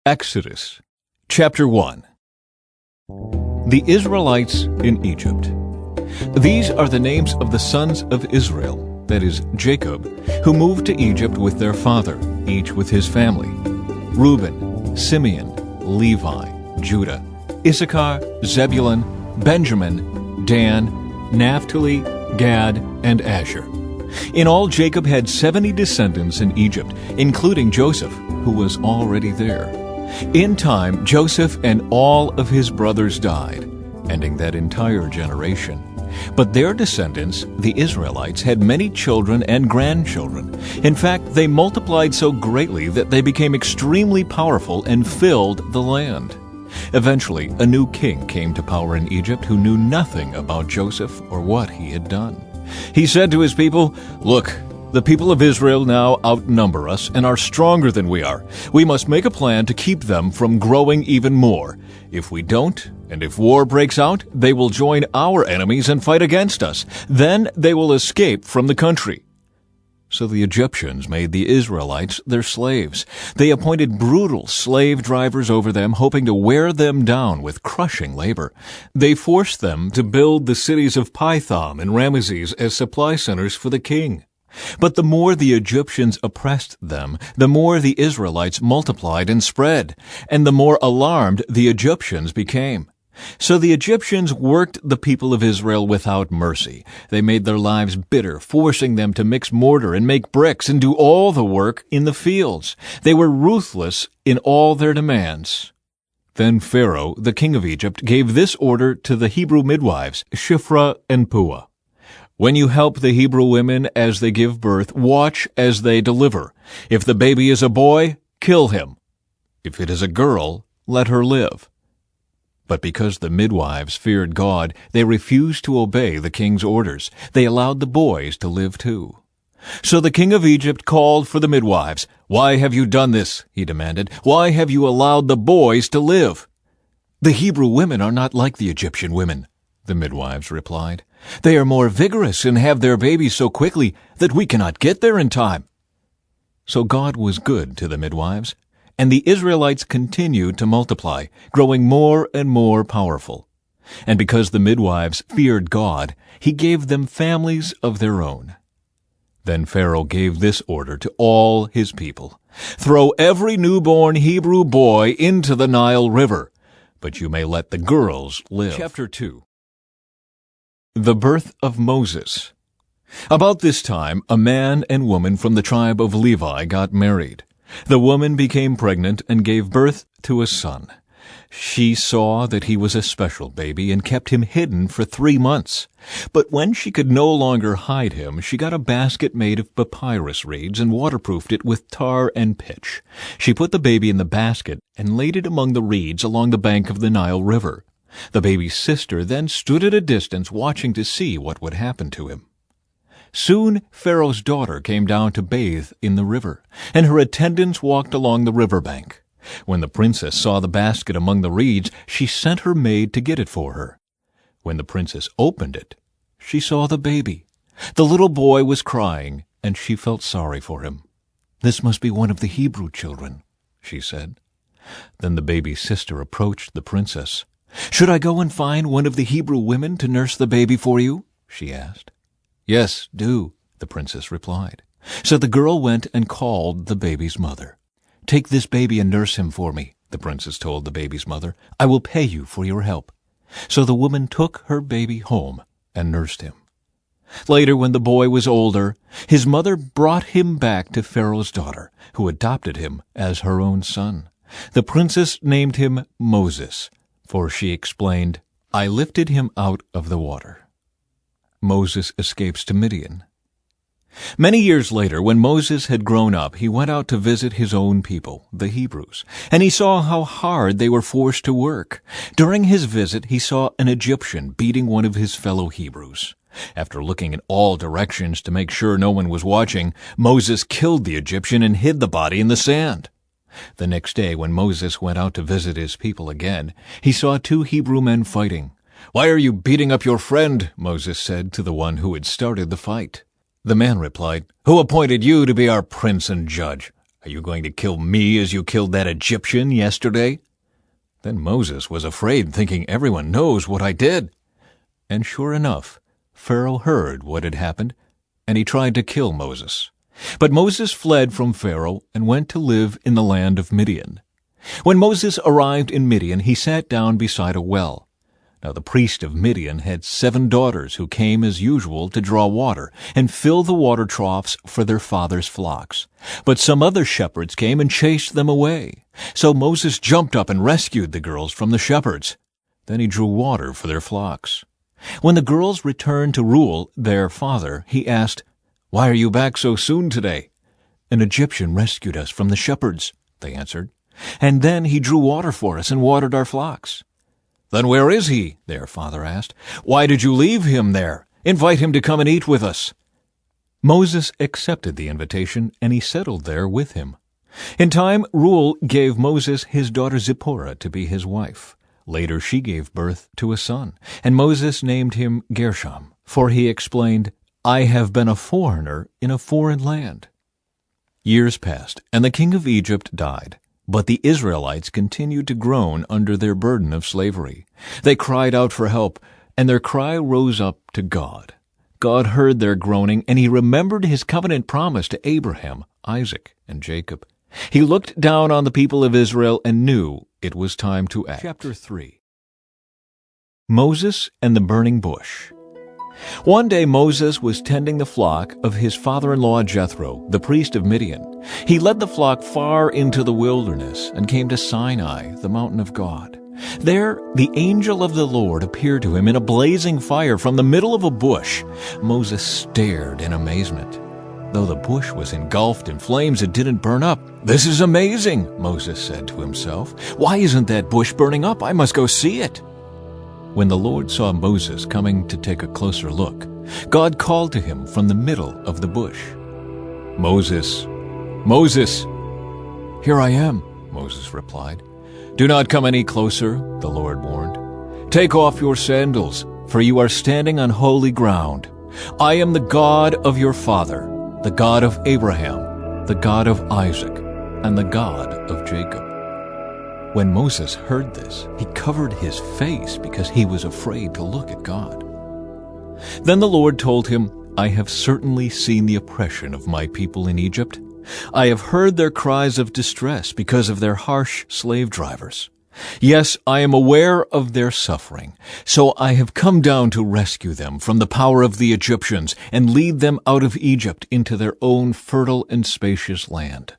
Exodus, chapter 1. The Israelites in Egypt. These are the names of the sons of Israel, that is, Jacob, who moved to Egypt with their father, each with his family: Reuben, Simeon, Levi, Judah, Issachar, Zebulun, Benjamin, Dan, Naphtali, Gad, and Asher. In all, Jacob had 70 descendants in Egypt, including Joseph, who was already there. In time, Joseph and all of his brothers died, ending that entire generation. But their descendants, the Israelites, had many children and grandchildren. In fact, they multiplied so greatly that they became extremely powerful and filled the land. Eventually, a new king came to power in Egypt who knew nothing about Joseph or what he had done. He said to his people, "Look, the people of Israel now outnumber us and are stronger than we are. We must make a plan to keep them from growing even more. If we don't, and if war breaks out, they will join our enemies and fight against us. Then they will escape from the country." So the Egyptians made the Israelites their slaves. They appointed brutal slave drivers over them, hoping to wear them down with crushing labor. They forced them to build the cities of Pithom and Ramesses as supply centers for the king. But the more the Egyptians oppressed them, the more the Israelites multiplied and spread, and the more alarmed the Egyptians became. So the Egyptians worked the people of Israel without mercy. They made their lives bitter, forcing them to mix mortar and make bricks and do all the work in the fields. They were ruthless in all their demands. Then Pharaoh, the king of Egypt, gave this order to the Hebrew midwives, Shiphrah and Puah: "When you help the Hebrew women as they give birth, watch as they deliver. If the baby is a boy, kill him. If it is a girl, let her live." But because the midwives feared God, they refused to obey the king's orders. They allowed the boys to live too. So the king of Egypt called for the midwives. "Why have you done this?" he demanded. "Why have you allowed the boys to live?" "The Hebrew women are not like the Egyptian women," the midwives replied. "They are more vigorous and have their babies so quickly that we cannot get there in time." So God was good to the midwives, and the Israelites continued to multiply, growing more and more powerful. And because the midwives feared God, he gave them families of their own. Then Pharaoh gave this order to all his people: "Throw every newborn Hebrew boy into the Nile River, but you may let the girls live." Chapter 2. The birth of Moses. About this time, a man and woman from the tribe of Levi got married. The woman became pregnant and gave birth to a son. She saw that he was a special baby and kept him hidden for 3 months. But when she could no longer hide him, she got a basket made of papyrus reeds and waterproofed it with tar and pitch. She put the baby in the basket and laid it among the reeds along the bank of the Nile River. The baby's sister then stood at a distance watching to see what would happen to him. Soon Pharaoh's daughter came down to bathe in the river, and her attendants walked along the river bank. When the princess saw the basket among the reeds, she sent her maid to get it for her. When the princess opened it, she saw the baby. The little boy was crying, and she felt sorry for him. "This must be one of the Hebrew children," she said. Then the baby's sister approached the princess. "Should I go and find one of the Hebrew women to nurse the baby for you?" she asked. "Yes, do," the princess replied. So the girl went and called the baby's mother. "Take this baby and nurse him for me," the princess told the baby's mother. "I will pay you for your help." So the woman took her baby home and nursed him. Later, when the boy was older, his mother brought him back to Pharaoh's daughter, who adopted him as her own son. The princess named him Moses, for she explained, "I lifted him out of the water." Moses escapes to Midian. Many years later, when Moses had grown up, he went out to visit his own people, the Hebrews, and he saw how hard they were forced to work. During his visit, he saw an Egyptian beating one of his fellow Hebrews. After looking in all directions to make sure no one was watching, Moses killed the Egyptian and hid the body in the sand. The next day, when Moses went out to visit his people again, he saw 2 Hebrew men fighting. "Why are you beating up your friend?" Moses said to the one who had started the fight. The man replied, "Who appointed you to be our prince and judge? Are you going to kill me as you killed that Egyptian yesterday?" Then Moses was afraid, thinking, "Everyone knows what I did." And sure enough, Pharaoh heard what had happened, and he tried to kill Moses. But Moses fled from Pharaoh and went to live in the land of Midian. When Moses arrived in Midian, he sat down beside a well. Now the priest of Midian had 7 daughters who came as usual to draw water and fill the water troughs for their father's flocks. But some other shepherds came and chased them away. So Moses jumped up and rescued the girls from the shepherds. Then he drew water for their flocks. When the girls returned to Reuel, their father, he asked, "Why are you back so soon today?" "An Egyptian rescued us from the shepherds," they answered. "And then he drew water for us and watered our flocks." "Then where is he?" their father asked. "Why did you leave him there? Invite him to come and eat with us." Moses accepted the invitation, and he settled there with him. In time, Reuel gave Moses his daughter Zipporah to be his wife. Later she gave birth to a son, and Moses named him Gershom, for he explained, "I have been a foreigner in a foreign land." Years passed, and the king of Egypt died. But the Israelites continued to groan under their burden of slavery. They cried out for help, and their cry rose up to God. God heard their groaning, and he remembered his covenant promise to Abraham, Isaac, and Jacob. He looked down on the people of Israel and knew it was time to act. Chapter 3. Moses and the Burning Bush. One day Moses was tending the flock of his father-in-law Jethro, the priest of Midian. He led the flock far into the wilderness and came to Sinai, the mountain of God. There the angel of the Lord appeared to him in a blazing fire from the middle of a bush. Moses stared in amazement. Though the bush was engulfed in flames, it didn't burn up. "This is amazing," Moses said to himself. "Why isn't that bush burning up? I must go see it." When the Lord saw Moses coming to take a closer look, God called to him from the middle of the bush. "Moses, Moses!" "Here I am," Moses replied. "Do not come any closer," the Lord warned. "Take off your sandals, for you are standing on holy ground. I am the God of your father, the God of Abraham, the God of Isaac, and the God of Jacob." When Moses heard this, he covered his face because he was afraid to look at God. Then the Lord told him, "I have certainly seen the oppression of my people in Egypt. I have heard their cries of distress because of their harsh slave drivers. Yes, I am aware of their suffering, so I have come down to rescue them from the power of the Egyptians and lead them out of Egypt into their own fertile and spacious land.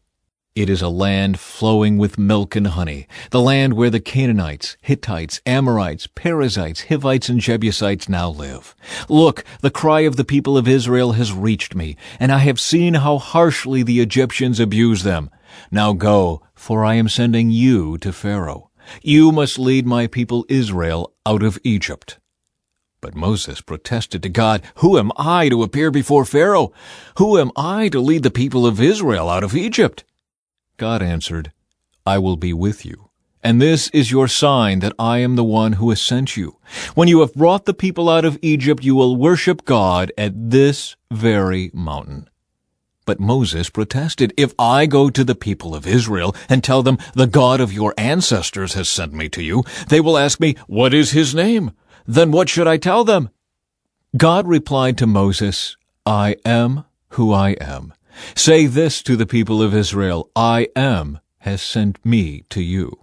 It is a land flowing with milk and honey, the land where the Canaanites, Hittites, Amorites, Perizzites, Hivites, and Jebusites now live. Look, the cry of the people of Israel has reached me, and I have seen how harshly the Egyptians abuse them. Now go, for I am sending you to Pharaoh. You must lead my people Israel out of Egypt." But Moses protested to God, "Who am I to appear before Pharaoh? Who am I to lead the people of Israel out of Egypt?" God answered, "I will be with you, and this is your sign that I am the one who has sent you. When you have brought the people out of Egypt, you will worship God at this very mountain." But Moses protested, "If I go to the people of Israel and tell them, 'The God of your ancestors has sent me to you,' they will ask me, 'What is his name?' Then what should I tell them?" God replied to Moses, "I am who I am. Say this to the people of Israel, 'I am has sent me to you.'"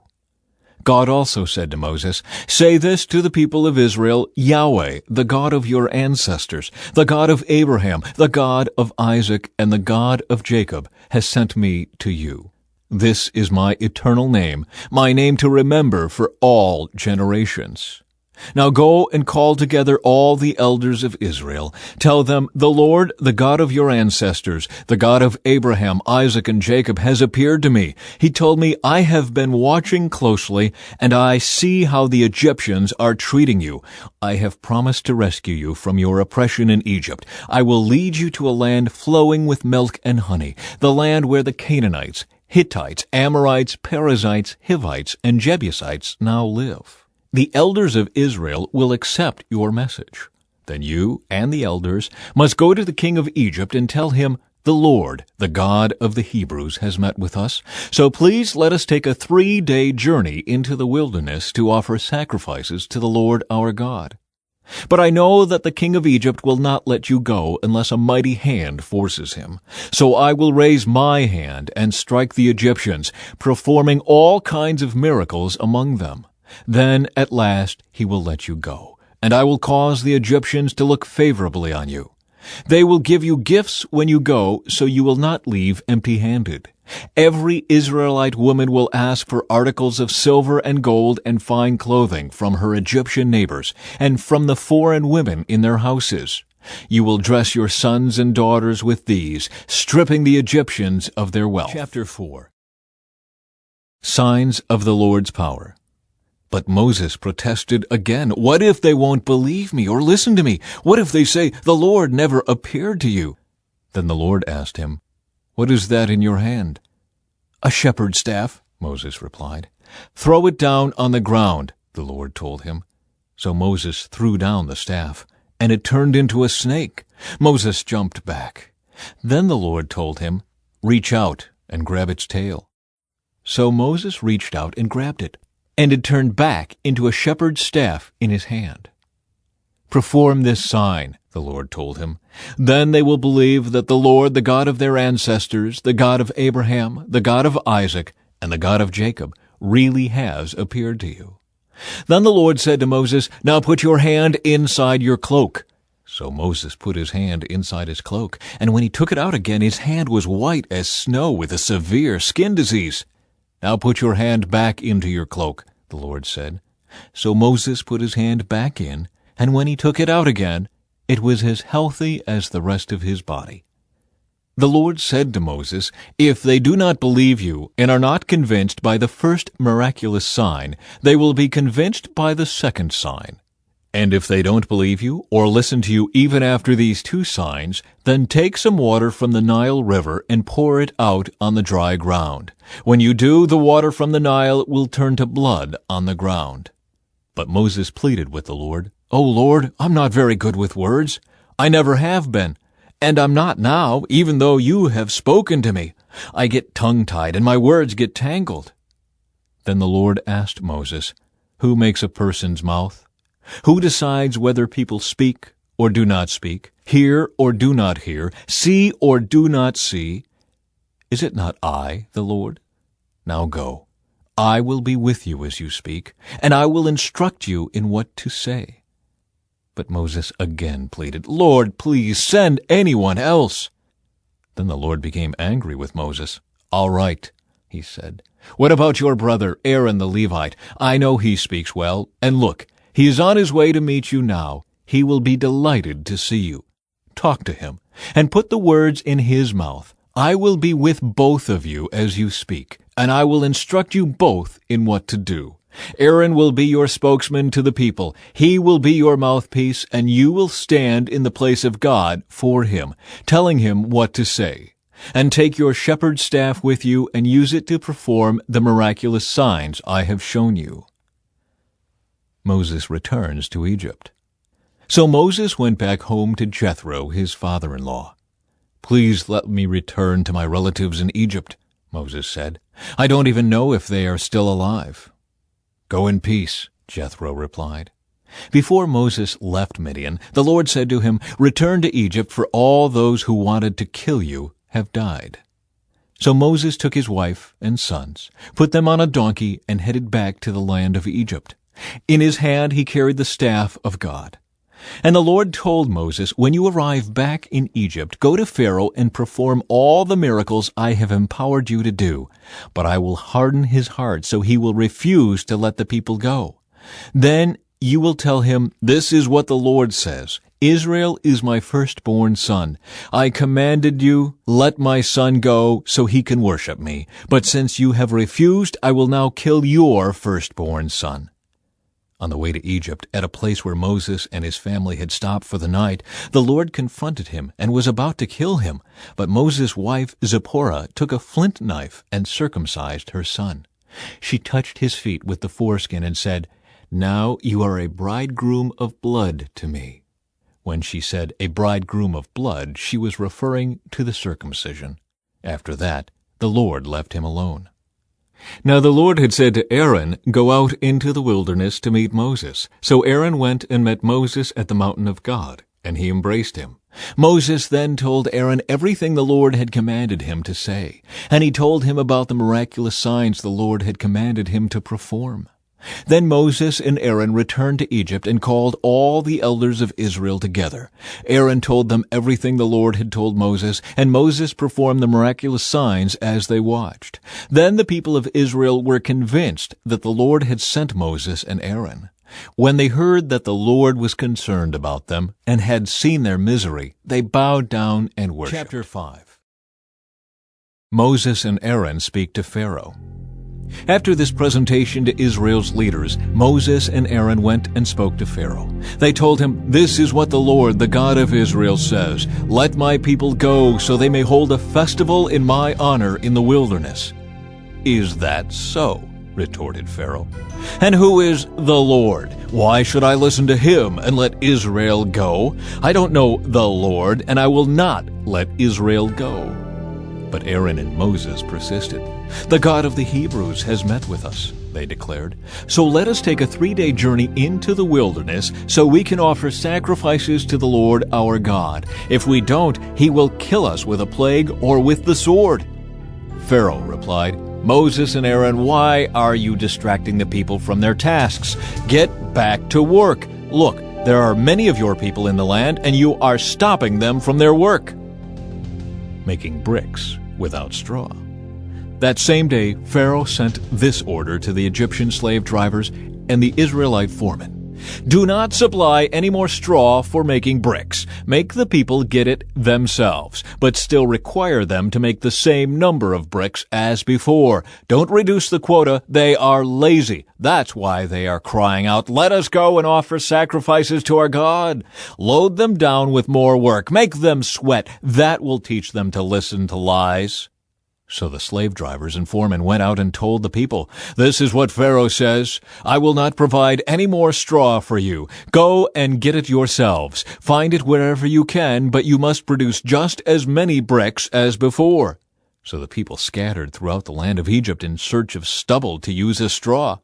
God also said to Moses, "Say this to the people of Israel, 'Yahweh, the God of your ancestors, the God of Abraham, the God of Isaac, and the God of Jacob, has sent me to you. This is my eternal name, my name to remember for all generations. Now go and call together all the elders of Israel. Tell them, 'The Lord, the God of your ancestors, the God of Abraham, Isaac, and Jacob, has appeared to me. He told me, I have been watching closely, and I see how the Egyptians are treating you. I have promised to rescue you from your oppression in Egypt. I will lead you to a land flowing with milk and honey, the land where the Canaanites, Hittites, Amorites, Perizzites, Hivites, and Jebusites now live. The elders of Israel will accept your message. Then you and the elders must go to the king of Egypt and tell him, The Lord, the God of the Hebrews, has met with us. So please let us take a 3-day journey into the wilderness to offer sacrifices to the Lord our God. But I know that the king of Egypt will not let you go unless a mighty hand forces him. So I will raise my hand and strike the Egyptians, performing all kinds of miracles among them. Then at last he will let you go, and I will cause the Egyptians to look favorably on you. They will give you gifts when you go, so you will not leave empty-handed. Every Israelite woman will ask for articles of silver and gold and fine clothing from her Egyptian neighbors and from the foreign women in their houses. You will dress your sons and daughters with these, stripping the Egyptians of their wealth. Chapter 4. Signs of the Lord's power. But Moses protested again. What if they won't believe me or listen to me? What if they say, "The Lord never appeared to you"? Then the Lord asked him, "What is that in your hand?" "A shepherd's staff," Moses replied. "Throw it down on the ground," the Lord told him. So Moses threw down the staff, and it turned into a snake. Moses jumped back. Then the Lord told him, "Reach out and grab its tail." So Moses reached out and grabbed it, and it turned back into a shepherd's staff in his hand. "Perform this sign," the Lord told him. "Then they will believe that the Lord, the God of their ancestors, the God of Abraham, the God of Isaac, and the God of Jacob, really has appeared to you." Then the Lord said to Moses, "Now put your hand inside your cloak." So Moses put his hand inside his cloak, and when he took it out again, his hand was white as snow with a severe skin disease. "Now put your hand back into your cloak," the Lord said. So Moses put his hand back in, and when he took it out again, it was as healthy as the rest of his body. The Lord said to Moses, "If they do not believe you and are not convinced by the first miraculous sign, they will be convinced by the second sign. And if they don't believe you or listen to you even after these 2 signs, then take some water from the Nile River and pour it out on the dry ground. When you do, the water from the Nile will turn to blood on the ground." But Moses pleaded with the Lord, "Oh Lord, I'm not very good with words. I never have been, and I'm not now, even though you have spoken to me. I get tongue-tied and my words get tangled." Then the Lord asked Moses, "Who makes a person's mouth? Who decides whether people speak or do not speak, hear or do not hear, see or do not see? Is it not I, the Lord? Now go. I will be with you as you speak, and I will instruct you in what to say." But Moses again pleaded, "Lord, please send anyone else." Then the Lord became angry with Moses. "All right," he said. "What about your brother Aaron the Levite? I know he speaks well, and look, he is on his way to meet you now. He will be delighted to see you. Talk to him, and put the words in his mouth. I will be with both of you as you speak, and I will instruct you both in what to do. Aaron will be your spokesman to the people. He will be your mouthpiece, and you will stand in the place of God for him, telling him what to say. And take your shepherd's staff with you and use it to perform the miraculous signs I have shown you." Moses returns to Egypt. So Moses went back home to Jethro, his father-in-law. "Please let me return to my relatives in Egypt," Moses said. "I don't even know if they are still alive." "Go in peace," Jethro replied. Before Moses left Midian, the Lord said to him, "Return to Egypt, for all those who wanted to kill you have died." So Moses took his wife and sons, put them on a donkey, and headed back to the land of Egypt. In his hand he carried the staff of God. And the Lord told Moses, "When you arrive back in Egypt, go to Pharaoh and perform all the miracles I have empowered you to do. But I will harden his heart so he will refuse to let the people go. Then you will tell him, 'This is what the Lord says. Israel is my firstborn son. I commanded you, let my son go so he can worship me. But since you have refused, I will now kill your firstborn son.'" On the way to Egypt, at a place where Moses and his family had stopped for the night, the Lord confronted him and was about to kill him. But Moses' wife Zipporah took a flint knife and circumcised her son. She touched his feet with the foreskin and said, "Now you are a bridegroom of blood to me." When she said a bridegroom of blood, she was referring to the circumcision. After that, the Lord left him alone. Now the Lord had said to Aaron, "Go out into the wilderness to meet Moses." So Aaron went and met Moses at the mountain of God, and he embraced him. Moses then told Aaron everything the Lord had commanded him to say, and he told him about the miraculous signs the Lord had commanded him to perform. Then Moses and Aaron returned to Egypt and called all the elders of Israel together. Aaron told them everything the Lord had told Moses, and Moses performed the miraculous signs as they watched. Then the people of Israel were convinced that the Lord had sent Moses and Aaron. When they heard that the Lord was concerned about them and had seen their misery, they bowed down and worshipped. Chapter 5. Moses and Aaron speak to Pharaoh. After this presentation to Israel's leaders, Moses and Aaron went and spoke to Pharaoh. They told him, "This is what the Lord, the God of Israel, says. Let my people go, so they may hold a festival in my honor in the wilderness." "Is that so?" retorted Pharaoh. "And who is the Lord? Why should I listen to him and let Israel go? I don't know the Lord, and I will not let Israel go." But Aaron and Moses persisted. "The God of the Hebrews has met with us," they declared. "So let us take a 3-day journey into the wilderness so we can offer sacrifices to the Lord our God. If we don't, he will kill us with a plague or with the sword." Pharaoh replied, "Moses and Aaron, why are you distracting the people from their tasks? Get back to work. Look, there are many of your people in the land, and you are stopping them from their work." Making bricks without straw. That same day, Pharaoh sent this order to the Egyptian slave drivers and the Israelite foremen. "Do not supply any more straw for making bricks. Make the people get it themselves, but still require them to make the same number of bricks as before. Don't reduce the quota. They are lazy. That's why they are crying out, 'Let us go and offer sacrifices to our God.' Load them down with more work. Make them sweat. That will teach them to listen to lies." So the slave drivers and foremen went out and told the people, "This is what Pharaoh says. I will not provide any more straw for you. Go and get it yourselves. Find it wherever you can, but you must produce just as many bricks as before." So the people scattered throughout the land of Egypt in search of stubble to use as straw.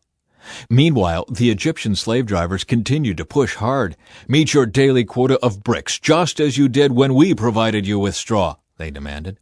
Meanwhile, the Egyptian slave drivers continued to push hard. "Meet your daily quota of bricks, just as you did when we provided you with straw," they demanded.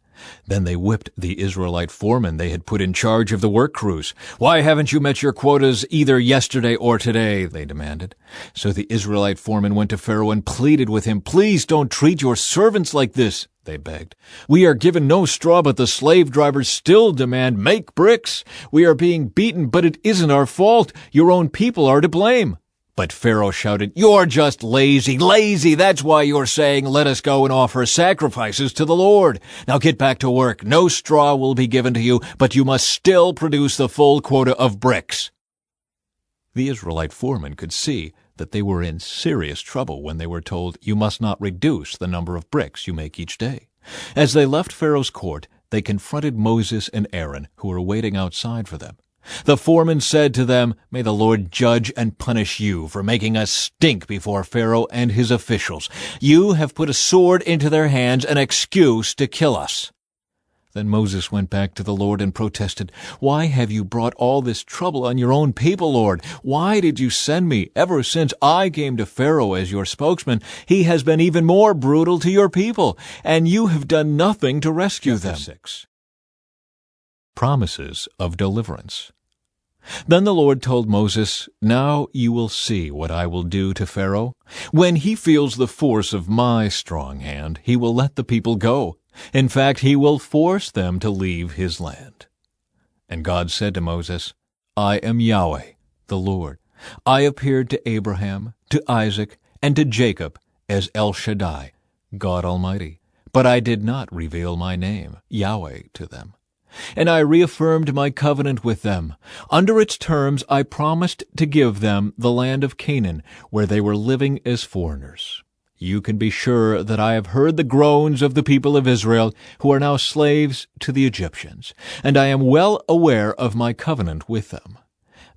Then they whipped the Israelite foremen they had put in charge of the work crews. "Why haven't you met your quotas either yesterday or today?" they demanded. So the Israelite foreman went to Pharaoh and pleaded with him. "Please don't treat your servants like this," they begged. "We are given no straw, but the slave drivers still demand, 'Make bricks.' We are being beaten, but it isn't our fault. Your own people are to blame." But Pharaoh shouted, "You're just lazy, lazy. That's why you're saying, 'Let us go and offer sacrifices to the Lord.' Now get back to work. No straw will be given to you, but you must still produce the full quota of bricks." The Israelite foremen could see that they were in serious trouble when they were told, "You must not reduce the number of bricks you make each day." As they left Pharaoh's court, they confronted Moses and Aaron, who were waiting outside for them. The foreman said to them, "May the Lord judge and punish you for making us stink before Pharaoh and his officials. You have put a sword into their hands, an excuse to kill us." Then Moses went back to the Lord and protested, "Why have you brought all this trouble on your own people, Lord? Why did you send me? Ever since I came to Pharaoh as your spokesman, he has been even more brutal to your people, and you have done nothing to rescue them." 6. Promises of deliverance. Then the Lord told Moses, "Now you will see what I will do to Pharaoh. When he feels the force of my strong hand, he will let the people go. In fact, he will force them to leave his land." And God said to Moses, "I am Yahweh, the Lord. I appeared to Abraham, to Isaac, and to Jacob as El Shaddai, God Almighty, but I did not reveal my name, Yahweh, to them. And I reaffirmed my covenant with them. Under its terms I promised to give them the land of Canaan, where they were living as foreigners. You can be sure that I have heard the groans of the people of Israel, who are now slaves to the Egyptians, and I am well aware of my covenant with them.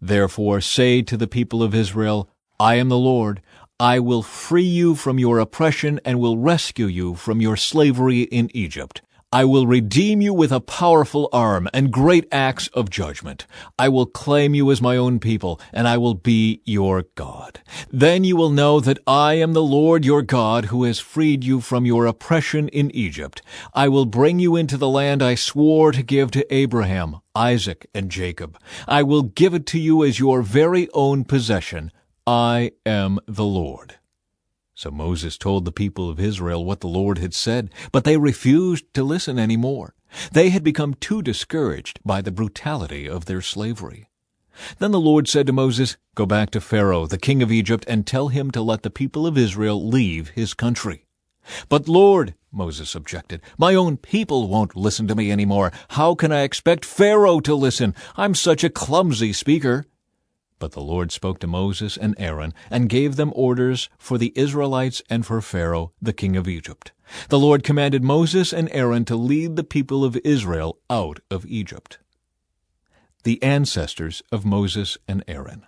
Therefore say to the people of Israel, I am the Lord. I will free you from your oppression and will rescue you from your slavery in Egypt. I will redeem you with a powerful arm and great acts of judgment. I will claim you as my own people, and I will be your God. Then you will know that I am the Lord your God who has freed you from your oppression in Egypt. I will bring you into the land I swore to give to Abraham, Isaac, and Jacob. I will give it to you as your very own possession. I am the Lord. So Moses told the people of Israel what the Lord had said, but they refused to listen any more. They had become too discouraged by the brutality of their slavery. Then the Lord said to Moses, "Go back to Pharaoh, the king of Egypt, and tell him to let the people of Israel leave his country." "But Lord," Moses objected, "my own people won't listen to me anymore. How can I expect Pharaoh to listen? I'm such a clumsy speaker." But the Lord spoke to Moses and Aaron and gave them orders for the Israelites and for Pharaoh, the king of Egypt. The Lord commanded Moses and Aaron to lead the people of Israel out of Egypt. The ancestors of Moses and Aaron.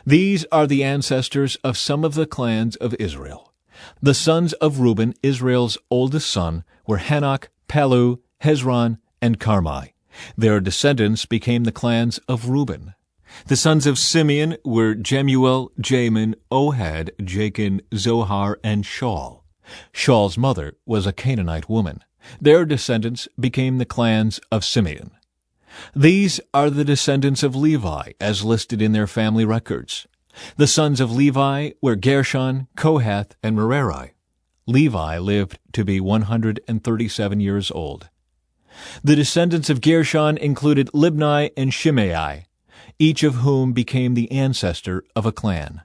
These are the ancestors of some of the clans of Israel. The sons of Reuben, Israel's oldest son, were Hanok, Palu, Hezron, and Carmi. Their descendants became the clans of Reuben. The sons of Simeon were Jemuel, Jamin, Ohad, Jachin, Zohar, and Shaul. Shaul's mother was a Canaanite woman. Their descendants became the clans of Simeon. These are the descendants of Levi, as listed in their family records. The sons of Levi were Gershon, Kohath, and Merari. Levi lived to be 137 years old. The descendants of Gershon included Libni and Shimei, each of whom became the ancestor of a clan.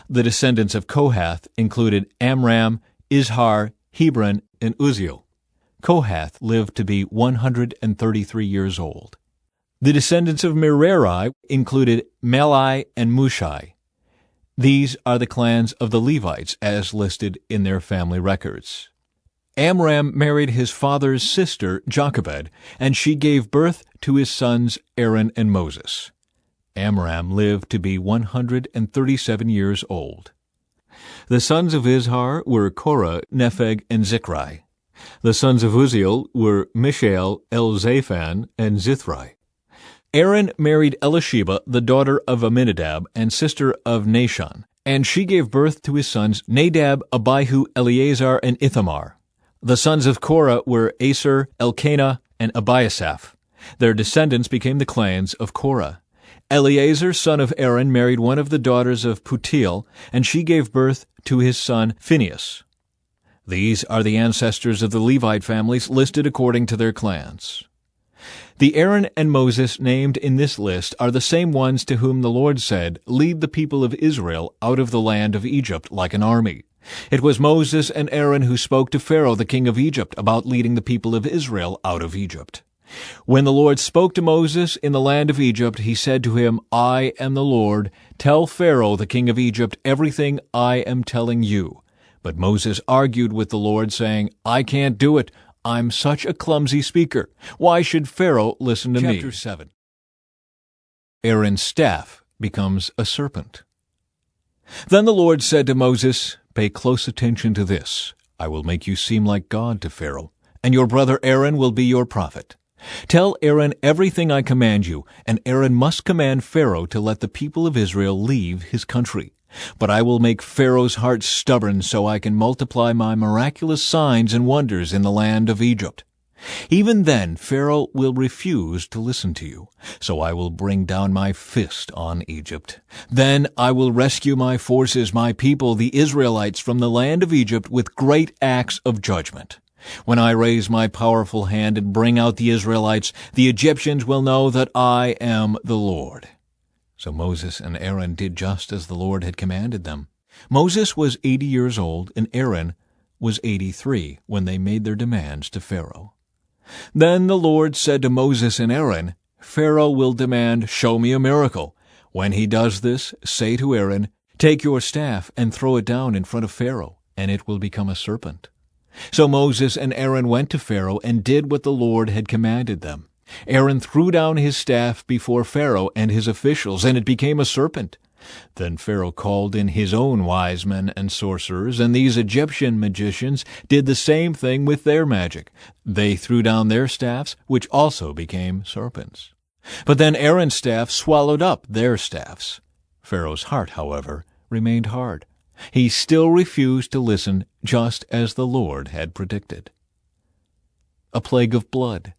The descendants of Kohath included Amram, Izhar, Hebron, and Uzziel. Kohath lived to be 133 years old. The descendants of Merari included Melai and Mushai. These are the clans of the Levites as listed in their family records. Amram married his father's sister Jochebed, and she gave birth to his sons Aaron and Moses. Amram lived to be 137 years old. The sons of Izhar were Korah, Nepheg, and Zichri. The sons of Uzziel were Mishael, Elzaphan, and Zithri. Aaron married Elisheba, the daughter of Amminadab and sister of Nashon, and she gave birth to his sons Nadab, Abihu, Eleazar, and Ithamar. The sons of Korah were Aser, Elkanah, and Abiasaph. Their descendants became the clans of Korah. Eleazar, son of Aaron, married one of the daughters of Putiel, and she gave birth to his son Phinehas. These are the ancestors of the Levite families listed according to their clans. The Aaron and Moses named in this list are the same ones to whom the Lord said, "Lead the people of Israel out of the land of Egypt like an army." It was Moses and Aaron who spoke to Pharaoh, the king of Egypt, about leading the people of Israel out of Egypt. When the Lord spoke to Moses in the land of Egypt, he said to him, "I am the Lord. Tell Pharaoh, the king of Egypt, everything I am telling you." But Moses argued with the Lord, saying, "I can't do it. I'm such a clumsy speaker. Why should Pharaoh listen to me?" Chapter 7. Aaron's staff becomes a serpent. Then the Lord said to Moses, "Pay close attention to this. I will make you seem like God to Pharaoh, and your brother Aaron will be your prophet. Tell Aaron everything I command you, and Aaron must command Pharaoh to let the people of Israel leave his country. But I will make Pharaoh's heart stubborn so I can multiply my miraculous signs and wonders in the land of Egypt. Even then Pharaoh will refuse to listen to you, so I will bring down my fist on Egypt. Then I will rescue my forces, my people, the Israelites, from the land of Egypt with great acts of judgment. When I raise my powerful hand and bring out the Israelites, the Egyptians will know that I am the Lord." So Moses and Aaron did just as the Lord had commanded them. Moses was 80 years old, and Aaron was 83 when they made their demands to Pharaoh. Then the Lord said to Moses and Aaron, "Pharaoh will demand, 'Show me a miracle.' When he does this, say to Aaron, 'Take your staff and throw it down in front of Pharaoh, and it will become a serpent.'" So Moses and Aaron went to Pharaoh and did what the Lord had commanded them. Aaron threw down his staff before Pharaoh and his officials, and it became a serpent. Then Pharaoh called in his own wise men and sorcerers, and these Egyptian magicians did the same thing with their magic. They threw down their staffs, which also became serpents. But then Aaron's staff swallowed up their staffs. Pharaoh's heart, however, remained hard. He still refused to listen, just as the Lord had predicted. A plague of blood.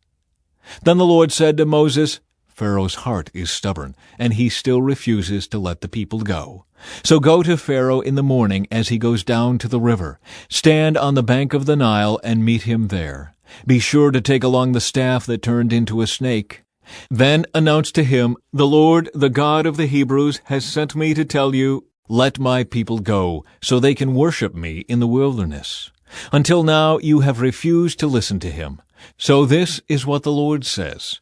Then the Lord said to Moses, "Pharaoh's heart is stubborn, and he still refuses to let the people go. So go to Pharaoh in the morning as he goes down to the river. Stand on the bank of the Nile and meet him there. Be sure to take along the staff that turned into a snake. Then announce to him, 'The Lord, the God of the Hebrews, has sent me to tell you, let my people go, so they can worship me in the wilderness. Until now you have refused to listen to him. So this is what the Lord says.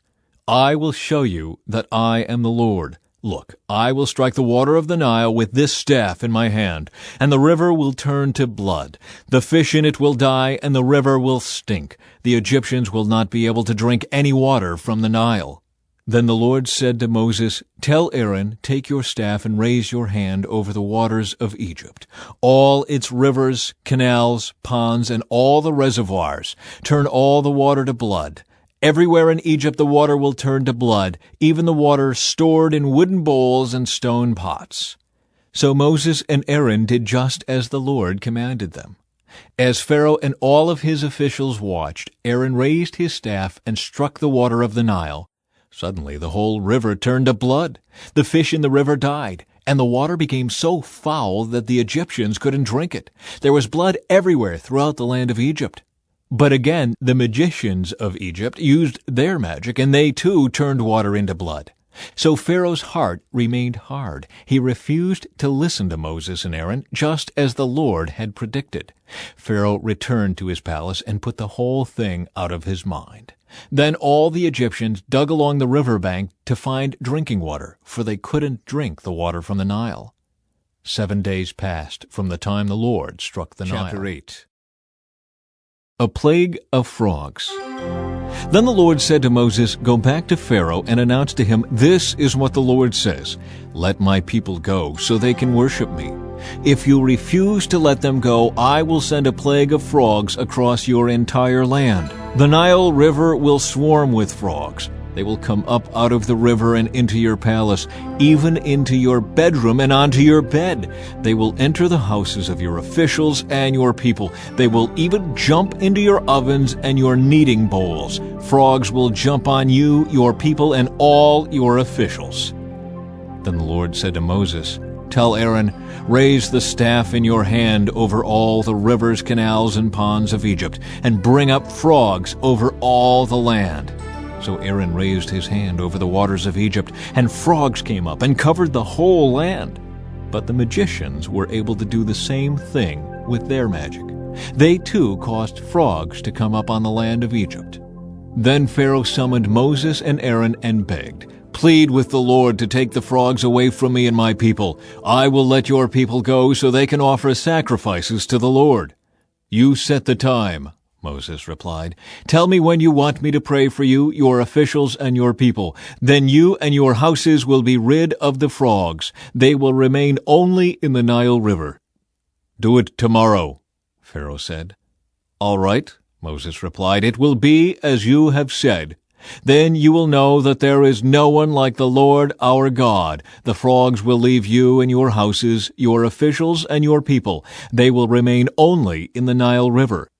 I will show you that I am the Lord. Look, I will strike the water of the Nile with this staff in my hand, and the river will turn to blood. The fish in it will die, and the river will stink. The Egyptians will not be able to drink any water from the Nile." Then the Lord said to Moses, "Tell Aaron, take your staff and raise your hand over the waters of Egypt, all its rivers, canals, ponds, and all the reservoirs. Turn all the water to blood. Everywhere in Egypt the water will turn to blood, even the water stored in wooden bowls and stone pots." So Moses and Aaron did just as the Lord commanded them. As Pharaoh and all of his officials watched, Aaron raised his staff and struck the water of the Nile. Suddenly the whole river turned to blood. The fish in the river died, and the water became so foul that the Egyptians couldn't drink it. There was blood everywhere throughout the land of Egypt. But again, the magicians of Egypt used their magic, and they too turned water into blood. So Pharaoh's heart remained hard. He refused to listen to Moses and Aaron, just as the Lord had predicted. Pharaoh returned to his palace and put the whole thing out of his mind. Then all the Egyptians dug along the river bank to find drinking water, for they couldn't drink the water from the Nile. 7 days passed from the time the Lord struck the Nile. Chapter 8. A plague of frogs. Then the Lord said to Moses, "Go back to Pharaoh and announce to him, 'This is what the Lord says. Let my people go, so they can worship me. If you refuse to let them go, I will send a plague of frogs across your entire land. The Nile River will swarm with frogs. They will come up out of the river and into your palace, even into your bedroom and onto your bed. They will enter the houses of your officials and your people. They will even jump into your ovens and your kneading bowls. Frogs will jump on you, your people, and all your officials." Then the Lord said to Moses, "Tell Aaron, raise the staff in your hand over all the rivers, canals, and ponds of Egypt, and bring up frogs over all the land." So Aaron raised his hand over the waters of Egypt, and frogs came up and covered the whole land. But the magicians were able to do the same thing with their magic. They too caused frogs to come up on the land of Egypt. Then Pharaoh summoned Moses and Aaron and begged, "Plead with the Lord to take the frogs away from me and my people. I will let your people go so they can offer sacrifices to the Lord." "You set the time," Moses replied. "Tell me when you want me to pray for you, your officials, and your people. Then you and your houses will be rid of the frogs. They will remain only in the Nile River." "Do it tomorrow," Pharaoh said. "All right," Moses replied. "It will be as you have said. Then you will know that there is no one like the Lord our God. The frogs will leave you and your houses, your officials, and your people. They will remain only in the Nile River."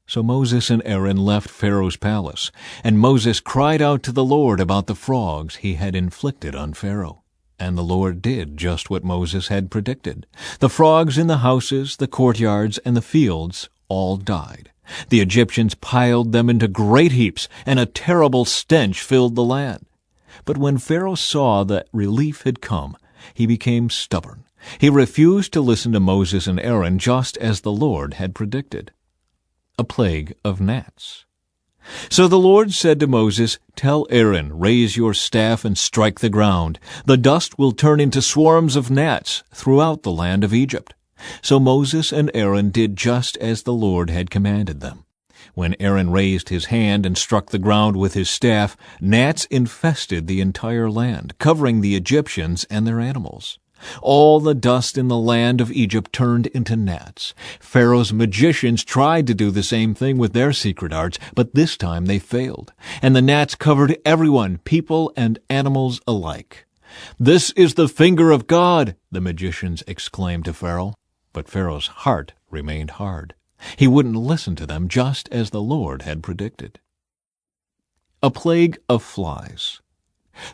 So Moses and Aaron left Pharaoh's palace, and Moses cried out to the Lord about the frogs he had inflicted on Pharaoh. And the Lord did just what Moses had predicted. The frogs in the houses, the courtyards, and the fields all died. The Egyptians piled them into great heaps, and a terrible stench filled the land. But when Pharaoh saw that relief had come, he became stubborn. He refused to listen to Moses and Aaron, just as the Lord had predicted. A plague of gnats. So the Lord said to Moses, "Tell Aaron, raise your staff and strike the ground. The dust will turn into swarms of gnats throughout the land of Egypt." So Moses and Aaron did just as the Lord had commanded them. When Aaron raised his hand and struck the ground with his staff, gnats infested the entire land, covering the Egyptians and their animals. All the dust in the land of Egypt turned into gnats. Pharaoh's magicians tried to do the same thing with their secret arts, but this time they failed, and the gnats covered everyone, people and animals alike. "This is the finger of God," the magicians exclaimed to Pharaoh. But Pharaoh's heart remained hard. He wouldn't listen to them, just as the Lord had predicted. A plague of flies.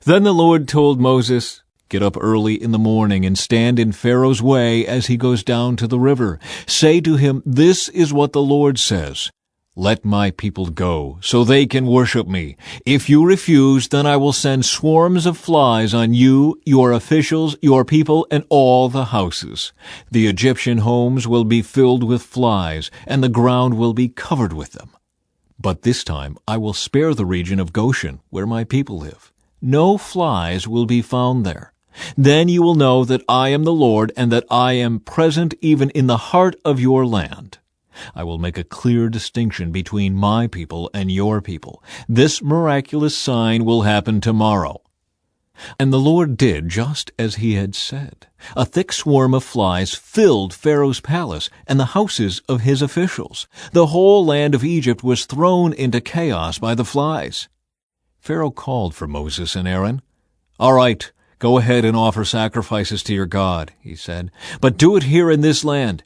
Then the Lord told Moses, "Get up early in the morning and stand in Pharaoh's way as he goes down to the river. Say to him, 'This is what the Lord says. Let my people go, so they can worship me. If you refuse, then I will send swarms of flies on you, your officials, your people, and all the houses. The Egyptian homes will be filled with flies, and the ground will be covered with them. But this time I will spare the region of Goshen, where my people live. No flies will be found there. Then you will know that I am the Lord, and that I am present even in the heart of your land. I will make a clear distinction between my people and your people. This miraculous sign will happen tomorrow." And the Lord did just as he had said. A thick swarm of flies filled Pharaoh's palace and the houses of his officials. The whole land of Egypt was thrown into chaos by the flies. Pharaoh called for Moses and Aaron. "All right, go ahead and offer sacrifices to your God," he said, "but do it here in this land."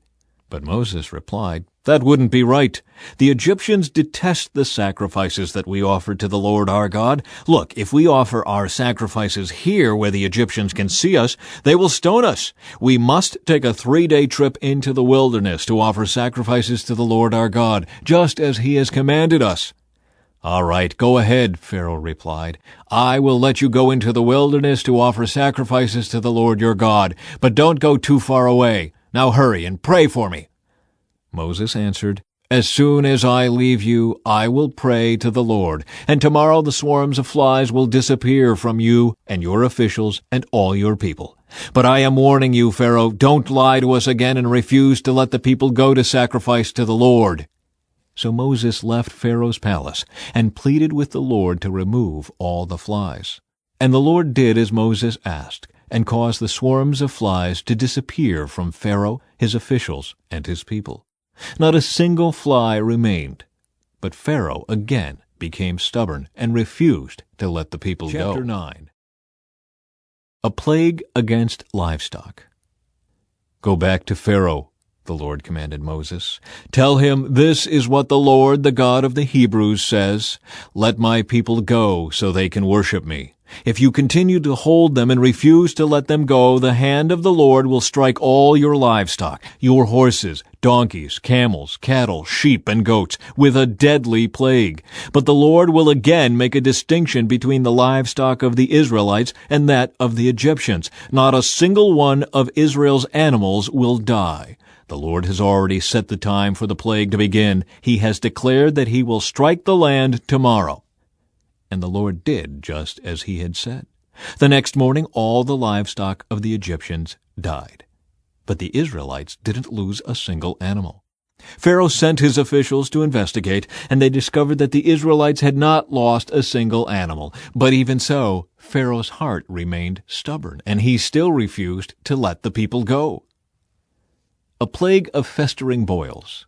But Moses replied, "That wouldn't be right. The Egyptians detest the sacrifices that we offer to the Lord our God. Look, if we offer our sacrifices here where the Egyptians can see us, they will stone us. We must take a 3-day trip into the wilderness to offer sacrifices to the Lord our God, just as he has commanded us." "All right, go ahead," Pharaoh replied. "I will let you go into the wilderness to offer sacrifices to the Lord your God, but don't go too far away. Now hurry and pray for me." Moses answered, "As soon as I leave you, I will pray to the Lord, and tomorrow the swarms of flies will disappear from you and your officials and all your people. But I am warning you, Pharaoh, don't lie to us again and refuse to let the people go to sacrifice to the Lord." So Moses left Pharaoh's palace and pleaded with the Lord to remove all the flies. And the Lord did as Moses asked, and caused the swarms of flies to disappear from Pharaoh, his officials, and his people. Not a single fly remained. But Pharaoh again became stubborn and refused to let the people go. Chapter 9. A plague against livestock. "Go back to Pharaoh," the Lord commanded Moses. "Tell him, 'This is what the Lord, the God of the Hebrews, says. Let my people go so they can worship me. If you continue to hold them and refuse to let them go, the hand of the Lord will strike all your livestock, your horses, donkeys, camels, cattle, sheep, and goats, with a deadly plague. But the Lord will again make a distinction between the livestock of the Israelites and that of the Egyptians. Not a single one of Israel's animals will die. The Lord has already set the time for the plague to begin. He has declared that he will strike the land tomorrow." And the Lord did just as he had said. The next morning all the livestock of the Egyptians died. But the Israelites didn't lose a single animal. Pharaoh sent his officials to investigate, and they discovered that the Israelites had not lost a single animal. But even so, Pharaoh's heart remained stubborn, and he still refused to let the people go. A plague of festering boils.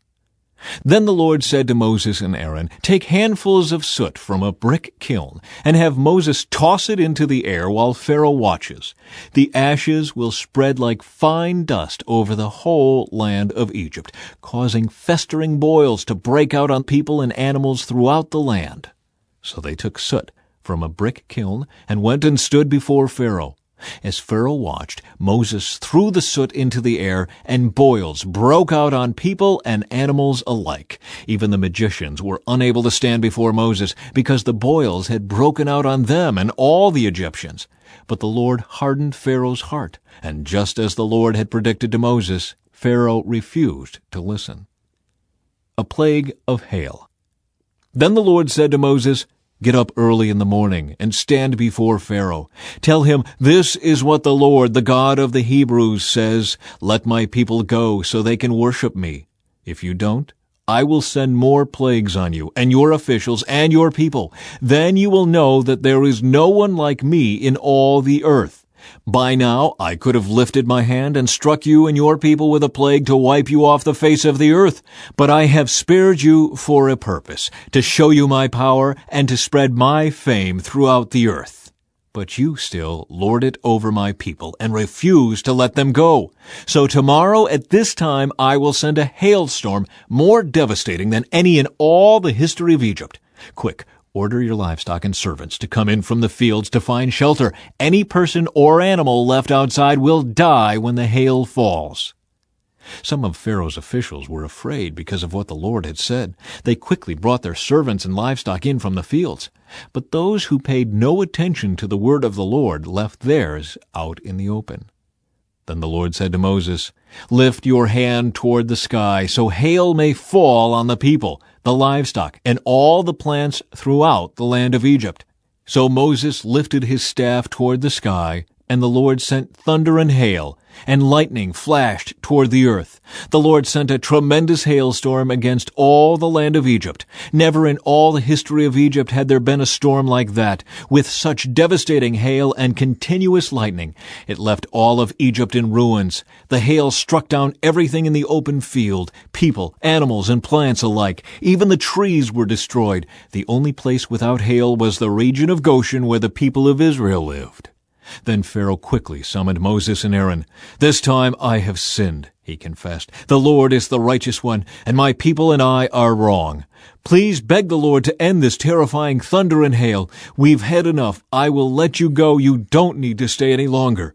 Then the Lord said to Moses and Aaron, "Take handfuls of soot from a brick kiln, and have Moses toss it into the air while Pharaoh watches. The ashes will spread like fine dust over the whole land of Egypt, causing festering boils to break out on people and animals throughout the land." So they took soot from a brick kiln and went and stood before Pharaoh. As Pharaoh watched, Moses threw the soot into the air, and boils broke out on people and animals alike. Even the magicians were unable to stand before Moses, because the boils had broken out on them and all the Egyptians. But the Lord hardened Pharaoh's heart, and just as the Lord had predicted to Moses, Pharaoh refused to listen. A plague of hail. Then the Lord said to Moses, "Get up early in the morning and stand before Pharaoh. Tell him, 'This is what the Lord, the God of the Hebrews, says. Let my people go so they can worship me. If you don't, I will send more plagues on you and your officials and your people. Then you will know that there is no one like me in all the earth. By now I could have lifted my hand and struck you and your people with a plague to wipe you off the face of the earth. But I have spared you for a purpose, to show you my power and to spread my fame throughout the earth. But you still lord it over my people and refuse to let them go. So tomorrow at this time I will send a hailstorm more devastating than any in all the history of Egypt. Quick, order your livestock and servants to come in from the fields to find shelter. Any person or animal left outside will die when the hail falls." Some of Pharaoh's officials were afraid because of what the Lord had said. They quickly brought their servants and livestock in from the fields. But those who paid no attention to the word of the Lord left theirs out in the open. Then the Lord said to Moses, "Lift your hand toward the sky, so hail may fall on the people, the livestock, and all the plants throughout the land of Egypt." So Moses lifted his staff toward the sky, and the Lord sent thunder and hail, and lightning flashed toward the earth. The Lord sent a tremendous hailstorm against all the land of Egypt. Never in all the history of Egypt had there been a storm like that, with such devastating hail and continuous lightning. It left all of Egypt in ruins. The hail struck down everything in the open field, people, animals, and plants alike. Even the trees were destroyed. The only place without hail was the region of Goshen where the people of Israel lived. Then Pharaoh quickly summoned Moses and Aaron. "This time I have sinned," he confessed. "The Lord is the righteous one, and my people and I are wrong. Please beg the Lord to end this terrifying thunder and hail. We've had enough. I will let you go. You don't need to stay any longer."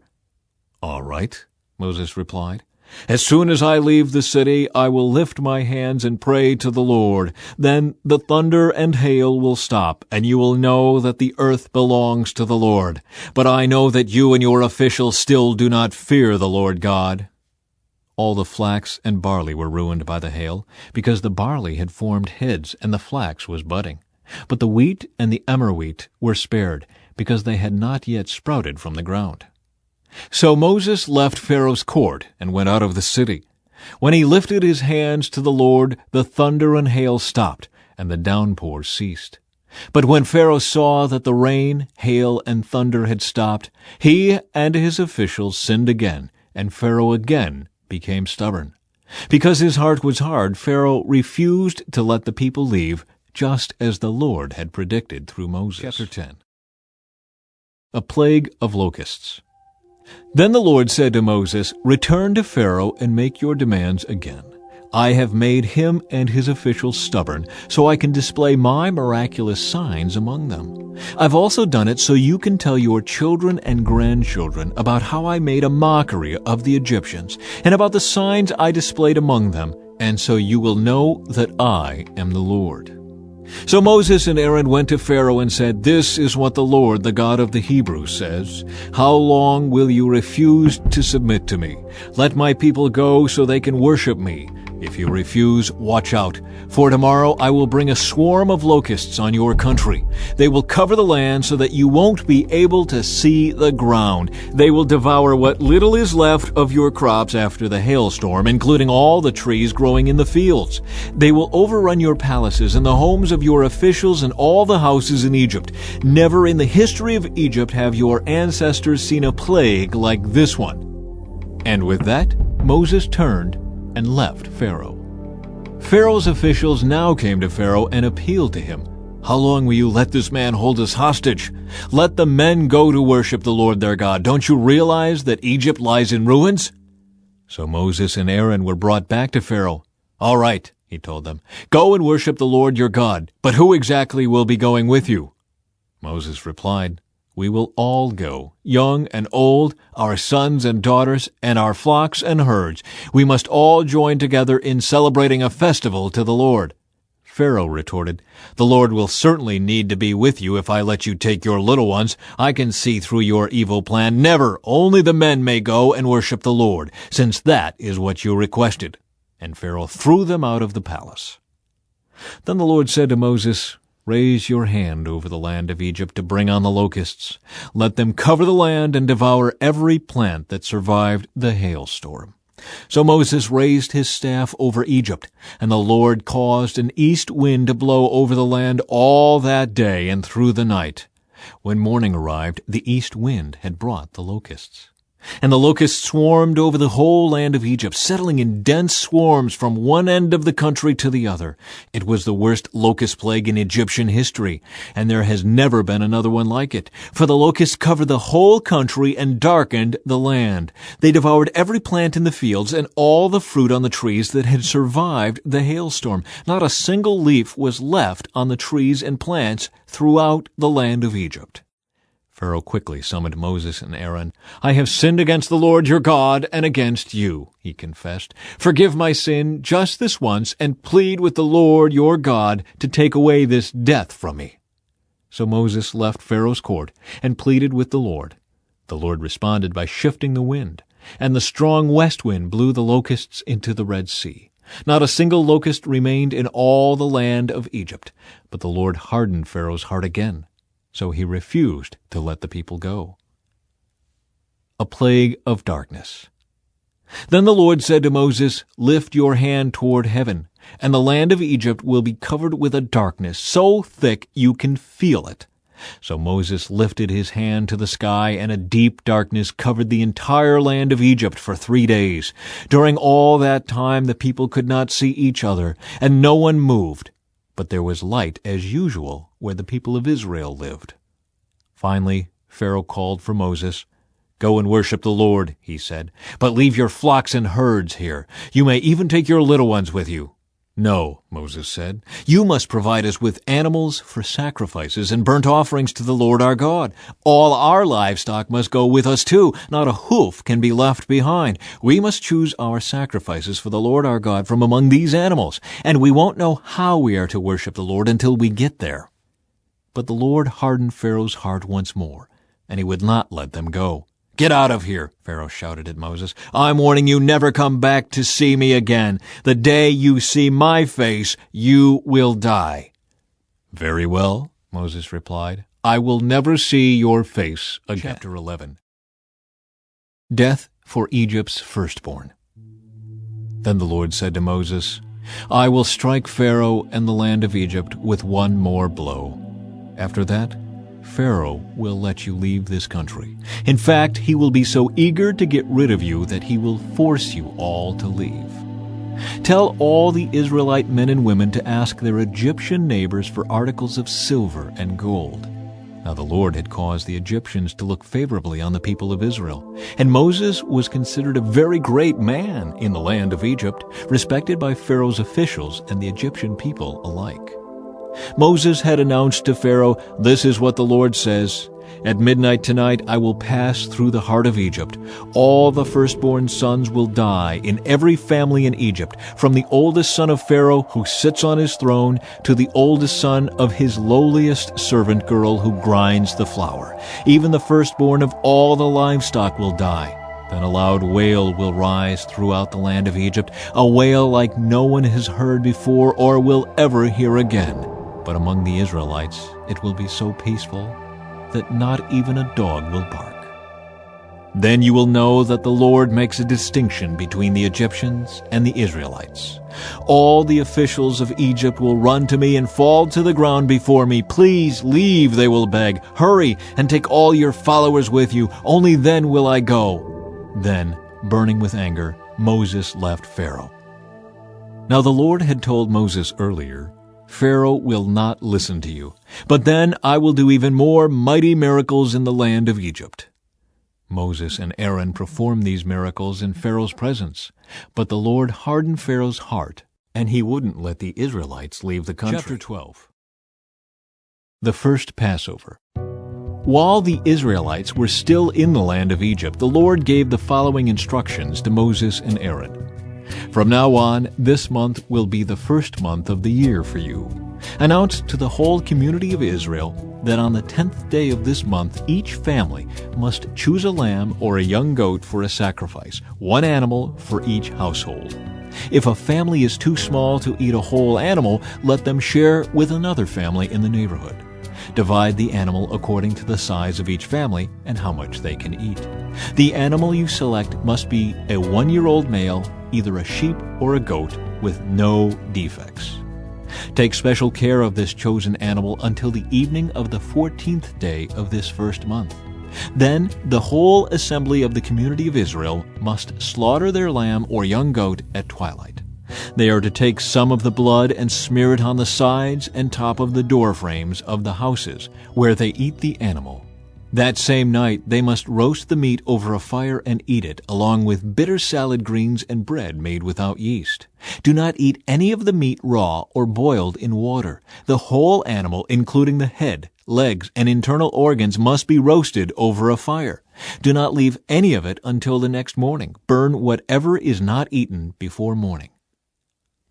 "All right," Moses replied. "As soon as I leave the city, I will lift my hands and pray to the Lord. Then the thunder and hail will stop, and you will know that the earth belongs to the Lord. But I know that you and your officials still do not fear the Lord God." All the flax and barley were ruined by the hail, because the barley had formed heads and the flax was budding. But the wheat and the emmer wheat were spared, because they had not yet sprouted from the ground. So Moses left Pharaoh's court and went out of the city. When he lifted his hands to the Lord, the thunder and hail stopped, and the downpour ceased. But when Pharaoh saw that the rain, hail, and thunder had stopped, he and his officials sinned again, and Pharaoh again became stubborn. Because his heart was hard, Pharaoh refused to let the people leave, just as the Lord had predicted through Moses. Chapter 10. A plague of locusts. Then the Lord said to Moses, "Return to Pharaoh and make your demands again. I have made him and his officials stubborn, so I can display my miraculous signs among them. I've also done it so you can tell your children and grandchildren about how I made a mockery of the Egyptians, and about the signs I displayed among them, and so you will know that I am the Lord." So Moses and Aaron went to Pharaoh and said, "This is what the Lord, the God of the Hebrews, says. How long will you refuse to submit to me? Let my people go so they can worship me. If you refuse, watch out, for tomorrow I will bring a swarm of locusts on your country. They will cover the land so that you won't be able to see the ground. They will devour what little is left of your crops after the hailstorm, including all the trees growing in the fields. They will overrun your palaces and the homes of your officials and all the houses in Egypt. Never in the history of Egypt have your ancestors seen a plague like this one." And with that, Moses turned and left Pharaoh. Pharaoh's officials now came to Pharaoh and appealed to him. "How long will you let this man hold us hostage? Let the men go to worship the Lord their God. Don't you realize that Egypt lies in ruins?" So Moses and Aaron were brought back to Pharaoh. "All right," he told them, "go and worship the Lord your God. But who exactly will be going with you?" Moses replied, "We will all go, young and old, our sons and daughters, and our flocks and herds. We must all join together in celebrating a festival to the Lord." Pharaoh retorted, "The Lord will certainly need to be with you if I let you take your little ones. I can see through your evil plan. Never, only the men may go and worship the Lord, since that is what you requested." And Pharaoh threw them out of the palace. Then the Lord said to Moses, "Raise your hand over the land of Egypt to bring on the locusts. Let them cover the land and devour every plant that survived the hailstorm." So Moses raised his staff over Egypt, and the Lord caused an east wind to blow over the land all that day and through the night. When morning arrived, the east wind had brought the locusts. And the locusts swarmed over the whole land of Egypt, settling in dense swarms from one end of the country to the other. It was the worst locust plague in Egyptian history, and there has never been another one like it. For the locusts covered the whole country and darkened the land. They devoured every plant in the fields and all the fruit on the trees that had survived the hailstorm. Not a single leaf was left on the trees and plants throughout the land of Egypt. Pharaoh quickly summoned Moses and Aaron. "I have sinned against the Lord your God and against you," he confessed. "Forgive my sin just this once and plead with the Lord your God to take away this death from me." So Moses left Pharaoh's court and pleaded with the Lord. The Lord responded by shifting the wind, and the strong west wind blew the locusts into the Red Sea. Not a single locust remained in all the land of Egypt, but the Lord hardened Pharaoh's heart again. So he refused to let the people go. A plague of darkness. Then the Lord said to Moses, "Lift your hand toward heaven, and the land of Egypt will be covered with a darkness so thick you can feel it." So Moses lifted his hand to the sky, and a deep darkness covered the entire land of Egypt for 3 days. During all that time the people could not see each other, and no one moved. But there was light as usual where the people of Israel lived. Finally, Pharaoh called for Moses. "Go and worship the Lord," he said, "but leave your flocks and herds here. You may even take your little ones with you." "No," Moses said, "you must provide us with animals for sacrifices and burnt offerings to the Lord our God. All our livestock must go with us too. Not a hoof can be left behind. We must choose our sacrifices for the Lord our God from among these animals, and we won't know how we are to worship the Lord until we get there." But the Lord hardened Pharaoh's heart once more, and he would not let them go. "Get out of here," Pharaoh shouted at Moses. "I'm warning you, never come back to see me again. The day you see my face, you will die." "Very well," Moses replied. "I will never see your face again." Chapter 11. Death for Egypt's firstborn. Then the Lord said to Moses, "I will strike Pharaoh and the land of Egypt with one more blow. After that, Pharaoh will let you leave this country. In fact, he will be so eager to get rid of you that he will force you all to leave. Tell all the Israelite men and women to ask their Egyptian neighbors for articles of silver and gold." Now the Lord had caused the Egyptians to look favorably on the people of Israel, and Moses was considered a very great man in the land of Egypt, respected by Pharaoh's officials and the Egyptian people alike. Moses had announced to Pharaoh, "This is what the Lord says. At midnight tonight I will pass through the heart of Egypt. All the firstborn sons will die in every family in Egypt, from the oldest son of Pharaoh who sits on his throne to the oldest son of his lowliest servant girl who grinds the flour. Even the firstborn of all the livestock will die. Then a loud wail will rise throughout the land of Egypt, a wail like no one has heard before or will ever hear again. But among the Israelites it will be so peaceful that not even a dog will bark. Then you will know that the Lord makes a distinction between the Egyptians and the Israelites. All the officials of Egypt will run to me and fall to the ground before me. 'Please leave,' they will beg. 'Hurry and take all your followers with you. Only then will I go.'" Then, burning with anger, Moses left Pharaoh. Now the Lord had told Moses earlier, "Pharaoh will not listen to you, but then I will do even more mighty miracles in the land of Egypt." Moses and Aaron performed these miracles in Pharaoh's presence, but the Lord hardened Pharaoh's heart, and he wouldn't let the Israelites leave the country. Chapter 12. The first Passover. While the Israelites were still in the land of Egypt, the Lord gave the following instructions to Moses and Aaron. "From now on, this month will be the first month of the year for you. Announce to the whole community of Israel that on the 10th day of this month each family must choose a lamb or a young goat for a sacrifice, one animal for each household. If a family is too small to eat a whole animal, let them share with another family in the neighborhood. Divide the animal according to the size of each family and how much they can eat. The animal you select must be a 1-year-old male, either a sheep or a goat, with no defects. Take special care of this chosen animal until the evening of the 14th day of this first month. Then the whole assembly of the community of Israel must slaughter their lamb or young goat at twilight. They are to take some of the blood and smear it on the sides and top of the door frames of the houses where they eat the animal. That same night they must roast the meat over a fire and eat it, along with bitter salad greens and bread made without yeast. Do not eat any of the meat raw or boiled in water. The whole animal, including the head, legs, and internal organs, must be roasted over a fire. Do not leave any of it until the next morning. Burn whatever is not eaten before morning.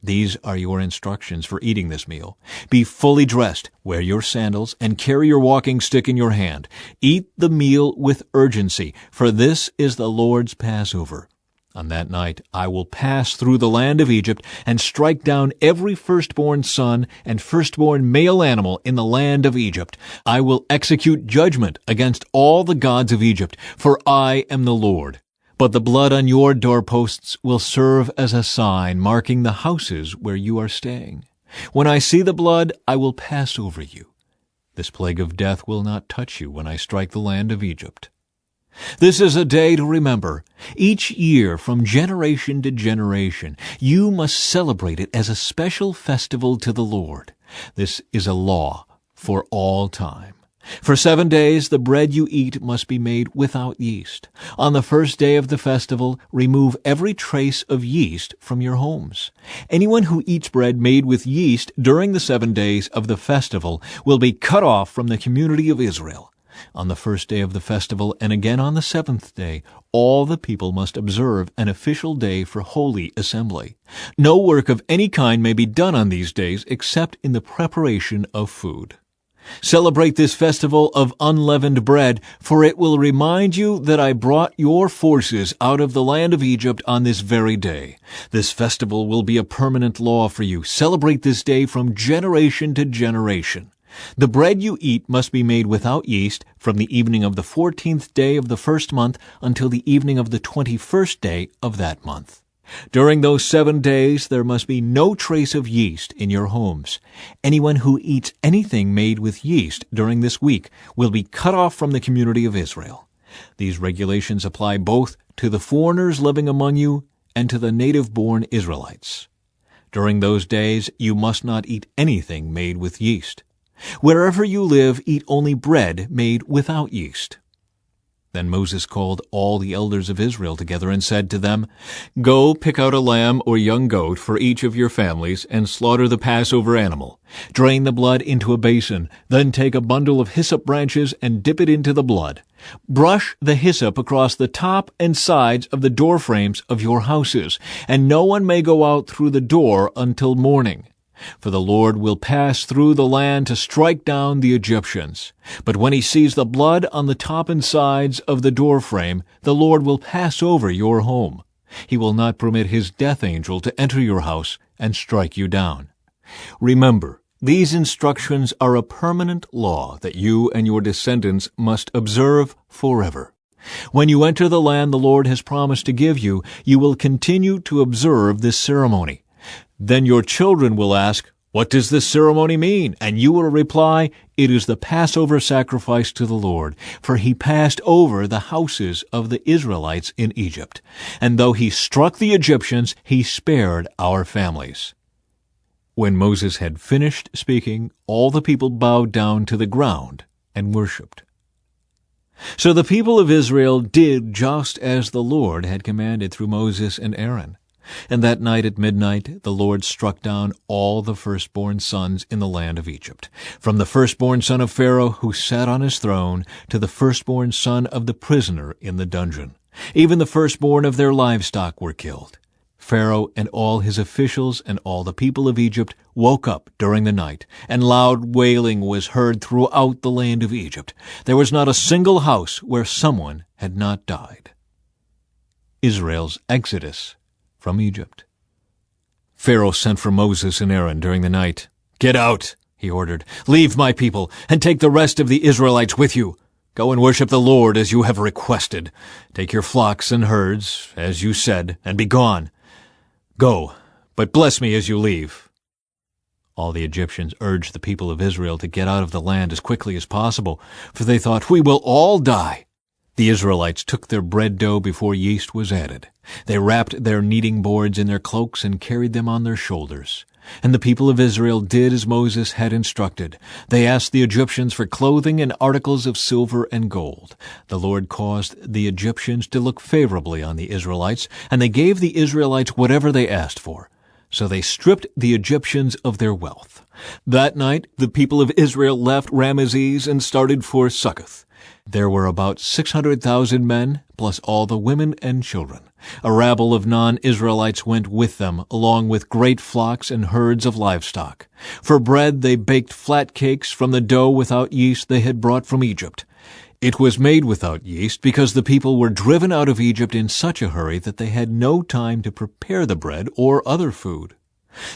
These are your instructions for eating this meal. Be fully dressed, wear your sandals, and carry your walking stick in your hand. Eat the meal with urgency, for this is the Lord's Passover. On that night I will pass through the land of Egypt and strike down every firstborn son and firstborn male animal in the land of Egypt. I will execute judgment against all the gods of Egypt, for I am the Lord. But the blood on your doorposts will serve as a sign marking the houses where you are staying. When I see the blood, I will pass over you. This plague of death will not touch you when I strike the land of Egypt. This is a day to remember. Each year, from generation to generation, you must celebrate it as a special festival to the Lord. This is a law for all time. For 7 days the bread you eat must be made without yeast. On the first day of the festival, remove every trace of yeast from your homes. Anyone who eats bread made with yeast during the 7 days of the festival will be cut off from the community of Israel. On the first day of the festival and again on the 7th day, all the people must observe an official day for holy assembly. No work of any kind may be done on these days except in the preparation of food. Celebrate this festival of unleavened bread, for it will remind you that I brought your forces out of the land of Egypt on this very day. This festival will be a permanent law for you. Celebrate this day from generation to generation. The bread you eat must be made without yeast from the evening of the 14th day of the first month until the evening of the 21st day of that month. During those 7 days there must be no trace of yeast in your homes. Anyone who eats anything made with yeast during this week will be cut off from the community of Israel. These regulations apply both to the foreigners living among you and to the native-born Israelites. During those days you must not eat anything made with yeast. Wherever you live, eat only bread made without yeast. Then Moses called all the elders of Israel together and said to them, Go pick out a lamb or young goat for each of your families and slaughter the Passover animal. Drain the blood into a basin. Then take a bundle of hyssop branches and dip it into the blood. Brush the hyssop across the top and sides of the door frames of your houses, and no one may go out through the door until morning. For the Lord will pass through the land to strike down the Egyptians. But when he sees the blood on the top and sides of the doorframe, the Lord will pass over your home. He will not permit his death angel to enter your house and strike you down. Remember, these instructions are a permanent law that you and your descendants must observe forever. When you enter the land the Lord has promised to give you, you will continue to observe this ceremony. Then your children will ask, What does this ceremony mean? And you will reply, It is the Passover sacrifice to the Lord, for he passed over the houses of the Israelites in Egypt. And though he struck the Egyptians, he spared our families. When Moses had finished speaking, all the people bowed down to the ground and worshipped. So the people of Israel did just as the Lord had commanded through Moses and Aaron. And that night at midnight the Lord struck down all the firstborn sons in the land of Egypt, from the firstborn son of Pharaoh who sat on his throne to the firstborn son of the prisoner in the dungeon. Even the firstborn of their livestock were killed. Pharaoh and all his officials and all the people of Egypt woke up during the night, and loud wailing was heard throughout the land of Egypt. There was not a single house where someone had not died. Israel's exodus from Egypt. Pharaoh sent for Moses and Aaron during the night. Get out, he ordered. Leave my people, and take the rest of the Israelites with you. Go and worship the Lord as you have requested. Take your flocks and herds, as you said, and be gone. Go, but bless me as you leave. All the Egyptians urged the people of Israel to get out of the land as quickly as possible, for they thought, "We will all die." The Israelites took their bread dough before yeast was added. They wrapped their kneading boards in their cloaks and carried them on their shoulders. And the people of Israel did as Moses had instructed. They asked the Egyptians for clothing and articles of silver and gold. The Lord caused the Egyptians to look favorably on the Israelites, and they gave the Israelites whatever they asked for. So they stripped the Egyptians of their wealth. That night the people of Israel left Ramesses and started for Succoth. There were about 600,000 men, plus all the women and children. A rabble of non-Israelites went with them, along with great flocks and herds of livestock. For bread they baked flat cakes from the dough without yeast they had brought from Egypt. It was made without yeast because the people were driven out of Egypt in such a hurry that they had no time to prepare the bread or other food.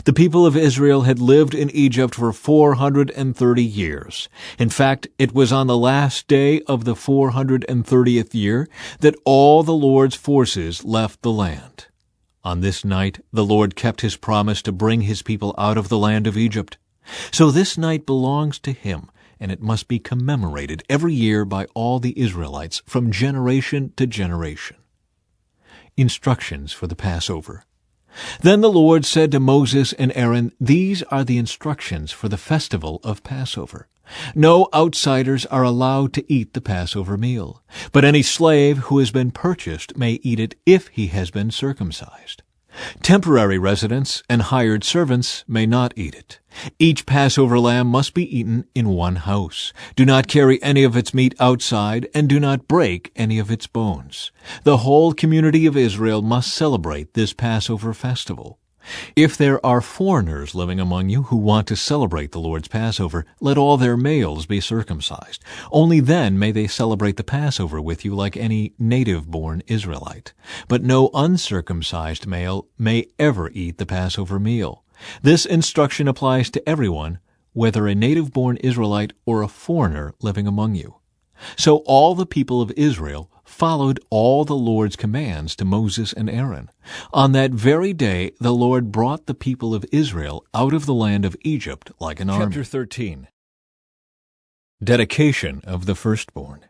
The people of Israel had lived in Egypt for 430 years. In fact, it was on the last day of the 430th year that all the Lord's forces left the land. On this night, the Lord kept his promise to bring his people out of the land of Egypt. So this night belongs to him, and it must be commemorated every year by all the Israelites from generation to generation. Instructions for the Passover. Then the Lord said to Moses and Aaron, "These are the instructions for the festival of Passover. No outsiders are allowed to eat the Passover meal, but any slave who has been purchased may eat it if he has been circumcised. Temporary residents and hired servants may not eat it. Each Passover lamb must be eaten in one house. Do not carry any of its meat outside, and do not break any of its bones. The whole community of Israel must celebrate this Passover festival. If there are foreigners living among you who want to celebrate the Lord's Passover, let all their males be circumcised. Only then may they celebrate the Passover with you like any native-born Israelite. But no uncircumcised male may ever eat the Passover meal. This instruction applies to everyone, whether a native-born Israelite or a foreigner living among you." So all the people of Israel followed all the Lord's commands to Moses and Aaron. On that very day the Lord brought the people of Israel out of the land of Egypt like an army. Chapter 13. Dedication of the firstborn.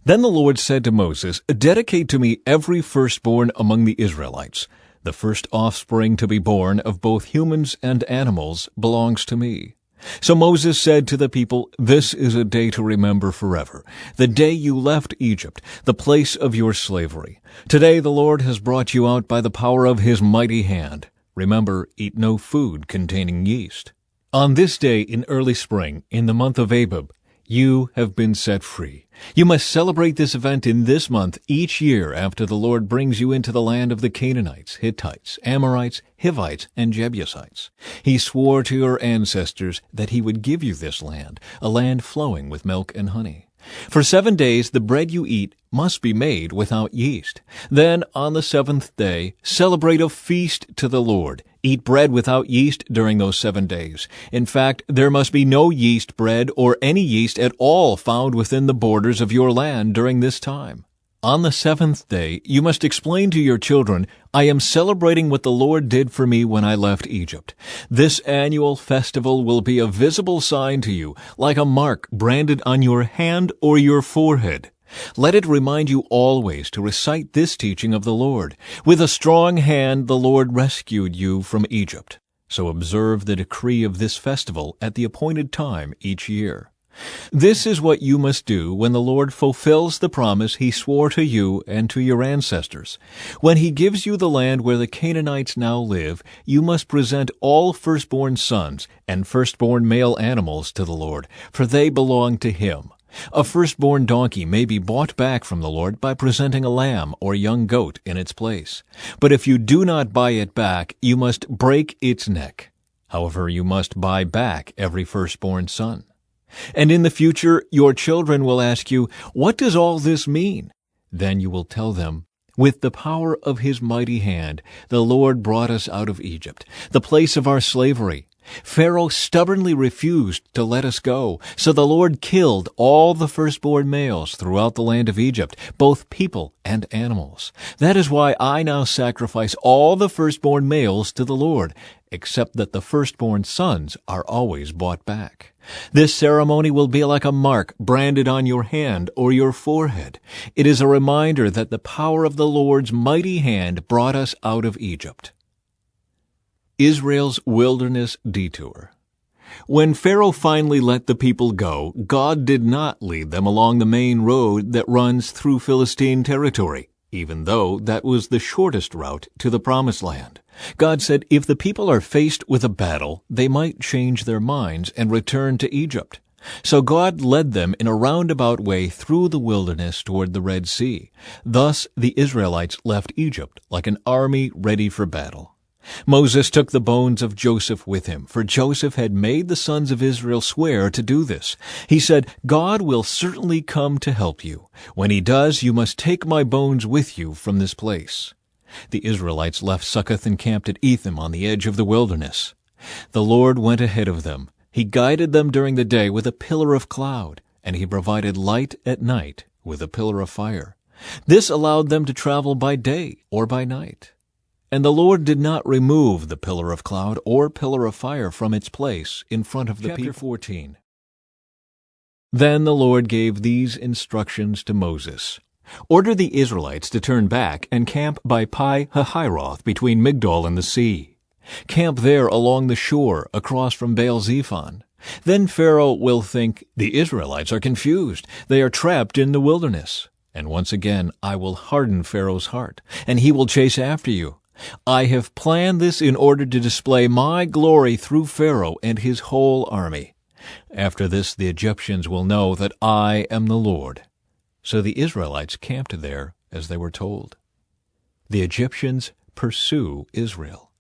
Then the Lord said to Moses, "Dedicate to me every firstborn among the Israelites. The first offspring to be born of both humans and animals belongs to me." So Moses said to the people, "This is a day to remember forever, the day you left Egypt, the place of your slavery. Today the Lord has brought you out by the power of his mighty hand. Remember, eat no food containing yeast. On this day in early spring, in the month of Abib, you have been set free. You must celebrate this event in this month each year after the Lord brings you into the land of the Canaanites, Hittites, Amorites, Hivites, and Jebusites. He swore to your ancestors that he would give you this land, a land flowing with milk and honey. For 7 days the bread you eat must be made without yeast. Then on the 7th day celebrate a feast to the Lord. Eat bread without yeast during those 7 days. In fact, there must be no yeast bread or any yeast at all found within the borders of your land during this time. On the 7th day you must explain to your children, "I am celebrating what the Lord did for me when I left Egypt." This annual festival will be a visible sign to you, like a mark branded on your hand or your forehead. Let it remind you always to recite this teaching of the Lord. With a strong hand the Lord rescued you from Egypt. So observe the decree of this festival at the appointed time each year. This is what you must do when the Lord fulfills the promise he swore to you and to your ancestors. When he gives you the land where the Canaanites now live, you must present all firstborn sons and firstborn male animals to the Lord, for they belong to him. A firstborn donkey may be bought back from the Lord by presenting a lamb or young goat in its place. But if you do not buy it back, you must break its neck. However, you must buy back every firstborn son. And in the future your children will ask you, "What does all this mean?" Then you will tell them, "With the power of his mighty hand, the Lord brought us out of Egypt, the place of our slavery. Pharaoh stubbornly refused to let us go, so the Lord killed all the firstborn males throughout the land of Egypt, both people and animals. That is why I now sacrifice all the firstborn males to the Lord, except that the firstborn sons are always bought back. This ceremony will be like a mark branded on your hand or your forehead. It is a reminder that the power of the Lord's mighty hand brought us out of Egypt. Israel's wilderness detour. When Pharaoh finally let the people go, God did not lead them along the main road that runs through Philistine territory, even though that was the shortest route to the Promised Land. God said if the people are faced with a battle, they might change their minds and return to Egypt. So God led them in a roundabout way through the wilderness toward the Red Sea. Thus the Israelites left Egypt like an army ready for battle. Moses took the bones of Joseph with him, for Joseph had made the sons of Israel swear to do this. He said, God will certainly come to help you. When he does, you must take my bones with you from this place. The Israelites left Succoth and camped at Etham on the edge of the wilderness. The Lord went ahead of them. He guided them during the day with a pillar of cloud, and he provided light at night with a pillar of fire. This allowed them to travel by day or by night. And the Lord did not remove the pillar of cloud or pillar of fire from its place in front of the people. Chapter 14. Then the Lord gave these instructions to Moses. Order the Israelites to turn back and camp by Pi-hahiroth between Migdol and the sea. Camp there along the shore across from Baal-zephon. Then Pharaoh will think, the Israelites are confused. They are trapped in the wilderness. And once again I will harden Pharaoh's heart, and he will chase after you. I have planned this in order to display my glory through Pharaoh and his whole army. After this the Egyptians will know that I am the Lord. So the Israelites camped there as they were told. The Egyptians pursue Israel.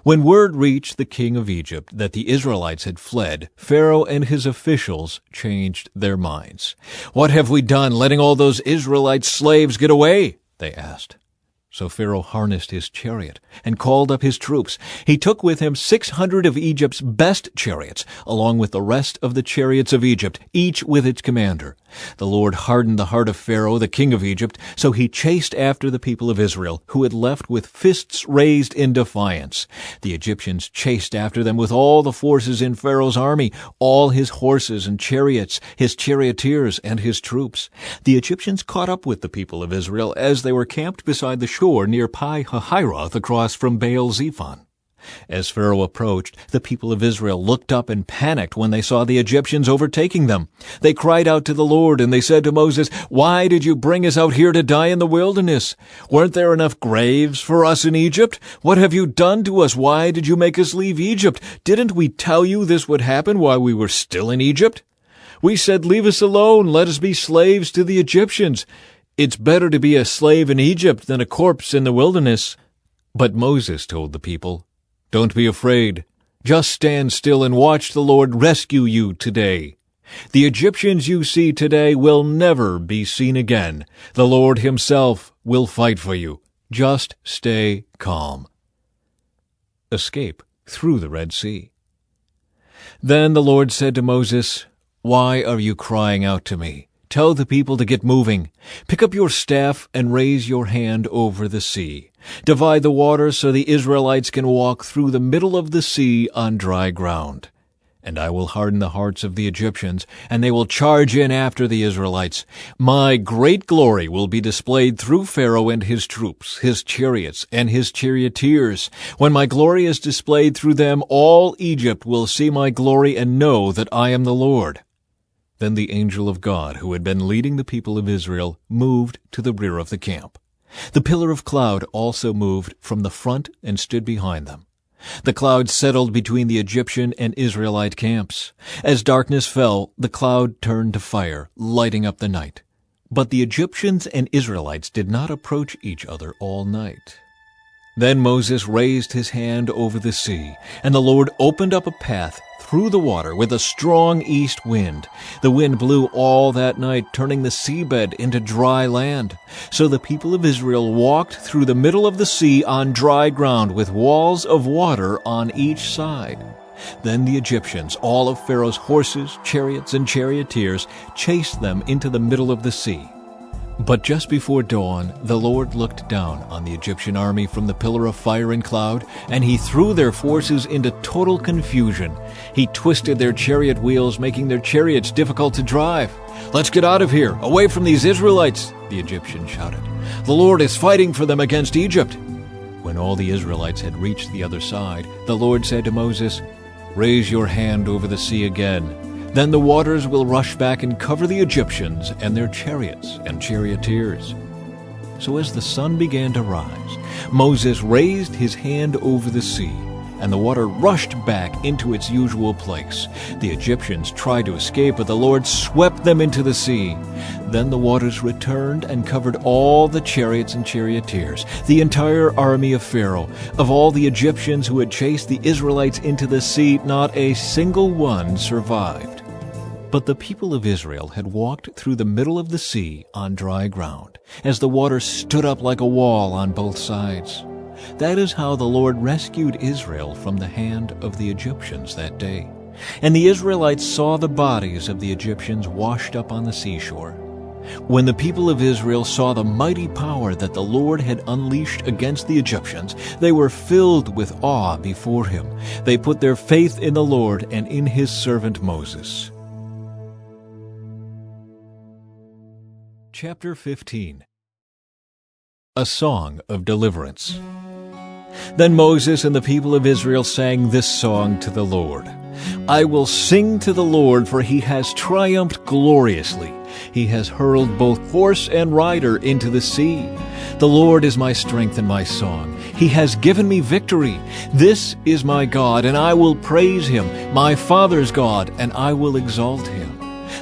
When word reached the king of Egypt that the Israelites had fled, Pharaoh and his officials changed their minds. What have we done, letting all those Israelite slaves get away? They asked. So Pharaoh harnessed his chariot and called up his troops. He took with him 600 of Egypt's best chariots, along with the rest of the chariots of Egypt, each with its commander. The Lord hardened the heart of Pharaoh, the king of Egypt, so he chased after the people of Israel, who had left with fists raised in defiance. The Egyptians chased after them with all the forces in Pharaoh's army, all his horses and chariots, his charioteers and his troops. The Egyptians caught up with the people of Israel as they were camped beside the shore near Pi-hahiroth across from Baal-zephon. As Pharaoh approached, the people of Israel looked up and panicked when they saw the Egyptians overtaking them. They cried out to the Lord, and they said to Moses, "Why did you bring us out here to die in the wilderness? Weren't there enough graves for us in Egypt? What have you done to us? Why did you make us leave Egypt? Didn't we tell you this would happen while we were still in Egypt? We said, 'Leave us alone, let us be slaves to the Egyptians.' It's better to be a slave in Egypt than a corpse in the wilderness." But Moses told the people, "Don't be afraid. Just stand still and watch the Lord rescue you today. The Egyptians you see today will never be seen again. The Lord himself will fight for you. Just stay calm." Escape through the Red Sea. Then the Lord said to Moses, "Why are you crying out to me? Tell the people to get moving. Pick up your staff and raise your hand over the sea. Divide the water so the Israelites can walk through the middle of the sea on dry ground. And I will harden the hearts of the Egyptians, and they will charge in after the Israelites. My great glory will be displayed through Pharaoh and his troops, his chariots, and his charioteers. When my glory is displayed through them, all Egypt will see my glory and know that I am the Lord." Then the angel of God, who had been leading the people of Israel, moved to the rear of the camp. The pillar of cloud also moved from the front and stood behind them. The cloud settled between the Egyptian and Israelite camps. As darkness fell, the cloud turned to fire, lighting up the night. But the Egyptians and Israelites did not approach each other all night. Then Moses raised his hand over the sea, and the Lord opened up a path through the water with a strong east wind. The wind blew all that night, turning the seabed into dry land. So the people of Israel walked through the middle of the sea on dry ground with walls of water on each side. Then the Egyptians, all of Pharaoh's horses, chariots, and charioteers, chased them into the middle of the sea. But just before dawn, the Lord looked down on the Egyptian army from the pillar of fire and cloud, and he threw their forces into total confusion. He twisted their chariot wheels, making their chariots difficult to drive. "Let's get out of here, away from these Israelites," the Egyptians shouted. "The Lord is fighting for them against Egypt." When all the Israelites had reached the other side, the Lord said to Moses, "Raise your hand over the sea again. Then the waters will rush back and cover the Egyptians and their chariots and charioteers." So as the sun began to rise, Moses raised his hand over the sea, and the water rushed back into its usual place. The Egyptians tried to escape, but the Lord swept them into the sea. Then the waters returned and covered all the chariots and charioteers, the entire army of Pharaoh. Of all the Egyptians who had chased the Israelites into the sea, not a single one survived. But the people of Israel had walked through the middle of the sea on dry ground, as the water stood up like a wall on both sides. That is how the Lord rescued Israel from the hand of the Egyptians that day. And the Israelites saw the bodies of the Egyptians washed up on the seashore. When the people of Israel saw the mighty power that the Lord had unleashed against the Egyptians, they were filled with awe before him. They put their faith in the Lord and in his servant Moses. Chapter 15. A Song of Deliverance. Then Moses and the people of Israel sang this song to the Lord. "I will sing to the Lord, for he has triumphed gloriously. He has hurled both horse and rider into the sea. The Lord is my strength and my song. He has given me victory. This is my God, and I will praise him, my father's God, and I will exalt him.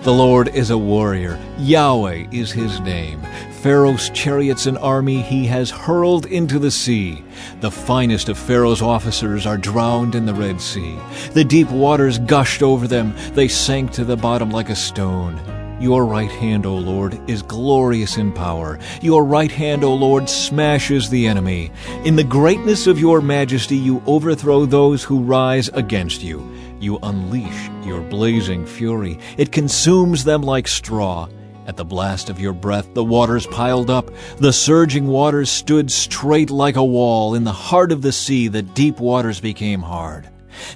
The Lord is a warrior. Yahweh is his name. Pharaoh's chariots and army he has hurled into the sea. The finest of Pharaoh's officers are drowned in the Red Sea. The deep waters gushed over them. They sank to the bottom like a stone. Your right hand, O Lord, is glorious in power. Your right hand, O Lord, smashes the enemy. In the greatness of your majesty you overthrow those who rise against you. You unleash your blazing fury. It consumes them like straw. At the blast of your breath the waters piled up. The surging waters stood straight like a wall. In the heart of the sea the deep waters became hard.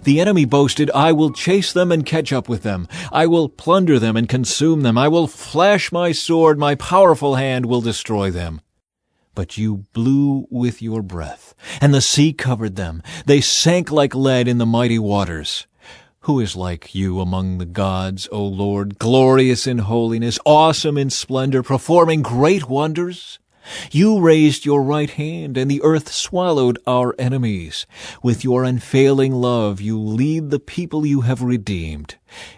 The enemy boasted, "I will chase them and catch up with them. I will plunder them and consume them. I will flash my sword. My powerful hand will destroy them." But you blew with your breath, and the sea covered them. They sank like lead in the mighty waters. Who is like you among the gods, O Lord, glorious in holiness, awesome in splendor, performing great wonders? You raised your right hand, and the earth swallowed our enemies. With your unfailing love you lead the people you have redeemed.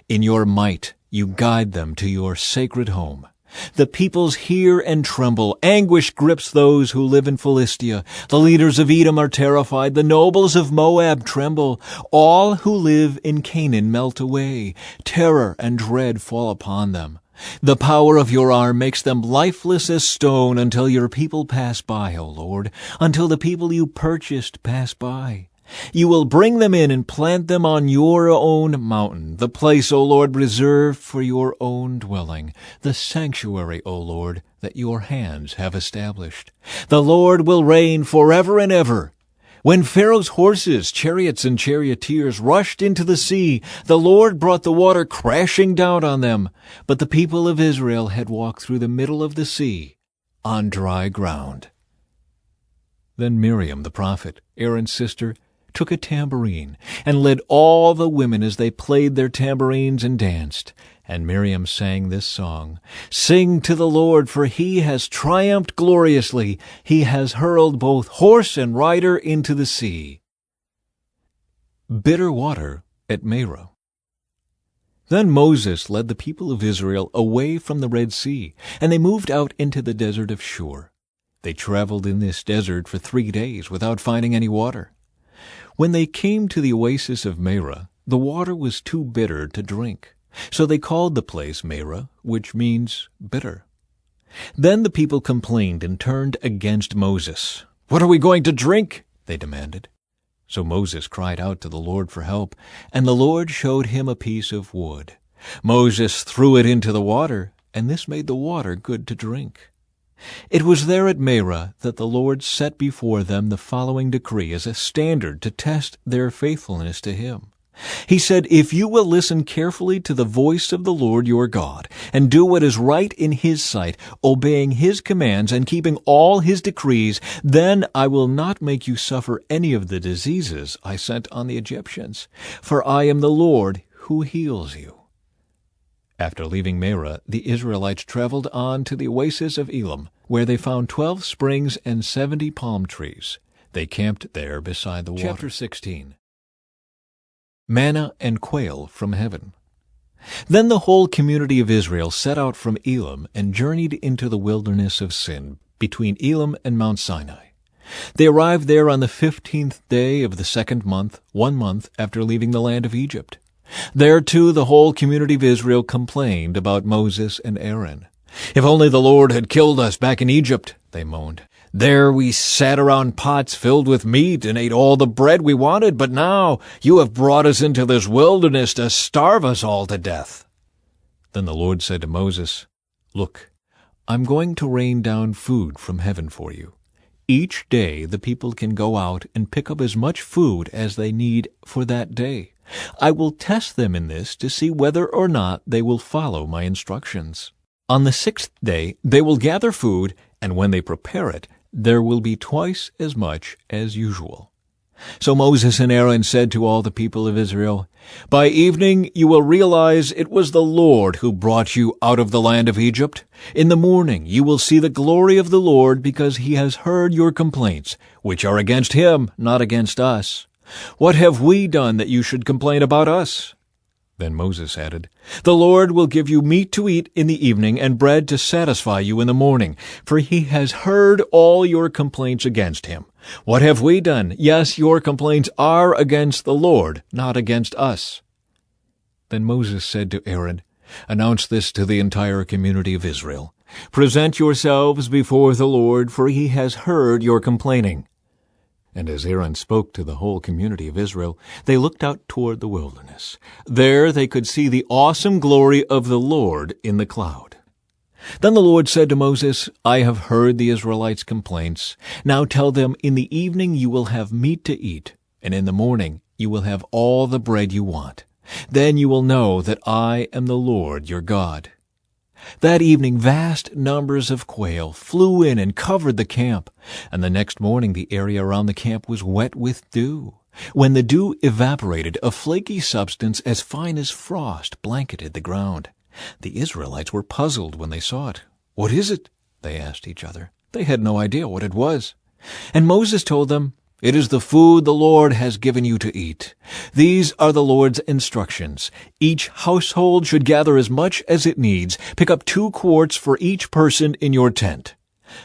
In your might you guide them to your sacred home. The peoples hear and tremble. Anguish grips those who live in Philistia. The leaders of Edom are terrified. The nobles of Moab tremble. All who live in Canaan melt away. Terror and dread fall upon them. The power of your arm makes them lifeless as stone until your people pass by, O Lord, until the people you purchased pass by. You will bring them in and plant them on your own mountain, the place, O Lord, reserved for your own dwelling, the sanctuary, O Lord, that your hands have established. The Lord will reign forever and ever. When Pharaoh's horses, chariots, and charioteers rushed into the sea, the Lord brought the water crashing down on them. But the people of Israel had walked through the middle of the sea on dry ground. Then Miriam the prophet, Aaron's sister, took a tambourine and led all the women as they played their tambourines and danced. And Miriam sang this song, "Sing to the Lord, for he has triumphed gloriously. He has hurled both horse and rider into the sea." Bitter water at Merah. Then Moses led the people of Israel away from the Red Sea, and they moved out into the desert of Shur. They traveled in this desert for 3 days without finding any water. When they came to the oasis of Marah, the water was too bitter to drink. So they called the place Marah, which means bitter. Then the people complained and turned against Moses. "What are we going to drink?" they demanded. So Moses cried out to the Lord for help, and the Lord showed him a piece of wood. Moses threw it into the water, and this made the water good to drink. It was there at Marah that the Lord set before them the following decree as a standard to test their faithfulness to Him. He said, "If you will listen carefully to the voice of the Lord your God, and do what is right in His sight, obeying His commands and keeping all His decrees, then I will not make you suffer any of the diseases I sent on the Egyptians, for I am the Lord who heals you." After leaving Marah, the Israelites traveled on to the oasis of Elim, where they found 12 springs and 70 palm trees. They camped there beside the water. Chapter 16. Manna and quail from heaven. Then the whole community of Israel set out from Elim and journeyed into the wilderness of Sin, between Elim and Mount Sinai. They arrived there on the 15th day of the 2nd month, 1 month after leaving the land of Egypt. There, too, the whole community of Israel complained about Moses and Aaron. "If only the Lord had killed us back in Egypt," they moaned. "There we sat around pots filled with meat and ate all the bread we wanted, but now you have brought us into this wilderness to starve us all to death." Then the Lord said to Moses, "Look, I'm going to rain down food from heaven for you. Each day the people can go out and pick up as much food as they need for that day. I will test them in this to see whether or not they will follow my instructions. On the 6th day they will gather food, and when they prepare it, there will be twice as much as usual." So Moses and Aaron said to all the people of Israel, "By evening you will realize it was the Lord who brought you out of the land of Egypt. In the morning you will see the glory of the Lord, because He has heard your complaints, which are against Him, not against us. What have we done that you should complain about us?" Then Moses added, "The Lord will give you meat to eat in the evening and bread to satisfy you in the morning, for He has heard all your complaints against Him. What have we done? Yes, your complaints are against the Lord, not against us." Then Moses said to Aaron, "Announce this to the entire community of Israel. Present yourselves before the Lord, for He has heard your complaining." And as Aaron spoke to the whole community of Israel, they looked out toward the wilderness. There they could see the awesome glory of the Lord in the cloud. Then the Lord said to Moses, "I have heard the Israelites' complaints. Now tell them, in the evening you will have meat to eat, and in the morning you will have all the bread you want. Then you will know that I am the Lord your God." That evening vast numbers of quail flew in and covered the camp, and the next morning the area around the camp was wet with dew. When the dew evaporated, a flaky substance as fine as frost blanketed the ground. The Israelites were puzzled when they saw it. "What is it?" they asked each other. They had no idea what it was. And Moses told them, "It is the food the Lord has given you to eat. These are the Lord's instructions. Each household should gather as much as it needs. Pick up 2 quarts for each person in your tent."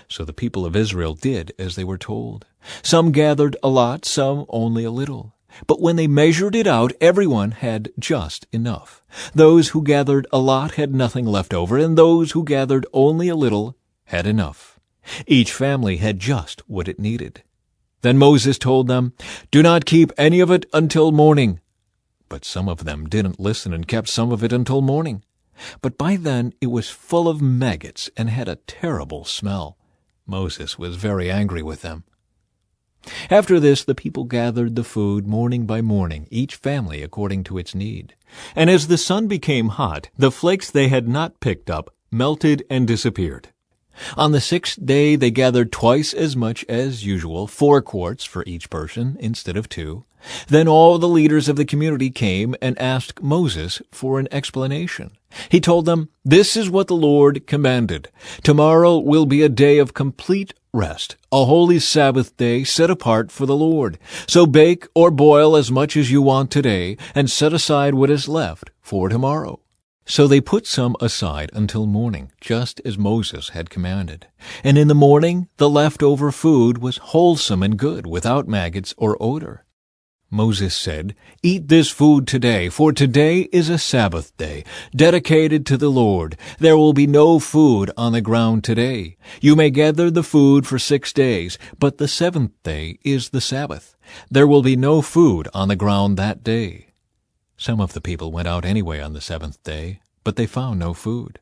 So the people of Israel did as they were told. Some gathered a lot, some only a little. But when they measured it out, everyone had just enough. Those who gathered a lot had nothing left over, and those who gathered only a little had enough. Each family had just what it needed. Then Moses told them, "Do not keep any of it until morning." But some of them didn't listen and kept some of it until morning. But by then it was full of maggots and had a terrible smell. Moses was very angry with them. After this the people gathered the food morning by morning, each family according to its need. And as the sun became hot, the flakes they had not picked up melted and disappeared. On the 6th day they gathered twice as much as usual, 4 quarts for each person instead of 2. Then all the leaders of the community came and asked Moses for an explanation. He told them, "This is what the Lord commanded. Tomorrow will be a day of complete rest, a holy Sabbath day set apart for the Lord. So bake or boil as much as you want today, and set aside what is left for tomorrow." So they put some aside until morning, just as Moses had commanded. And in the morning the leftover food was wholesome and good, without maggots or odor. Moses said, "Eat this food today, for today is a Sabbath day, dedicated to the Lord. There will be no food on the ground today. You may gather the food for 6 days, but the seventh day is the Sabbath. There will be no food on the ground that day." Some of the people went out anyway on the seventh day, but they found no food.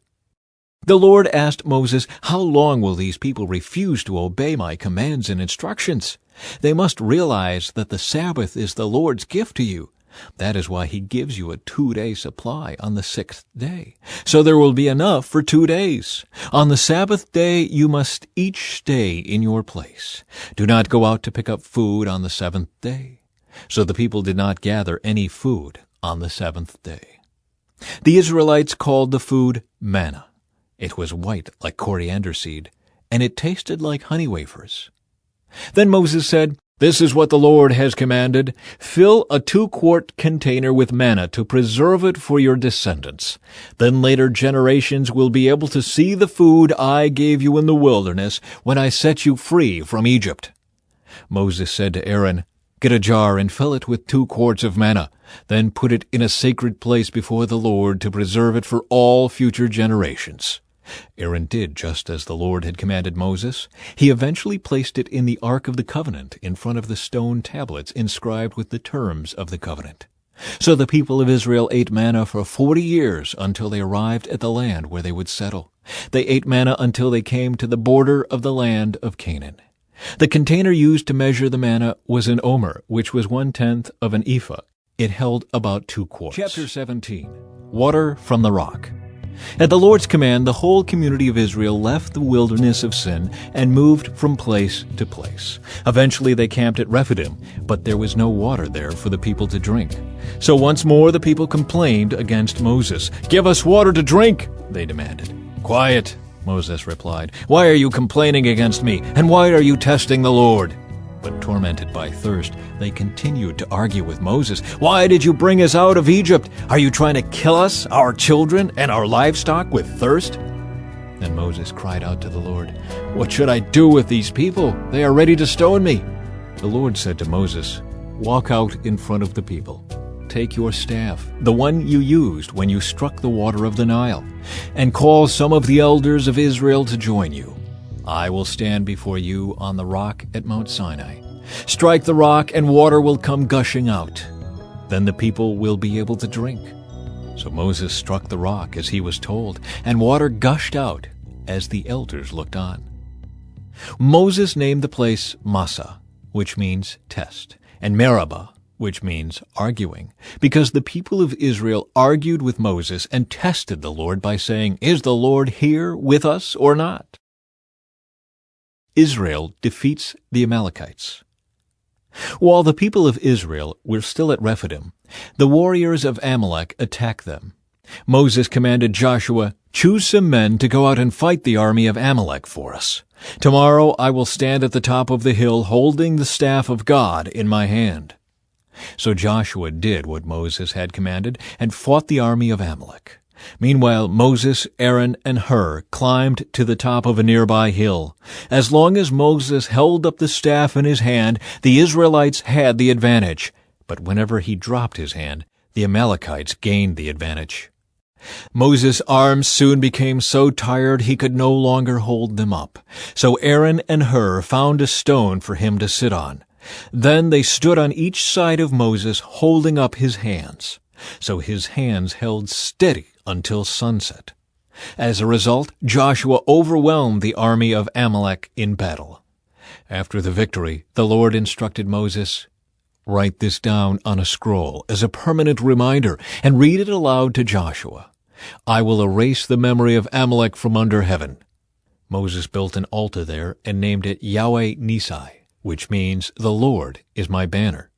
The Lord asked Moses, "How long will these people refuse to obey my commands and instructions? They must realize that the Sabbath is the Lord's gift to you. That is why he gives you a 2-day supply on the 6th day. So there will be enough for 2 days. On the Sabbath day you must each stay in your place. Do not go out to pick up food on the 7th day." So the people did not gather any food on the 7th day. The Israelites called the food manna. It was white like coriander seed, and it tasted like honey wafers. Then Moses said, "This is what the Lord has commanded. Fill a 2-quart container with manna to preserve it for your descendants. Then later generations will be able to see the food I gave you in the wilderness when I set you free from Egypt." Moses said to Aaron, "Get a jar and fill it with 2 quarts of manna. Then put it in a sacred place before the Lord to preserve it for all future generations." Aaron did just as the Lord had commanded Moses. He eventually placed it in the Ark of the Covenant in front of the stone tablets inscribed with the terms of the covenant. So the people of Israel ate manna for 40 years until they arrived at the land where they would settle. They ate manna until they came to the border of the land of Canaan. The container used to measure the manna was an omer, which was 1/10 of an ephah. It held about 2 quarts. Chapter 17. Water from the Rock. At the Lord's command, the whole community of Israel left the wilderness of sin and moved from place to place. Eventually they camped at Rephidim, but there was no water there for the people to drink. So once more the people complained against Moses. "Give us water to drink," they demanded. "Quiet," Moses replied. "Why are you complaining against me, and why are you testing the Lord?" But tormented by thirst, they continued to argue with Moses. "Why did you bring us out of Egypt? Are you trying to kill us, our children, and our livestock with thirst?" Then Moses cried out to the Lord, "What should I do with these people? They are ready to stone me." The Lord said to Moses, "Walk out in front of the people. Take your staff, the one you used when you struck the water of the Nile, and call some of the elders of Israel to join you. I will stand before you on the rock at Mount Sinai. Strike the rock, and water will come gushing out. Then the people will be able to drink." So Moses struck the rock as he was told, and water gushed out as the elders looked on. Moses named the place Massah, which means test, and Meribah, which means arguing, because the people of Israel argued with Moses and tested the Lord by saying, "Is the Lord here with us or not?" Israel defeats the Amalekites. While the people of Israel were still at Rephidim, the warriors of Amalek attacked them. Moses commanded Joshua, "Choose some men to go out and fight the army of Amalek for us. Tomorrow I will stand at the top of the hill holding the staff of God in my hand." So Joshua did what Moses had commanded and fought the army of Amalek. Meanwhile, Moses, Aaron, and Hur climbed to the top of a nearby hill. As long as Moses held up the staff in his hand, the Israelites had the advantage. But whenever he dropped his hand, the Amalekites gained the advantage. Moses' arms soon became so tired he could no longer hold them up. So Aaron and Hur found a stone for him to sit on. Then they stood on each side of Moses, holding up his hands. So his hands held steady until sunset. As a result, Joshua overwhelmed the army of Amalek in battle. After the victory, the Lord instructed Moses, "Write this down on a scroll as a permanent reminder and read it aloud to Joshua. I will erase the memory of Amalek from under heaven." Moses built an altar there and named it Yahweh Nissi, which means "The Lord is my banner."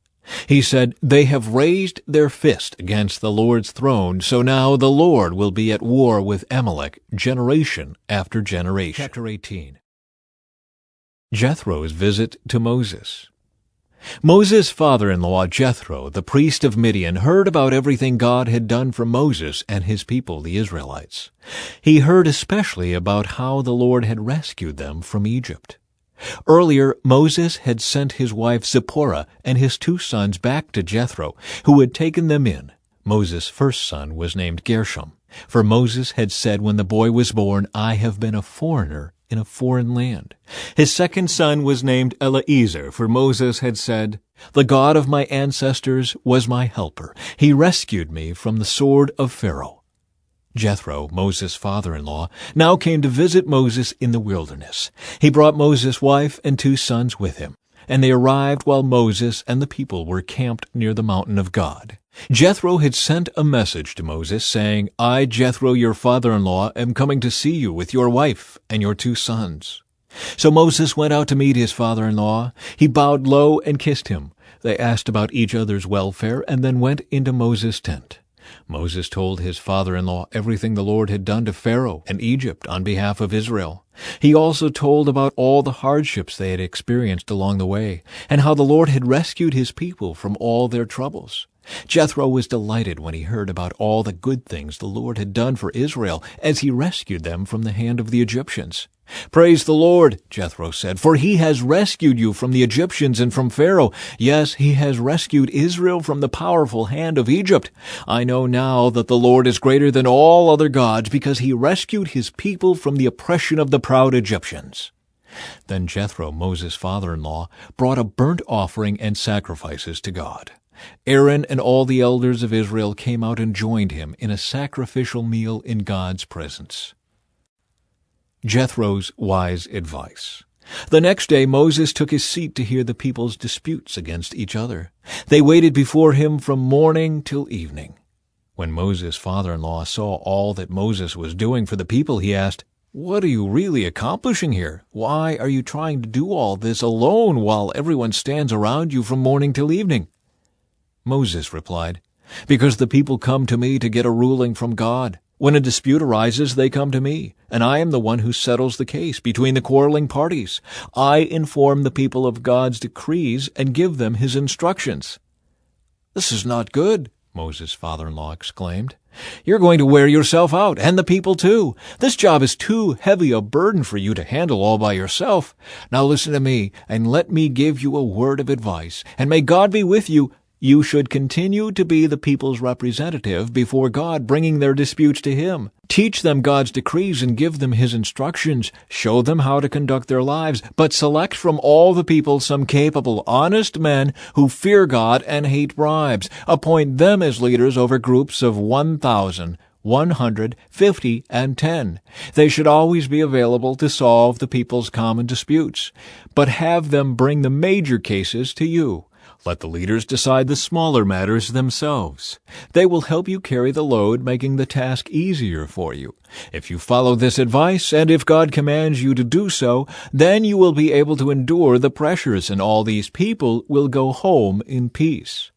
He said, "They have raised their fist against the Lord's throne, so now the Lord will be at war with Amalek generation after generation." Chapter 18. Jethro's visit to Moses. Moses' father-in-law Jethro, the priest of Midian, heard about everything God had done for Moses and his people, the Israelites. He heard especially about how the Lord had rescued them from Egypt. Earlier, Moses had sent his wife Zipporah and his 2 sons back to Jethro, who had taken them in. Moses' first son was named Gershom, for Moses had said when the boy was born, "I have been a foreigner in a foreign land." His second son was named Eleazar, for Moses had said, "The God of my ancestors was my helper. He rescued me from the sword of Pharaoh." Jethro, Moses' father-in-law, now came to visit Moses in the wilderness. He brought Moses' wife and 2 sons with him, and they arrived while Moses and the people were camped near the mountain of God. Jethro had sent a message to Moses saying, "I, Jethro, your father-in-law, am coming to see you with your wife and your 2 sons." So Moses went out to meet his father-in-law. He bowed low and kissed him. They asked about each other's welfare and then went into Moses' tent. Moses told his father-in-law everything the Lord had done to Pharaoh and Egypt on behalf of Israel. He also told about all the hardships they had experienced along the way, and how the Lord had rescued his people from all their troubles. Jethro was delighted when he heard about all the good things the Lord had done for Israel as he rescued them from the hand of the Egyptians. "Praise the Lord," Jethro said, "for he has rescued you from the Egyptians and from Pharaoh. Yes, he has rescued Israel from the powerful hand of Egypt. I know now that the Lord is greater than all other gods because he rescued his people from the oppression of the proud Egyptians." Then Jethro, Moses' father-in-law, brought a burnt offering and sacrifices to God. Aaron and all the elders of Israel came out and joined him in a sacrificial meal in God's presence. Jethro's wise advice. The next day Moses took his seat to hear the people's disputes against each other. They waited before him from morning till evening. When Moses' father-in-law saw all that Moses was doing for the people, he asked, "What are you really accomplishing here? Why are you trying to do all this alone while everyone stands around you from morning till evening?" Moses replied, "Because the people come to me to get a ruling from God. When a dispute arises, they come to me, and I am the one who settles the case between the quarreling parties. I inform the people of God's decrees and give them his instructions." "This is not good," Moses' father-in-law exclaimed. "You're going to wear yourself out, and the people too. This job is too heavy a burden for you to handle all by yourself. Now listen to me, and let me give you a word of advice, and may God be with you. You should continue to be the people's representative before God, bringing their disputes to him. Teach them God's decrees and give them his instructions. Show them how to conduct their lives, but select from all the people some capable, honest men who fear God and hate bribes. Appoint them as leaders over groups of 1,000, 100, 50, and 10. They should always be available to solve the people's common disputes, but have them bring the major cases to you. Let the leaders decide the smaller matters themselves. They will help you carry the load, making the task easier for you. If you follow this advice, and if God commands you to do so, then you will be able to endure the pressures, and all these people will go home in peace.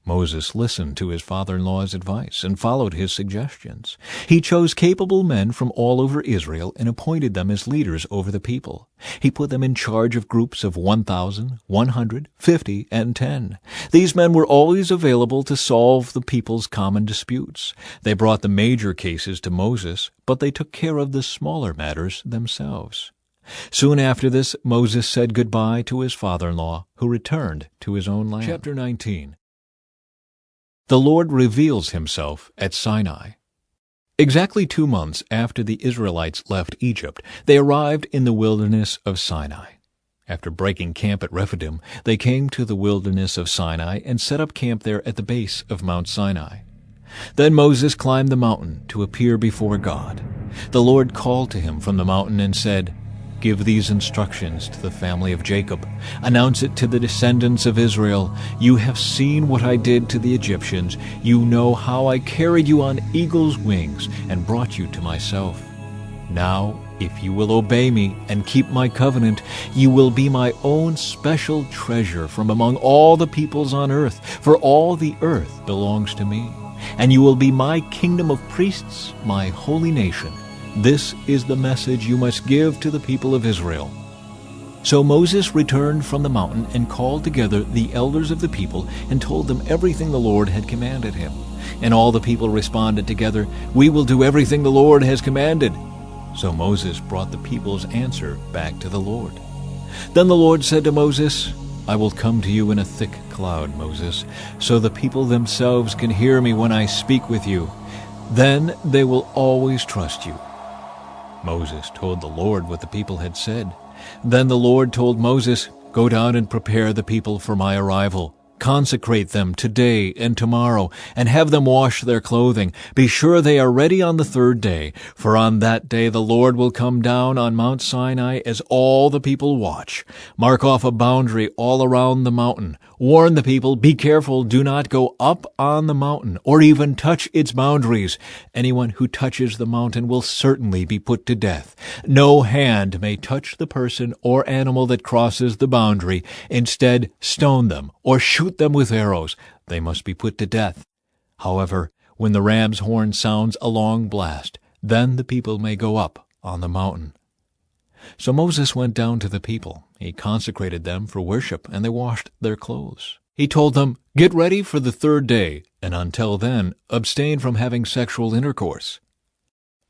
Moses listened to his father-in-law's advice and followed his suggestions. He chose capable men from all over Israel and appointed them as leaders over the people. He put them in charge of groups of 1,000, 100, 50, and 10. These men were always available to solve the people's common disputes. They brought the major cases to Moses, but they took care of the smaller matters themselves. Soon after this, Moses said goodbye to his father-in-law, who returned to his own land. Chapter 19. The Lord reveals himself at Sinai. Exactly 2 months after the Israelites left Egypt, they arrived in the wilderness of Sinai. After breaking camp at Rephidim, they came to the wilderness of Sinai and set up camp there at the base of Mount Sinai. Then Moses climbed the mountain to appear before God. The Lord called to him from the mountain and said, "Give these instructions to the family of Jacob. Announce it to the descendants of Israel. You have seen what I did to the Egyptians. You know how I carried you on eagle's wings and brought you to myself. Now, if you will obey me and keep my covenant, you will be my own special treasure from among all the peoples on earth, for all the earth belongs to me. And you will be my kingdom of priests, my holy nation. This is the message you must give to the people of Israel. So Moses returned from the mountain and called together the elders of the people and told them everything the Lord had commanded him. And all the people responded together, "We will do everything the Lord has commanded." So Moses brought the people's answer back to the Lord. Then the Lord said to Moses, "I will come to you in a thick cloud, Moses, so the people themselves can hear me when I speak with you. Then they will always trust you." Moses told the Lord what the people had said. Then the Lord told Moses, "Go down and prepare the people for my arrival. Consecrate them today and tomorrow, and have them wash their clothing. Be sure they are ready on the third day, for on that day the Lord will come down on Mount Sinai as all the people watch. Mark off a boundary all around the mountain. Warn the people, be careful, do not go up on the mountain, or even touch its boundaries. Anyone who touches the mountain will certainly be put to death. No hand may touch the person or animal that crosses the boundary. Instead, stone them or shoot them with arrows. They must be put to death. However, when the ram's horn sounds a long blast, then the people may go up on the mountain." So Moses went down to the people. He consecrated them for worship, and they washed their clothes. He told them, "Get ready for the third day, and until then, abstain from having sexual intercourse."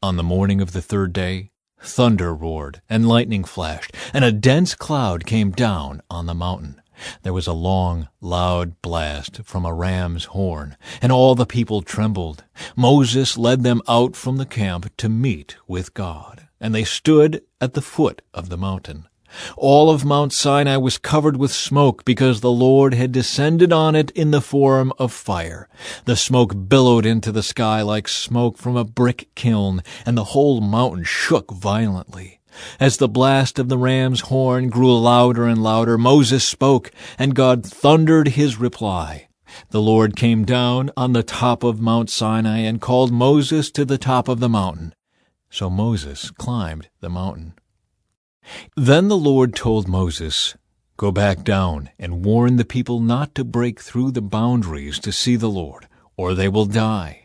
On the morning of the third day, thunder roared, and lightning flashed, and a dense cloud came down on the mountain. There was a long, loud blast from a ram's horn, and all the people trembled. Moses led them out from the camp to meet with God, and they stood at the foot of the mountain. All of Mount Sinai was covered with smoke because the Lord had descended on it in the form of fire. The smoke billowed into the sky like smoke from a brick kiln, and the whole mountain shook violently. As the blast of the ram's horn grew louder and louder, Moses spoke, and God thundered his reply. The Lord came down on the top of Mount Sinai and called Moses to the top of the mountain. So Moses climbed the mountain. Then the Lord told Moses, "Go back down and warn the people not to break through the boundaries to see the Lord, or they will die.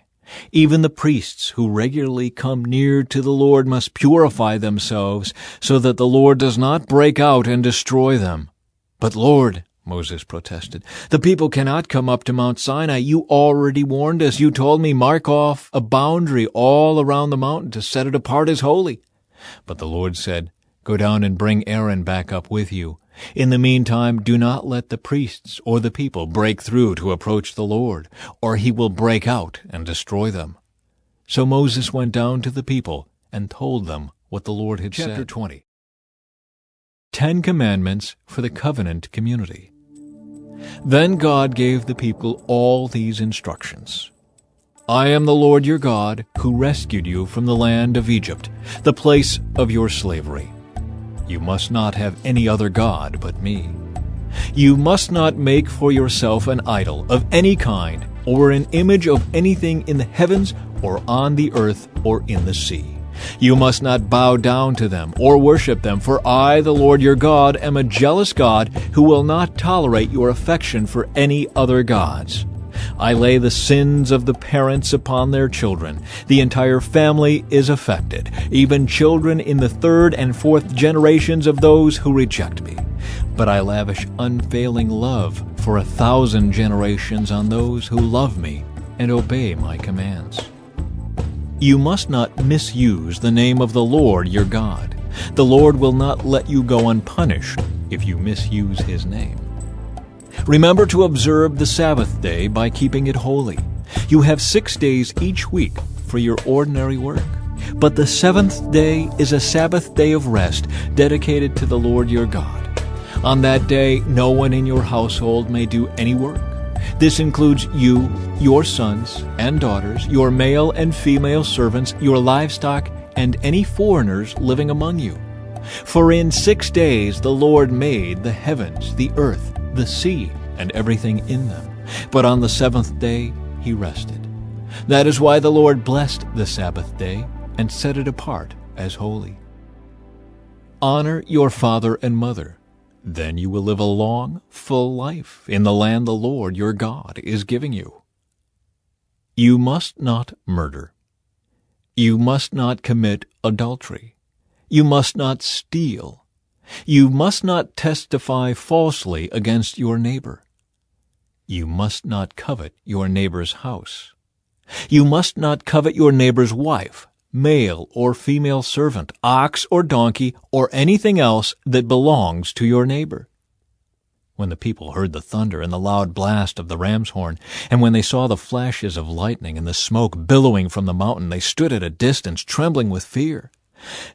Even the priests who regularly come near to the Lord must purify themselves so that the Lord does not break out and destroy them." "But Lord," Moses protested, "the people cannot come up to Mount Sinai. You already warned us. You told me, mark off a boundary all around the mountain to set it apart as holy." But the Lord said, "Go down and bring Aaron back up with you. In the meantime, do not let the priests or the people break through to approach the Lord, or he will break out and destroy them." So Moses went down to the people and told them what the Lord had said. Chapter 20. 10 Commandments for the Covenant Community. Then God gave the people all these instructions. "I am the Lord your God, who rescued you from the land of Egypt, the place of your slavery. You must not have any other god but me. You must not make for yourself an idol of any kind, or an image of anything in the heavens, or on the earth, or in the sea. You must not bow down to them or worship them, for I, the Lord your God, am a jealous God who will not tolerate your affection for any other gods. I lay the sins of the parents upon their children. The entire family is affected, even children in the 3rd and 4th generations of those who reject me. But I lavish unfailing love for 1,000 generations on those who love me and obey my commands. You must not misuse the name of the Lord your God. The Lord will not let you go unpunished if you misuse his name. Remember to observe the Sabbath day by keeping it holy. You have 6 days each week for your ordinary work. But the 7th day is a Sabbath day of rest dedicated to the Lord your God. On that day, no one in your household may do any work. This includes you, your sons and daughters, your male and female servants, your livestock, and any foreigners living among you. For in 6 days the Lord made the heavens, the earth, the sea, and everything in them. But on the 7th day he rested. That is why the Lord blessed the Sabbath day and set it apart as holy. Honor your father and mother. Then you will live a long, full life in the land the Lord your God is giving you. You must not murder. You must not commit adultery. You must not steal. You must not testify falsely against your neighbor. You must not covet your neighbor's house. You must not covet your neighbor's wife, male or female servant, ox or donkey, or anything else that belongs to your neighbor. When the people heard the thunder and the loud blast of the ram's horn, and when they saw the flashes of lightning and the smoke billowing from the mountain, they stood at a distance, trembling with fear.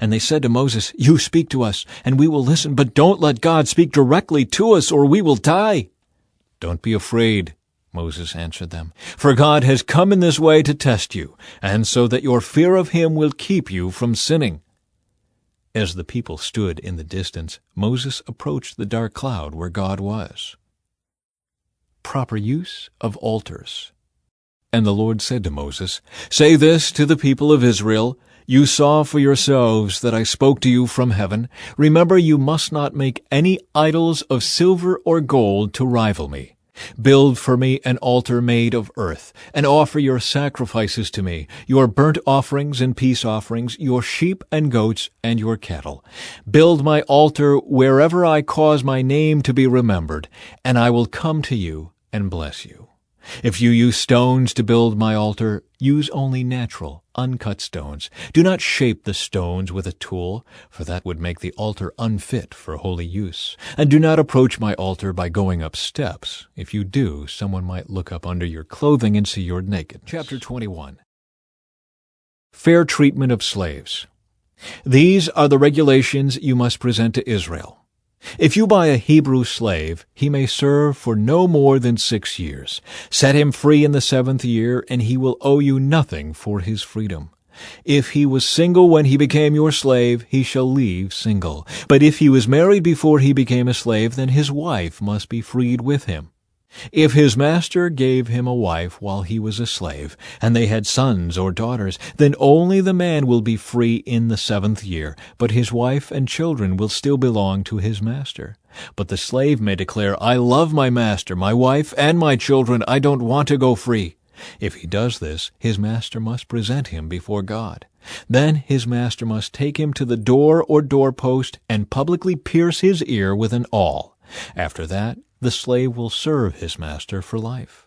And they said to Moses, "You speak to us, and we will listen, but don't let God speak directly to us, or we will die." "Don't be afraid," Moses answered them, "for God has come in this way to test you, and so that your fear of him will keep you from sinning." As the people stood in the distance, Moses approached the dark cloud where God was. Proper use of altars. And the Lord said to Moses, "Say this to the people of Israel, You saw for yourselves that I spoke to you from heaven. Remember, you must not make any idols of silver or gold to rival me. Build for me an altar made of earth, and offer your sacrifices to me, your burnt offerings and peace offerings, your sheep and goats, and your cattle. Build my altar wherever I cause my name to be remembered, and I will come to you and bless you. If you use stones to build my altar, use only natural, uncut stones. Do not shape the stones with a tool, for that would make the altar unfit for holy use. And do not approach my altar by going up steps. If you do, someone might look up under your clothing and see your nakedness." Chapter 21. Fair treatment of slaves. These are the regulations you must present to Israel. If you buy a Hebrew slave, he may serve for no more than 6 years. Set him free in the 7th year, and he will owe you nothing for his freedom. If he was single when he became your slave, he shall leave single. But if he was married before he became a slave, then his wife must be freed with him. If his master gave him a wife while he was a slave, and they had sons or daughters, then only the man will be free in the 7th year, but his wife and children will still belong to his master. But the slave may declare, "I love my master, my wife, and my children. I don't want to go free." If he does this, his master must present him before God. Then his master must take him to the door or doorpost and publicly pierce his ear with an awl. After that, the slave will serve his master for life.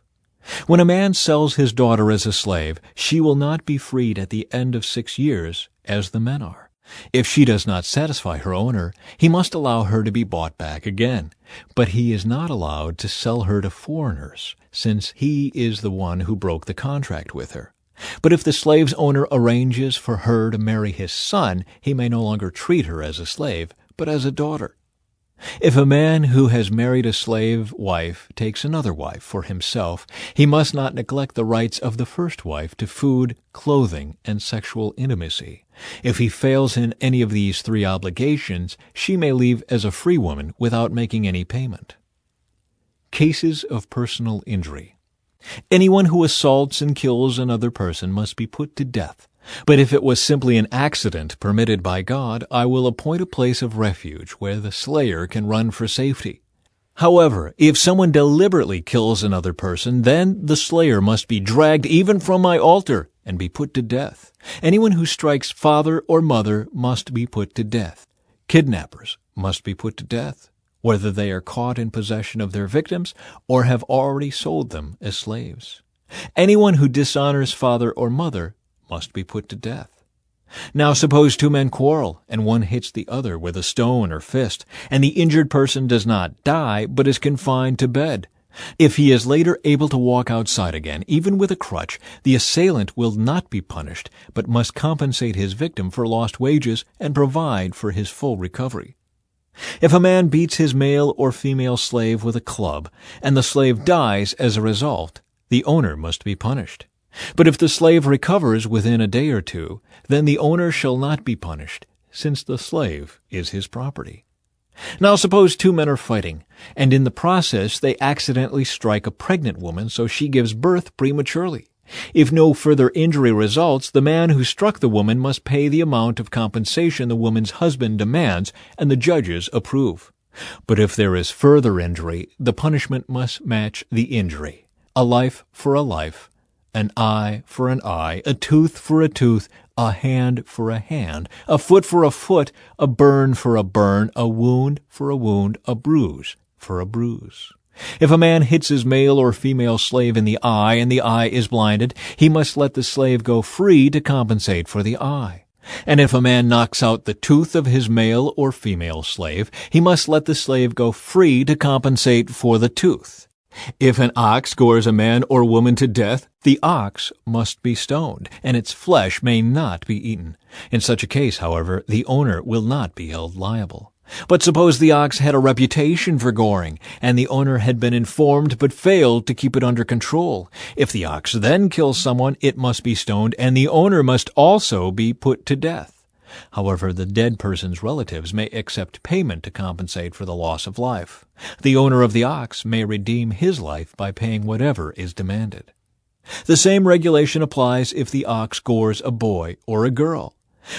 When a man sells his daughter as a slave, she will not be freed at the end of 6 years, as the men are. If she does not satisfy her owner, he must allow her to be bought back again. But he is not allowed to sell her to foreigners, since he is the one who broke the contract with her. But if the slave's owner arranges for her to marry his son, he may no longer treat her as a slave, but as a daughter. If a man who has married a slave wife takes another wife for himself, he must not neglect the rights of the first wife to food, clothing, and sexual intimacy. If he fails in any of these 3 obligations, she may leave as a free woman without making any payment. Cases of personal injury. Anyone who assaults and kills another person must be put to death. But if it was simply an accident permitted by God, I will appoint a place of refuge where the slayer can run for safety. However, if someone deliberately kills another person, then the slayer must be dragged even from my altar and be put to death. Anyone who strikes father or mother must be put to death. Kidnappers must be put to death, whether they are caught in possession of their victims or have already sold them as slaves. Anyone who dishonors father or mother must be put to death. Now suppose 2 men quarrel, and one hits the other with a stone or fist, and the injured person does not die, but is confined to bed. If he is later able to walk outside again, even with a crutch, the assailant will not be punished, but must compensate his victim for lost wages and provide for his full recovery. If a man beats his male or female slave with a club, and the slave dies as a result, the owner must be punished. But if the slave recovers within a day or 2, then the owner shall not be punished, since the slave is his property. Now suppose 2 men are fighting, and in the process they accidentally strike a pregnant woman so she gives birth prematurely. If no further injury results, the man who struck the woman must pay the amount of compensation the woman's husband demands, and the judges approve. But if there is further injury, the punishment must match the injury. A life for a life, an eye for an eye, a tooth for a tooth, a hand for a hand, a foot for a foot, a burn for a burn, a wound for a wound, a bruise for a bruise. If a man hits his male or female slave in the eye and the eye is blinded, he must let the slave go free to compensate for the eye. And if a man knocks out the tooth of his male or female slave, he must let the slave go free to compensate for the tooth. If an ox gores a man or woman to death, the ox must be stoned, and its flesh may not be eaten. In such a case, however, the owner will not be held liable. But suppose the ox had a reputation for goring, and the owner had been informed but failed to keep it under control. If the ox then kills someone, it must be stoned, and the owner must also be put to death. However, the dead person's relatives may accept payment to compensate for the loss of life. The owner of the ox may redeem his life by paying whatever is demanded. The same regulation applies if the ox gores a boy or a girl.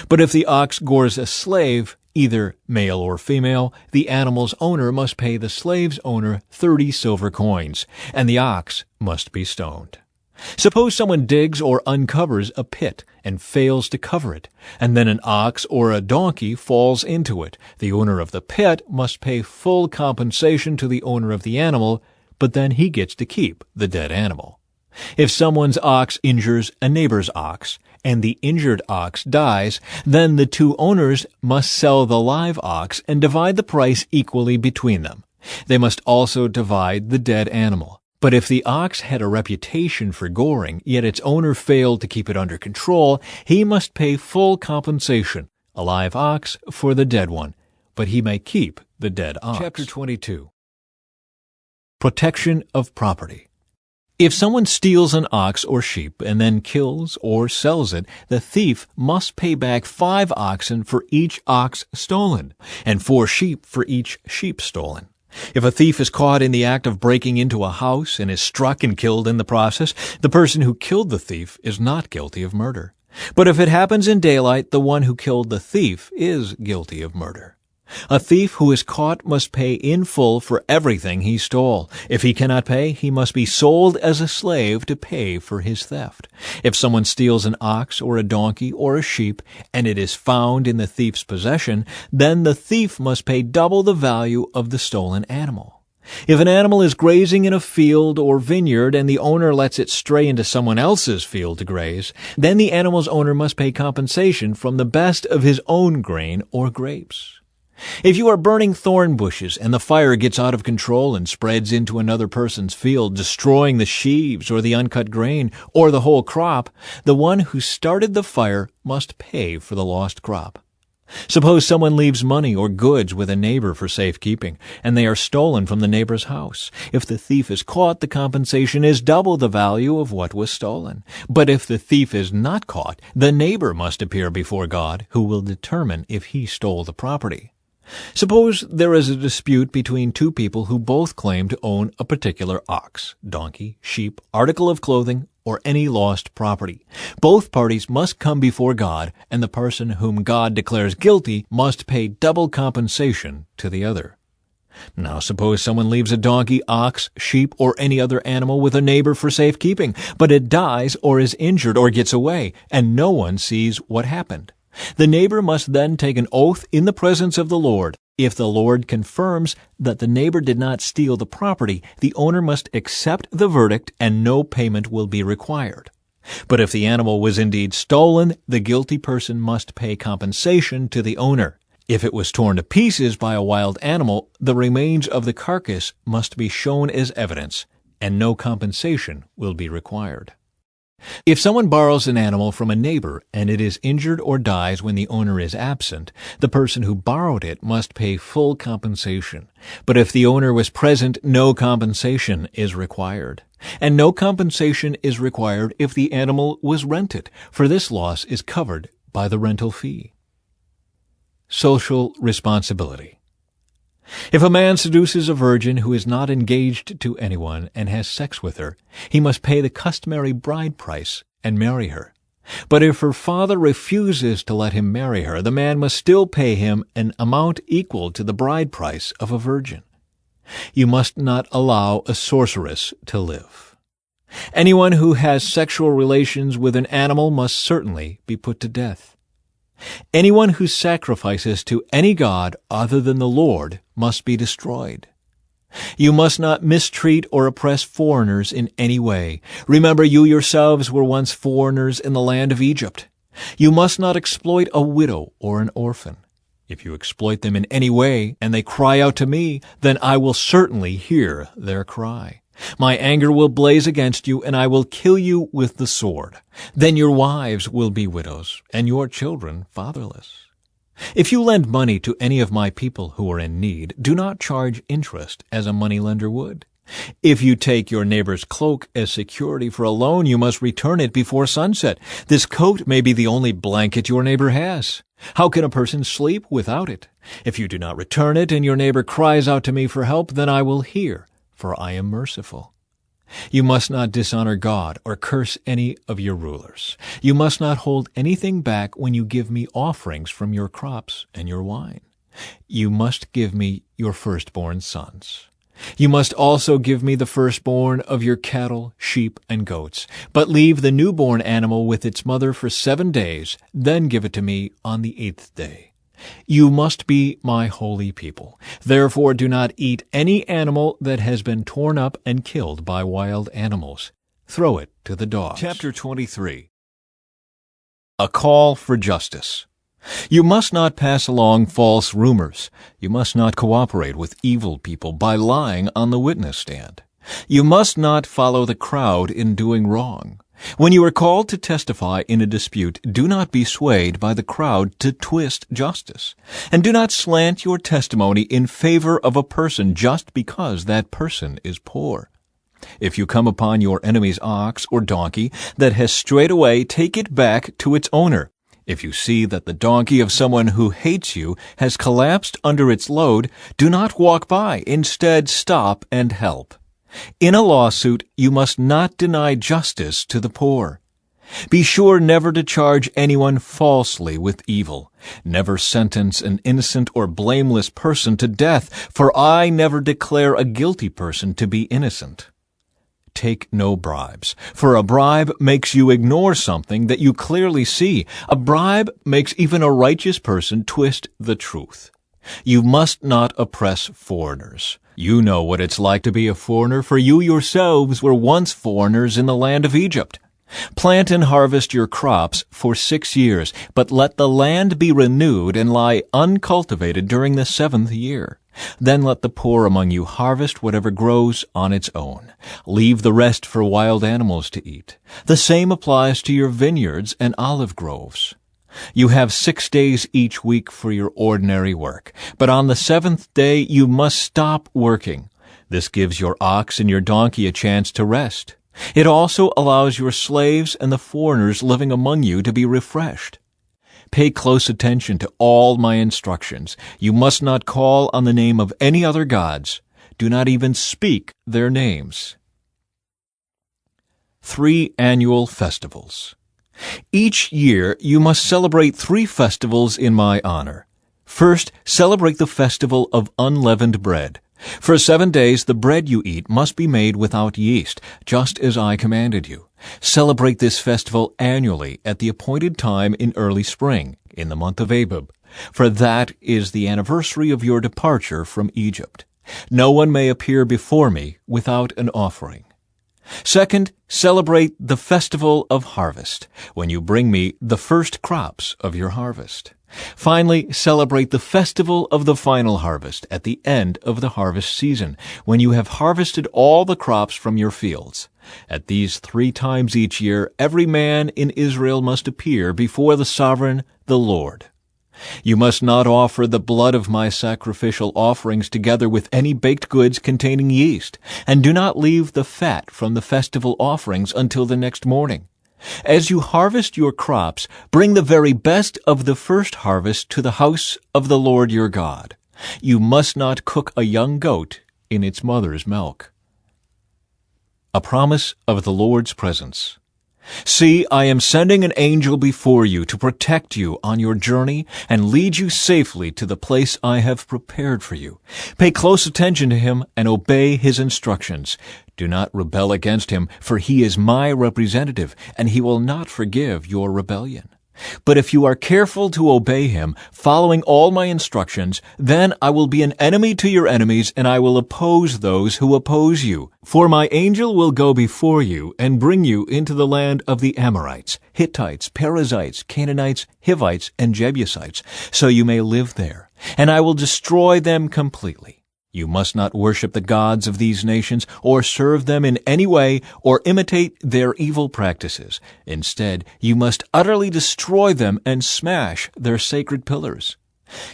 But if the ox gores a slave, either male or female, the animal's owner must pay the slave's owner 30 silver coins, and the ox must be stoned. Suppose someone digs or uncovers a pit and fails to cover it, and then an ox or a donkey falls into it. The owner of the pit must pay full compensation to the owner of the animal, but then he gets to keep the dead animal. If someone's ox injures a neighbor's ox, and the injured ox dies, then the two owners must sell the live ox and divide the price equally between them. They must also divide the dead animal. But if the ox had a reputation for goring, yet its owner failed to keep it under control, he must pay full compensation, a live ox for the dead one, but he may keep the dead ox. Chapter 22. Protection of property. If someone steals an ox or sheep and then kills or sells it, the thief must pay back 5 oxen for each ox stolen, and 4 sheep for each sheep stolen. If a thief is caught in the act of breaking into a house and is struck and killed in the process, the person who killed the thief is not guilty of murder. But if it happens in daylight, the one who killed the thief is guilty of murder. A thief who is caught must pay in full for everything he stole. If he cannot pay, he must be sold as a slave to pay for his theft. If someone steals an ox or a donkey or a sheep, and it is found in the thief's possession, then the thief must pay double the value of the stolen animal. If an animal is grazing in a field or vineyard and the owner lets it stray into someone else's field to graze, then the animal's owner must pay compensation from the best of his own grain or grapes. If you are burning thorn bushes and the fire gets out of control and spreads into another person's field, destroying the sheaves or the uncut grain or the whole crop, the one who started the fire must pay for the lost crop. Suppose someone leaves money or goods with a neighbor for safekeeping, and they are stolen from the neighbor's house. If the thief is caught, the compensation is double the value of what was stolen. But if the thief is not caught, the neighbor must appear before God, who will determine if he stole the property. Suppose there is a dispute between 2 people who both claim to own a particular ox, donkey, sheep, article of clothing, or any lost property. Both parties must come before God, and the person whom God declares guilty must pay double compensation to the other. Now suppose someone leaves a donkey, ox, sheep, or any other animal with a neighbor for safekeeping, but it dies or is injured or gets away, and no one sees what happened. The neighbor must then take an oath in the presence of the Lord. If the Lord confirms that the neighbor did not steal the property, the owner must accept the verdict and no payment will be required. But if the animal was indeed stolen, the guilty person must pay compensation to the owner. If it was torn to pieces by a wild animal, the remains of the carcass must be shown as evidence, and no compensation will be required. If someone borrows an animal from a neighbor and it is injured or dies when the owner is absent, the person who borrowed it must pay full compensation. But if the owner was present, no compensation is required. And no compensation is required if the animal was rented, for this loss is covered by the rental fee. Social responsibility. If a man seduces a virgin who is not engaged to anyone and has sex with her, he must pay the customary bride price and marry her. But if her father refuses to let him marry her, the man must still pay him an amount equal to the bride price of a virgin. You must not allow a sorceress to live. Anyone who has sexual relations with an animal must certainly be put to death. Anyone who sacrifices to any god other than the Lord must be destroyed. You must not mistreat or oppress foreigners in any way. Remember, you yourselves were once foreigners in the land of Egypt. You must not exploit a widow or an orphan. If you exploit them in any way, and they cry out to me, then I will certainly hear their cry. My anger will blaze against you, and I will kill you with the sword. Then your wives will be widows, and your children fatherless. If you lend money to any of my people who are in need, do not charge interest as a moneylender would. If you take your neighbor's cloak as security for a loan, you must return it before sunset. This coat may be the only blanket your neighbor has. How can a person sleep without it? If you do not return it and your neighbor cries out to me for help, then I will hear, for I am merciful. You must not dishonor God or curse any of your rulers. You must not hold anything back when you give me offerings from your crops and your wine. You must give me your firstborn sons. You must also give me the firstborn of your cattle, sheep, and goats, but leave the newborn animal with its mother for 7 days, then give it to me on the 8th day. You must be my holy people. Therefore do not eat any animal that has been torn up and killed by wild animals. Throw it to the dogs. Chapter 23. A call for justice. You must not pass along false rumors. You must not cooperate with evil people by lying on the witness stand. You must not follow the crowd in doing wrong. When you are called to testify in a dispute, do not be swayed by the crowd to twist justice. And do not slant your testimony in favor of a person just because that person is poor. If you come upon your enemy's ox or donkey that has strayed away, take it back to its owner. If you see that the donkey of someone who hates you has collapsed under its load, do not walk by. Instead, stop and help. In a lawsuit, you must not deny justice to the poor. Be sure never to charge anyone falsely with evil. Never sentence an innocent or blameless person to death, for I never declare a guilty person to be innocent. Take no bribes, for a bribe makes you ignore something that you clearly see. A bribe makes even a righteous person twist the truth. You must not oppress foreigners. You know what it's like to be a foreigner, for you yourselves were once foreigners in the land of Egypt. Plant and harvest your crops for 6 years, but let the land be renewed and lie uncultivated during the 7th year. Then let the poor among you harvest whatever grows on its own. Leave the rest for wild animals to eat. The same applies to your vineyards and olive groves. You have 6 days each week for your ordinary work, but on the 7th day you must stop working. This gives your ox and your donkey a chance to rest. It also allows your slaves and the foreigners living among you to be refreshed. Pay close attention to all my instructions. You must not call on the name of any other gods. Do not even speak their names. 3 annual festivals. Each year you must celebrate 3 festivals in my honor. First, celebrate the festival of unleavened bread. For 7 days the bread you eat must be made without yeast, just as I commanded you. Celebrate this festival annually at the appointed time in early spring, in the month of Abib, for that is the anniversary of your departure from Egypt. No one may appear before me without an offering. Second, celebrate the festival of harvest, when you bring me the first crops of your harvest. Finally, celebrate the festival of the final harvest at the end of the harvest season, when you have harvested all the crops from your fields. At these 3 times each year, every man in Israel must appear before the sovereign, the Lord. You must not offer the blood of my sacrificial offerings together with any baked goods containing yeast, and do not leave the fat from the festival offerings until the next morning. As you harvest your crops, bring the very best of the first harvest to the house of the Lord your God. You must not cook a young goat in its mother's milk. A promise of the Lord's presence. See, I am sending an angel before you to protect you on your journey and lead you safely to the place I have prepared for you. Pay close attention to him and obey his instructions. Do not rebel against him, for he is my representative, and he will not forgive your rebellion. But if you are careful to obey him, following all my instructions, then I will be an enemy to your enemies, and I will oppose those who oppose you. For my angel will go before you and bring you into the land of the Amorites, Hittites, Perizzites, Canaanites, Hivites, and Jebusites, so you may live there, and I will destroy them completely. You must not worship the gods of these nations or serve them in any way or imitate their evil practices. Instead, you must utterly destroy them and smash their sacred pillars.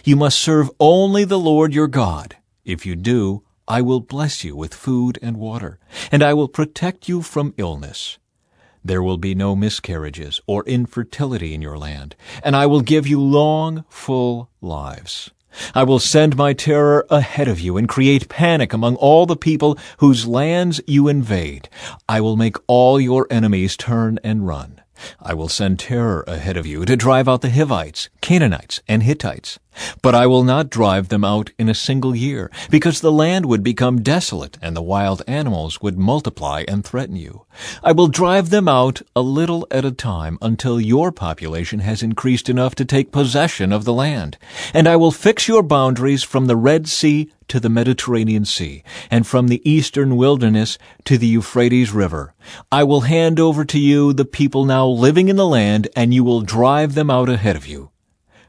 You must serve only the Lord your God. If you do, I will bless you with food and water, and I will protect you from illness. There will be no miscarriages or infertility in your land, and I will give you long, full lives. I will send my terror ahead of you and create panic among all the people whose lands you invade. I will make all your enemies turn and run. I will send terror ahead of you to drive out the Hivites, Canaanites, and Hittites. But I will not drive them out in a single year, because the land would become desolate and the wild animals would multiply and threaten you. I will drive them out a little at a time until your population has increased enough to take possession of the land. And I will fix your boundaries from the Red Sea to the Mediterranean Sea, and from the eastern wilderness to the Euphrates River. I will hand over to you the people now living in the land, and you will drive them out ahead of you.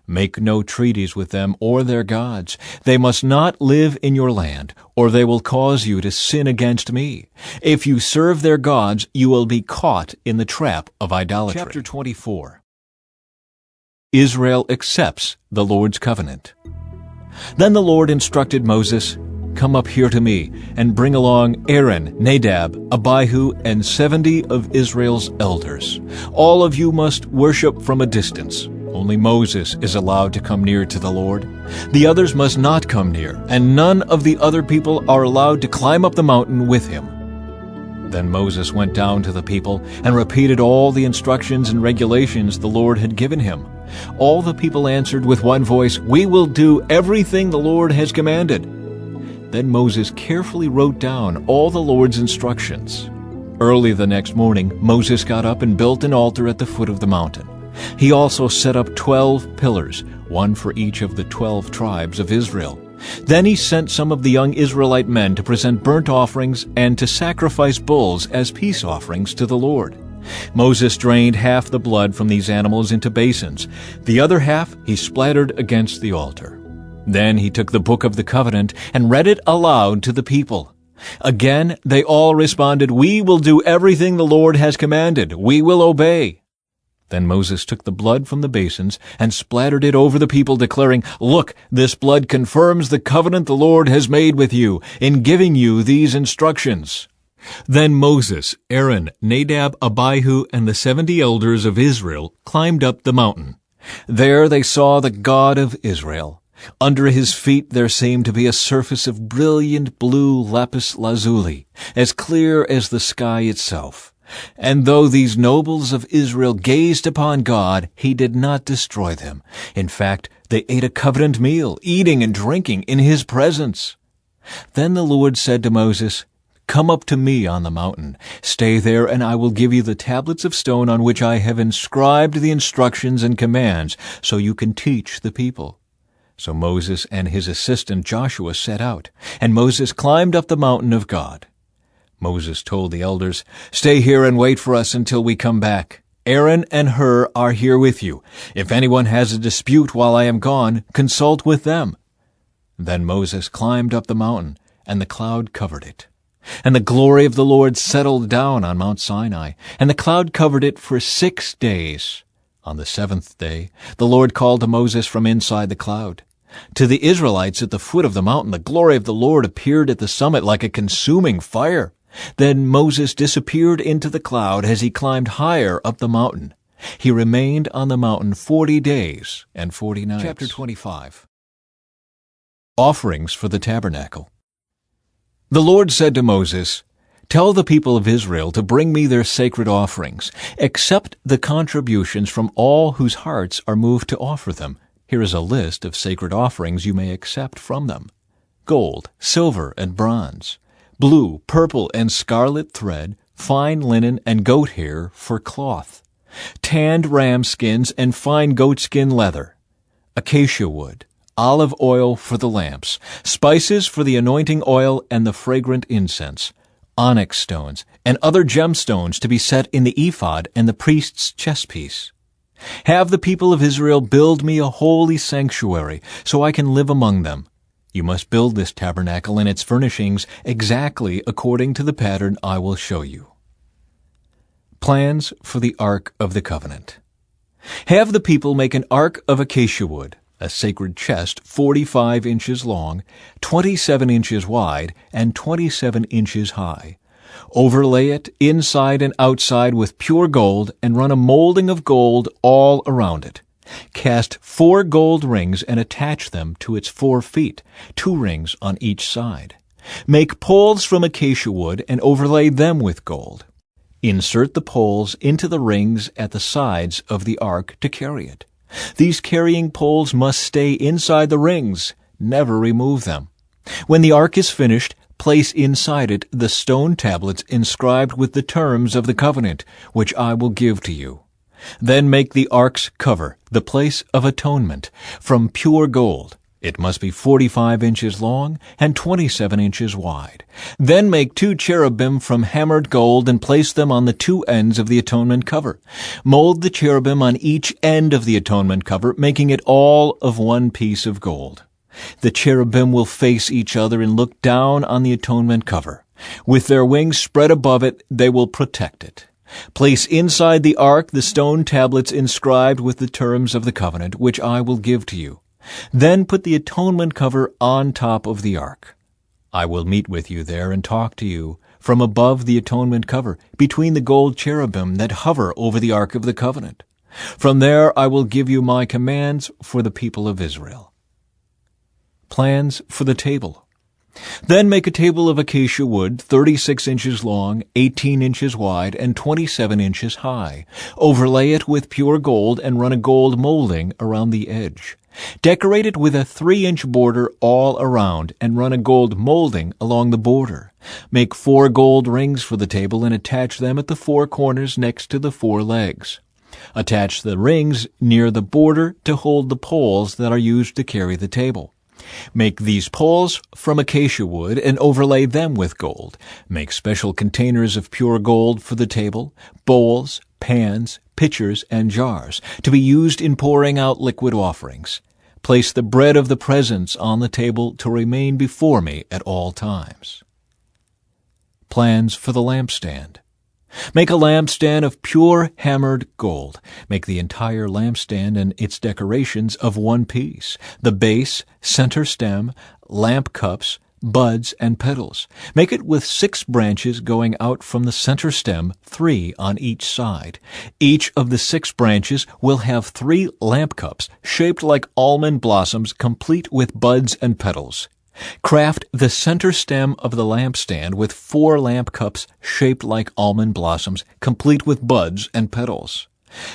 Make no treaties with them or their gods. They must not live in your land, or they will cause you to sin against me. If you serve their gods, you will be caught in the trap of idolatry. Chapter 24. Israel accepts the Lord's covenant. Then the Lord instructed Moses, "Come up here to me, and bring along Aaron, Nadab, Abihu, and 70 of Israel's elders. All of you must worship from a distance. Only Moses is allowed to come near to the Lord. The others must not come near, and none of the other people are allowed to climb up the mountain with him." Then Moses went down to the people and repeated all the instructions and regulations the Lord had given him. All the people answered with one voice, "We will do everything the Lord has commanded." Then Moses carefully wrote down all the Lord's instructions. Early the next morning, Moses got up and built an altar at the foot of the mountain. He also set up 12 pillars, one for each of the 12 tribes of Israel. Then he sent some of the young Israelite men to present burnt offerings and to sacrifice bulls as peace offerings to the Lord. Moses drained half the blood from these animals into basins. The other half he splattered against the altar. Then he took the book of the covenant and read it aloud to the people. Again they all responded, "We will do everything the Lord has commanded. We will obey." Then Moses took the blood from the basins and splattered it over the people, declaring, "Look, this blood confirms the covenant the Lord has made with you in giving you these instructions." Then Moses, Aaron, Nadab, Abihu, and the 70 elders of Israel climbed up the mountain. There they saw the God of Israel. Under his feet there seemed to be a surface of brilliant blue lapis lazuli, as clear as the sky itself. And though these nobles of Israel gazed upon God, he did not destroy them. In fact, they ate a covenant meal, eating and drinking in his presence. Then the Lord said to Moses, "Come up to me on the mountain. Stay there, and I will give you the tablets of stone on which I have inscribed the instructions and commands, so you can teach the people." So Moses and his assistant Joshua set out, and Moses climbed up the mountain of God. Moses told the elders, "Stay here and wait for us until we come back. Aaron and Hur are here with you. If anyone has a dispute while I am gone, consult with them." Then Moses climbed up the mountain, and the cloud covered it. And the glory of the Lord settled down on Mount Sinai, and the cloud covered it for 6 days. On the 7th day, the Lord called to Moses from inside the cloud. To the Israelites at the foot of the mountain, the glory of the Lord appeared at the summit like a consuming fire. Then Moses disappeared into the cloud as he climbed higher up the mountain. He remained on the mountain 40 days and 40 nights. Chapter 25. Offerings for the tabernacle. The Lord said to Moses, Tell the people of Israel to bring me their sacred offerings. Accept the contributions from all whose hearts are moved to offer them. Here is a list of sacred offerings you may accept from them: gold, silver, and bronze, blue, purple, and scarlet thread, fine linen and goat hair for cloth, tanned ram skins and fine goatskin leather, acacia wood, olive oil for the lamps, spices for the anointing oil and the fragrant incense, onyx stones, and other gemstones to be set in the ephod and the priest's chestpiece. Have the people of Israel build me a holy sanctuary, so I can live among them. You must build this tabernacle and its furnishings exactly according to the pattern I will show you. Plans for the Ark of the Covenant. Have the people make an ark of acacia wood, a sacred chest 45 inches long, 27 inches wide, and 27 inches high. Overlay it inside and outside with pure gold and run a molding of gold all around it. Cast 4 gold rings and attach them to its 4 feet, 2 rings on each side. Make poles from acacia wood and overlay them with gold. Insert the poles into the rings at the sides of the ark to carry it. These carrying poles must stay inside the rings. Never remove them. When the ark is finished, place inside it the stone tablets inscribed with the terms of the covenant, which I will give to you. Then make the ark's cover, the place of atonement, from pure gold. It must be 45 inches long and 27 inches wide. Then make 2 cherubim from hammered gold and place them on the 2 ends of the atonement cover. Mold the cherubim on each end of the atonement cover, making it all of one piece of gold. The cherubim will face each other and look down on the atonement cover. With their wings spread above it, they will protect it. Place inside the ark the stone tablets inscribed with the terms of the covenant, which I will give to you. Then put the atonement cover on top of the ark. I will meet with you there and talk to you from above the atonement cover, between the gold cherubim that hover over the ark of the covenant. From there I will give you my commands for the people of Israel. Plans for the table. Then make a table of acacia wood, 36 inches long, 18 inches wide, and 27 inches high. Overlay it with pure gold and run a gold molding around the edge. Decorate it with a 3-inch border all around and run a gold molding along the border. Make 4 gold rings for the table and attach them at the 4 corners next to the 4 legs. Attach the rings near the border to hold the poles that are used to carry the table. Make these poles from acacia wood and overlay them with gold. Make special containers of pure gold for the table, bowls, pans, pitchers, and jars, to be used in pouring out liquid offerings. Place the bread of the presence on the table to remain before me at all times. Plans for the lampstand. Make a lampstand of pure hammered gold. Make the entire lampstand and its decorations of one piece: the base, center stem, lamp cups, buds, and petals. Make it with 6 branches going out from the center stem, 3 on each side. Each of the 6 branches will have 3 lamp cups shaped like almond blossoms, complete with buds and petals. Craft the center stem of the lampstand with 4 lamp cups shaped like almond blossoms, complete with buds and petals.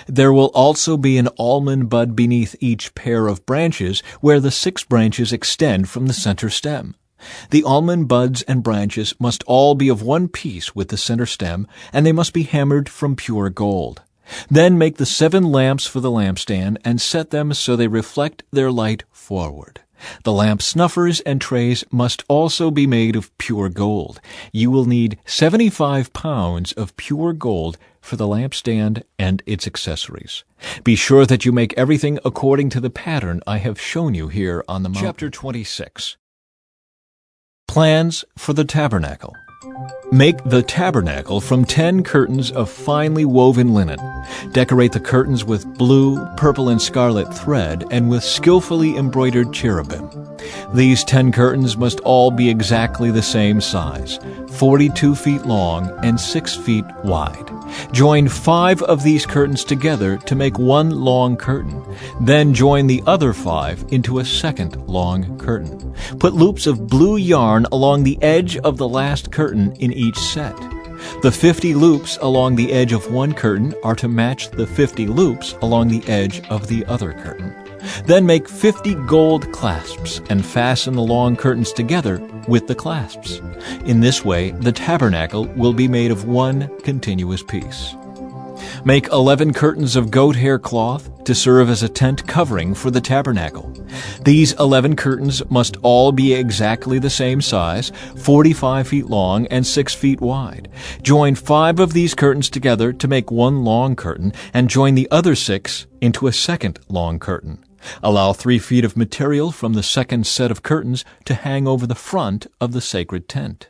There will also be an almond bud beneath each pair of branches, where the 6 branches extend from the center stem. The almond buds and branches must all be of one piece with the center stem, and they must be hammered from pure gold. Then make the 7 lamps for the lampstand and set them so they reflect their light forward. The lamp snuffers and trays must also be made of pure gold. You will need 75 pounds of pure gold for the lampstand and its accessories. Be sure that you make everything according to the pattern I have shown you here on the mountain. Chapter 26. Plans for the tabernacle. Make the tabernacle from 10 curtains of finely woven linen. Decorate the curtains with blue, purple, and scarlet thread and with skillfully embroidered cherubim. These 10 curtains must all be exactly the same size, 42 feet long and 6 feet wide. Join 5 of these curtains together to make one long curtain. Then join the other 5 into a second long curtain. Put loops of blue yarn along the edge of the last curtain in each set. The 50 loops along the edge of one curtain are to match the 50 loops along the edge of the other curtain. Then make 50 gold clasps and fasten the long curtains together with the clasps. In this way, the tabernacle will be made of one continuous piece. Make 11 curtains of goat hair cloth to serve as a tent covering for the tabernacle. These 11 curtains must all be exactly the same size, 45 feet long and 6 feet wide. Join 5 of these curtains together to make one long curtain, and join the other 6 into a second long curtain. Allow 3 feet of material from the second set of curtains to hang over the front of the sacred tent.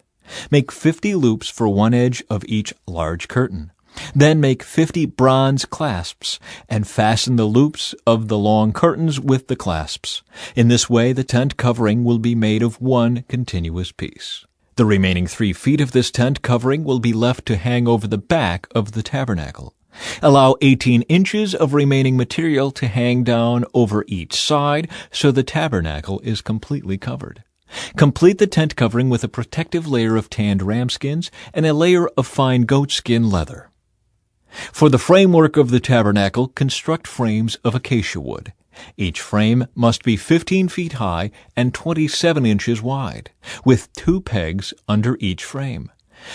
Make 50 loops for one edge of each large curtain. Then make 50 bronze clasps and fasten the loops of the long curtains with the clasps. In this way, the tent covering will be made of one continuous piece. The remaining 3 feet of this tent covering will be left to hang over the back of the tabernacle. Allow 18 inches of remaining material to hang down over each side so the tabernacle is completely covered. Complete the tent covering with a protective layer of tanned ram skins and a layer of fine goatskin leather. For the framework of the tabernacle, construct frames of acacia wood. Each frame must be 15 feet high and 27 inches wide, with 2 pegs under each frame.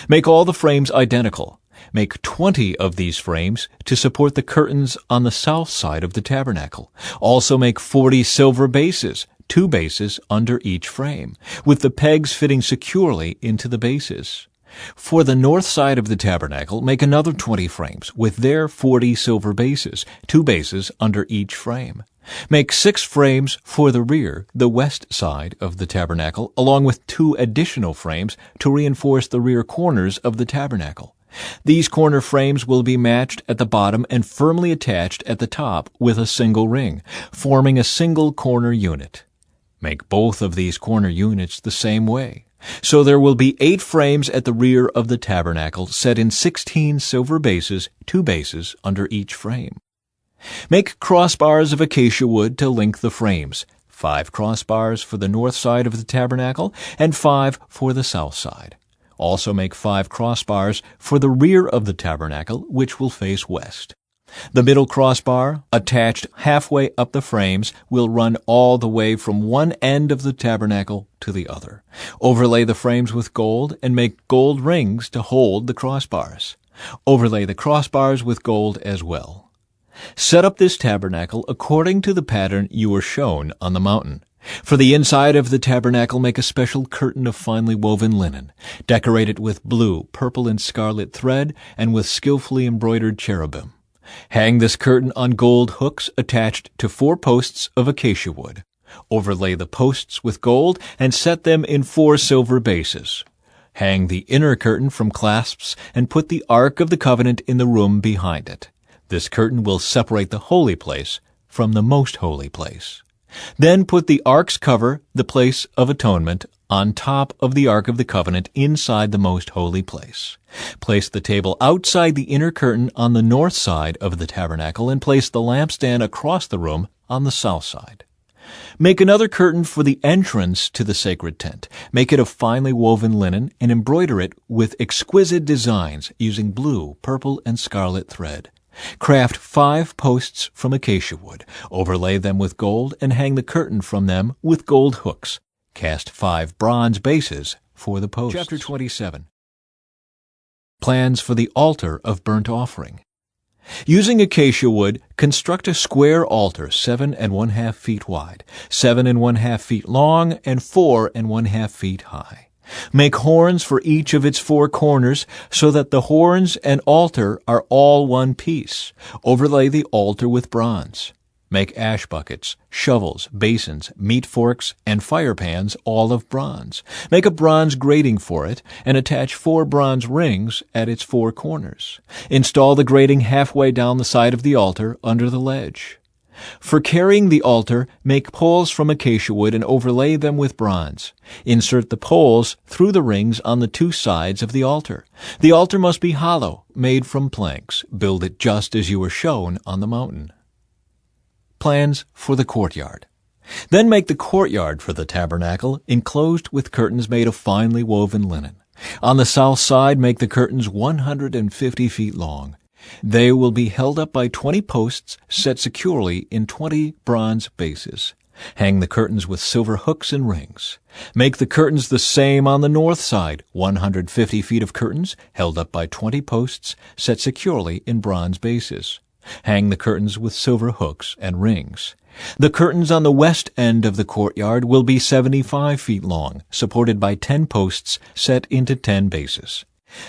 Make all the frames identical. Make 20 of these frames to support the curtains on the south side of the tabernacle. Also make 40 silver bases, 2 bases under each frame, with the pegs fitting securely into the bases. For the north side of the tabernacle, make another 20 frames, with their 40 silver bases, 2 bases under each frame. Make 6 frames for the rear, the west side of the tabernacle, along with 2 additional frames to reinforce the rear corners of the tabernacle. These corner frames will be matched at the bottom and firmly attached at the top with a single ring, forming a single corner unit. Make both of these corner units the same way. So there will be 8 frames at the rear of the tabernacle set in 16 silver bases, 2 bases under each frame. Make crossbars of acacia wood to link the frames, 5 crossbars for the north side of the tabernacle and 5 for the south side. Also make 5 crossbars for the rear of the tabernacle, which will face west. The middle crossbar, attached halfway up the frames, will run all the way from one end of the tabernacle to the other. Overlay the frames with gold and make gold rings to hold the crossbars. Overlay the crossbars with gold as well. Set up this tabernacle according to the pattern you were shown on the mountain. For the inside of the tabernacle, make a special curtain of finely woven linen. Decorate it with blue, purple, and scarlet thread and with skillfully embroidered cherubim. Hang this curtain on gold hooks attached to 4 posts of acacia wood. Overlay the posts with gold and set them in 4 silver bases. Hang the inner curtain from clasps and put the Ark of the Covenant in the room behind it. This curtain will separate the holy place from the most holy place. Then put the Ark's cover, the place of atonement, on top of the Ark of the Covenant inside the most holy place. Place the table outside the inner curtain on the north side of the tabernacle and place the lampstand across the room on the south side. Make another curtain for the entrance to the sacred tent. Make it of finely woven linen and embroider it with exquisite designs using blue, purple, and scarlet thread. Craft 5 posts from acacia wood, overlay them with gold, and hang the curtain from them with gold hooks. Cast 5 bronze bases for the posts. Chapter 27. Plans for the altar of burnt offering. Using acacia wood, construct a square altar 7 1/2 feet wide, 7 1/2 feet long, and 4 1/2 feet high. Make horns for each of its 4 corners so that the horns and altar are all one piece. Overlay the altar with bronze. Make ash buckets, shovels, basins, meat forks, and fire pans, all of bronze. Make a bronze grating for it and attach 4 bronze rings at its 4 corners. Install the grating halfway down the side of the altar under the ledge. For carrying the altar, make poles from acacia wood and overlay them with bronze. Insert the poles through the rings on the two sides of the altar. The altar must be hollow, made from planks. Build it just as you were shown on the mountain. Plans for the courtyard. Then make the courtyard for the tabernacle, enclosed with curtains made of finely woven linen. On the south side, make the curtains 150 feet long. They will be held up by 20 posts set securely in 20 bronze bases. Hang the curtains with silver hooks and rings. Make the curtains the same on the north side, 150 feet of curtains held up by 20 posts set securely in bronze bases. Hang the curtains with silver hooks and rings. The curtains on the west end of the courtyard will be 75 feet long, supported by 10 posts set into 10 bases.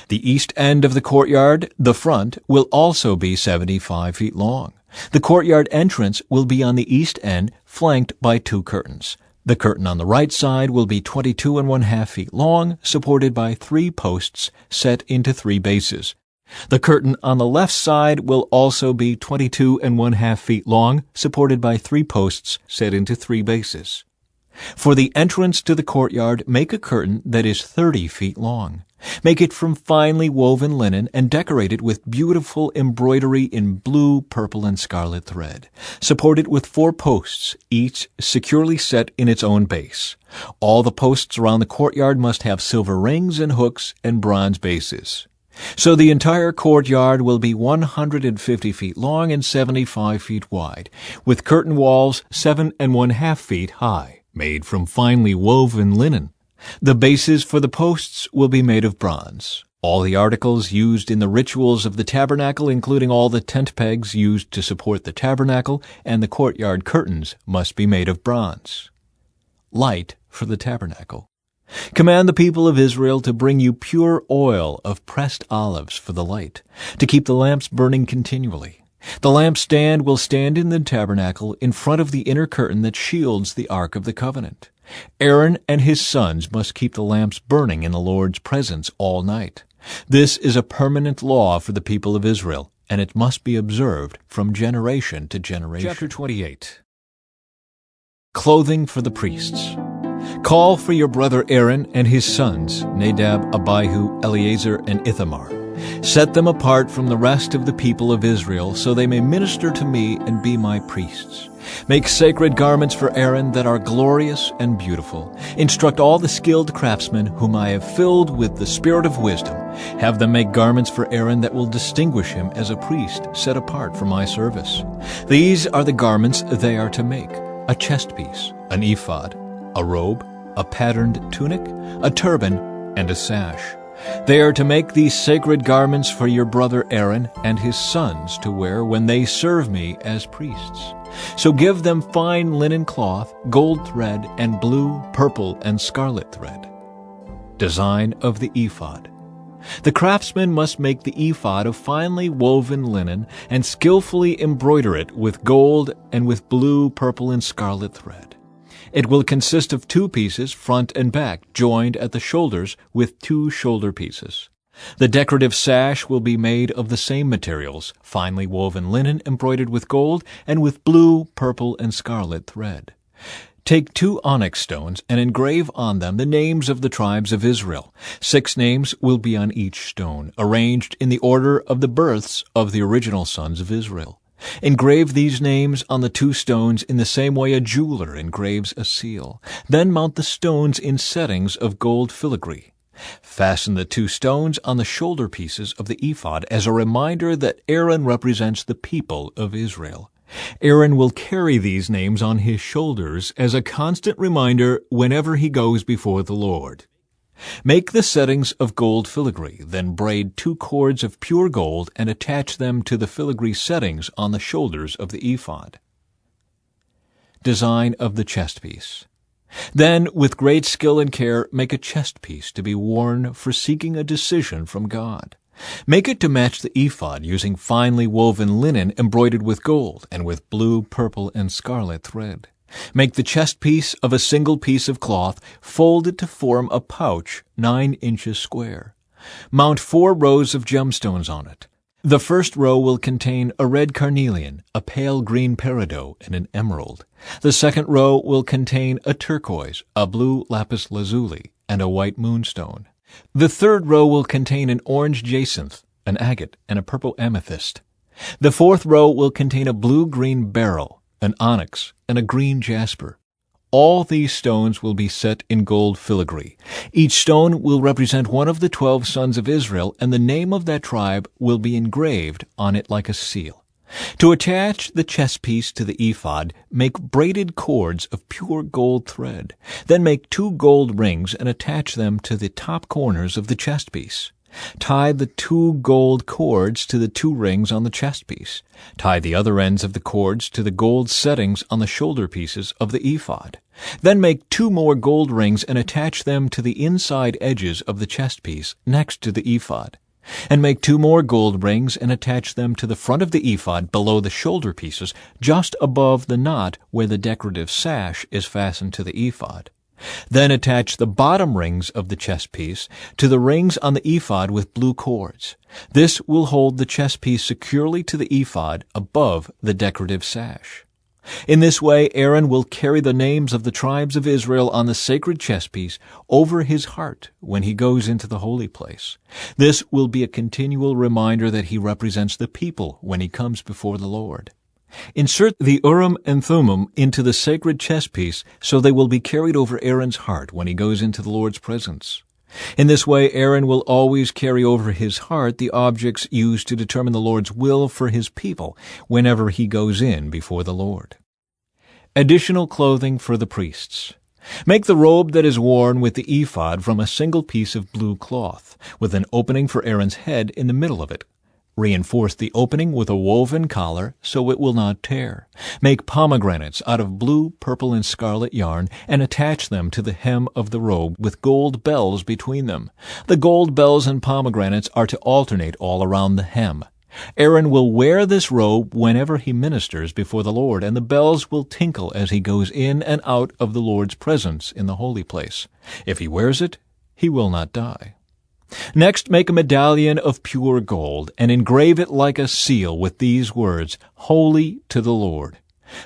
The east end of the courtyard, the front, will also be 75 feet long. The courtyard entrance will be on the east end, flanked by 2 curtains. The curtain on the right side will be 22½ feet long, supported by 3 posts set into 3 bases. The curtain on the left side will also be 22½ feet long, supported by 3 posts set into 3 bases. For the entrance to the courtyard, make a curtain that is 30 feet long. Make it from finely woven linen and decorate it with beautiful embroidery in blue, purple, and scarlet thread. Support it with 4 posts, each securely set in its own base. All the posts around the courtyard must have silver rings and hooks and bronze bases. So the entire courtyard will be 150 feet long and 75 feet wide, with curtain walls 7½ feet high, made from finely woven linen. The bases for the posts will be made of bronze. All the articles used in the rituals of the tabernacle, including all the tent pegs used to support the tabernacle and the courtyard curtains, must be made of bronze. Light for the tabernacle. Command the people of Israel to bring you pure oil of pressed olives for the light, to keep the lamps burning continually. The lampstand will stand in the tabernacle in front of the inner curtain that shields the Ark of the Covenant. Aaron and his sons must keep the lamps burning in the Lord's presence all night. This is a permanent law for the people of Israel, and it must be observed from generation to generation. Chapter 28. Clothing for the priests. Call for your brother Aaron and his sons, Nadab, Abihu, Eleazar, and Ithamar. Set them apart from the rest of the people of Israel, so they may minister to me and be my priests. Make sacred garments for Aaron that are glorious and beautiful. Instruct all the skilled craftsmen whom I have filled with the spirit of wisdom. Have them make garments for Aaron that will distinguish him as a priest set apart for my service. These are the garments they are to make: a chest piece, an ephod, a robe, a patterned tunic, a turban, and a sash. They are to make these sacred garments for your brother Aaron and his sons to wear when they serve me as priests. So give them fine linen cloth, gold thread, and blue, purple, and scarlet thread. Design of the ephod. The craftsman must make the ephod of finely woven linen and skillfully embroider it with gold and with blue, purple, and scarlet thread. It will consist of 2 pieces, front and back, joined at the shoulders with 2 shoulder pieces. The decorative sash will be made of the same materials, finely woven linen embroidered with gold and with blue, purple, and scarlet thread. Take 2 onyx stones and engrave on them the names of the tribes of Israel. 6 names will be on each stone, arranged in the order of the births of the original sons of Israel. Engrave these names on the 2 stones in the same way a jeweler engraves a seal. Then mount the stones in settings of gold filigree. Fasten the 2 stones on the shoulder pieces of the ephod as a reminder that Aaron represents the people of Israel. Aaron will carry these names on his shoulders as a constant reminder whenever he goes before the Lord. Make the settings of gold filigree, then braid 2 cords of pure gold and attach them to the filigree settings on the shoulders of the ephod. Design of the chest piece. Then, with great skill and care, make a chest piece to be worn for seeking a decision from God. Make it to match the ephod using finely woven linen embroidered with gold and with blue, purple, and scarlet thread. Make the chest piece of a single piece of cloth, folded to form a pouch 9 inches square. Mount 4 rows of gemstones on it. The first row will contain a red carnelian, a pale green peridot, and an emerald. The second row will contain a turquoise, a blue lapis lazuli, and a white moonstone. The third row will contain an orange jacinth, an agate, and a purple amethyst. The fourth row will contain a blue-green beryl, an onyx, and a green jasper. All these stones will be set in gold filigree. Each stone will represent one of the 12 sons of Israel, and the name of that tribe will be engraved on it like a seal. To attach the chest piece to the ephod, make braided cords of pure gold thread. Then make 2 gold rings and attach them to the top corners of the chest piece. Tie the 2 gold cords to the 2 rings on the chest piece. Tie the other ends of the cords to the gold settings on the shoulder pieces of the ephod. Then make 2 more gold rings and attach them to the inside edges of the chest piece next to the ephod. And make 2 more gold rings and attach them to the front of the ephod below the shoulder pieces, just above the knot where the decorative sash is fastened to the ephod. Then attach the bottom rings of the chest piece to the rings on the ephod with blue cords. This will hold the chest piece securely to the ephod above the decorative sash. In this way, Aaron will carry the names of the tribes of Israel on the sacred chest piece over his heart when he goes into the holy place. This will be a continual reminder that he represents the people when he comes before the Lord. Insert the Urim and Thummim into the sacred chest piece so they will be carried over Aaron's heart when he goes into the Lord's presence. In this way, Aaron will always carry over his heart the objects used to determine the Lord's will for his people whenever he goes in before the Lord. Additional clothing for the priests. Make the robe that is worn with the ephod from a single piece of blue cloth, with an opening for Aaron's head in the middle of it. Reinforce the opening with a woven collar so it will not tear. Make pomegranates out of blue, purple, and scarlet yarn and attach them to the hem of the robe with gold bells between them. The gold bells and pomegranates are to alternate all around the hem. Aaron will wear this robe whenever he ministers before the Lord, and the bells will tinkle as he goes in and out of the Lord's presence in the holy place. If he wears it, he will not die. Next, make a medallion of pure gold, and engrave it like a seal with these words, Holy to the Lord.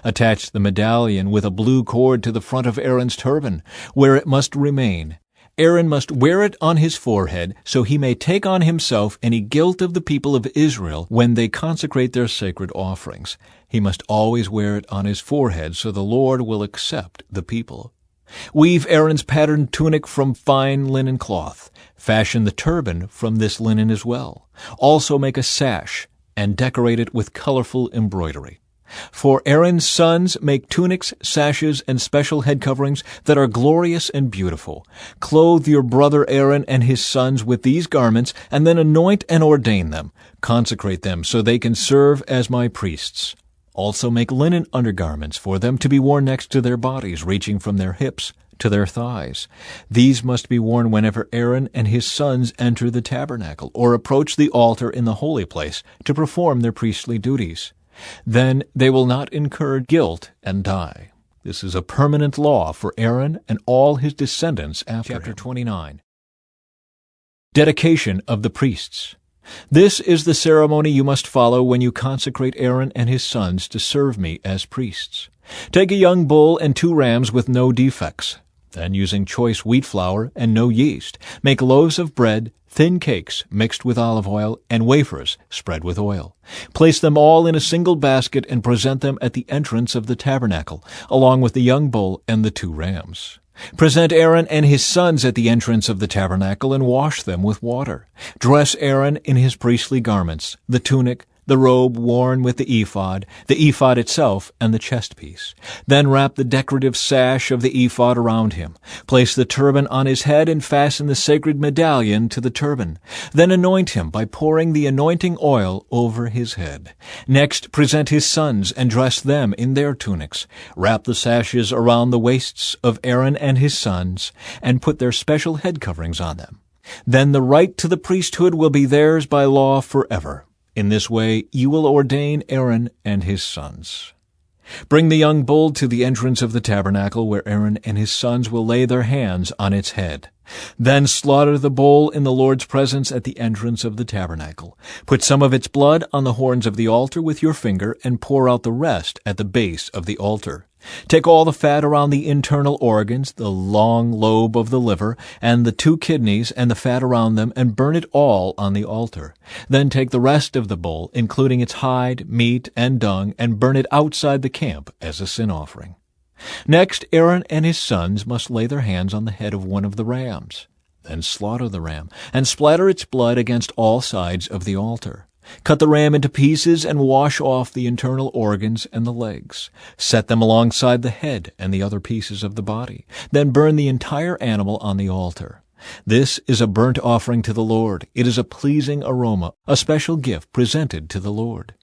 Attach the medallion with a blue cord to the front of Aaron's turban, where it must remain. Aaron must wear it on his forehead, so he may take on himself any guilt of the people of Israel when they consecrate their sacred offerings. He must always wear it on his forehead, so the Lord will accept the people. Weave Aaron's patterned tunic from fine linen cloth. Fashion the turban from this linen as well. Also make a sash, and decorate it with colorful embroidery. For Aaron's sons, make tunics, sashes, and special head coverings that are glorious and beautiful. Clothe your brother Aaron and his sons with these garments, and then anoint and ordain them. Consecrate them so they can serve as my priests. Also make linen undergarments for them to be worn next to their bodies, reaching from their hips to their thighs. These must be worn whenever Aaron and his sons enter the tabernacle or approach the altar in the holy place to perform their priestly duties. Then they will not incur guilt and die. This is a permanent law for Aaron and all his descendants after him. Chapter 29. Dedication of the priests. This is the ceremony you must follow when you consecrate Aaron and his sons to serve me as priests. Take a young bull and 2 rams with no defects. Then, using choice wheat flour and no yeast, make loaves of bread, thin cakes mixed with olive oil, and wafers spread with oil. Place them all in a single basket and present them at the entrance of the tabernacle, along with the young bull and the 2 rams. Present Aaron and his sons at the entrance of the tabernacle and wash them with water. Dress Aaron in his priestly garments, the tunic, the robe worn with the ephod itself, and the chest piece. Then wrap the decorative sash of the ephod around him. Place the turban on his head and fasten the sacred medallion to the turban. Then anoint him by pouring the anointing oil over his head. Next, present his sons and dress them in their tunics. Wrap the sashes around the waists of Aaron and his sons, and put their special head coverings on them. Then the right to the priesthood will be theirs by law forever. In this way you will ordain Aaron and his sons. Bring the young bull to the entrance of the tabernacle, where Aaron and his sons will lay their hands on its head. Then slaughter the bull in the Lord's presence at the entrance of the tabernacle. Put some of its blood on the horns of the altar with your finger, and pour out the rest at the base of the altar. Take all the fat around the internal organs, the long lobe of the liver, and the 2 kidneys, and the fat around them, and burn it all on the altar. Then take the rest of the bull, including its hide, meat, and dung, and burn it outside the camp as a sin offering. Next, Aaron and his sons must lay their hands on the head of one of the rams. Then slaughter the ram, and splatter its blood against all sides of the altar. Cut the ram into pieces and wash off the internal organs and the legs. Set them alongside the head and the other pieces of the body. Then burn the entire animal on the altar. This is a burnt offering to the Lord. It is a pleasing aroma, a special gift presented to the Lord.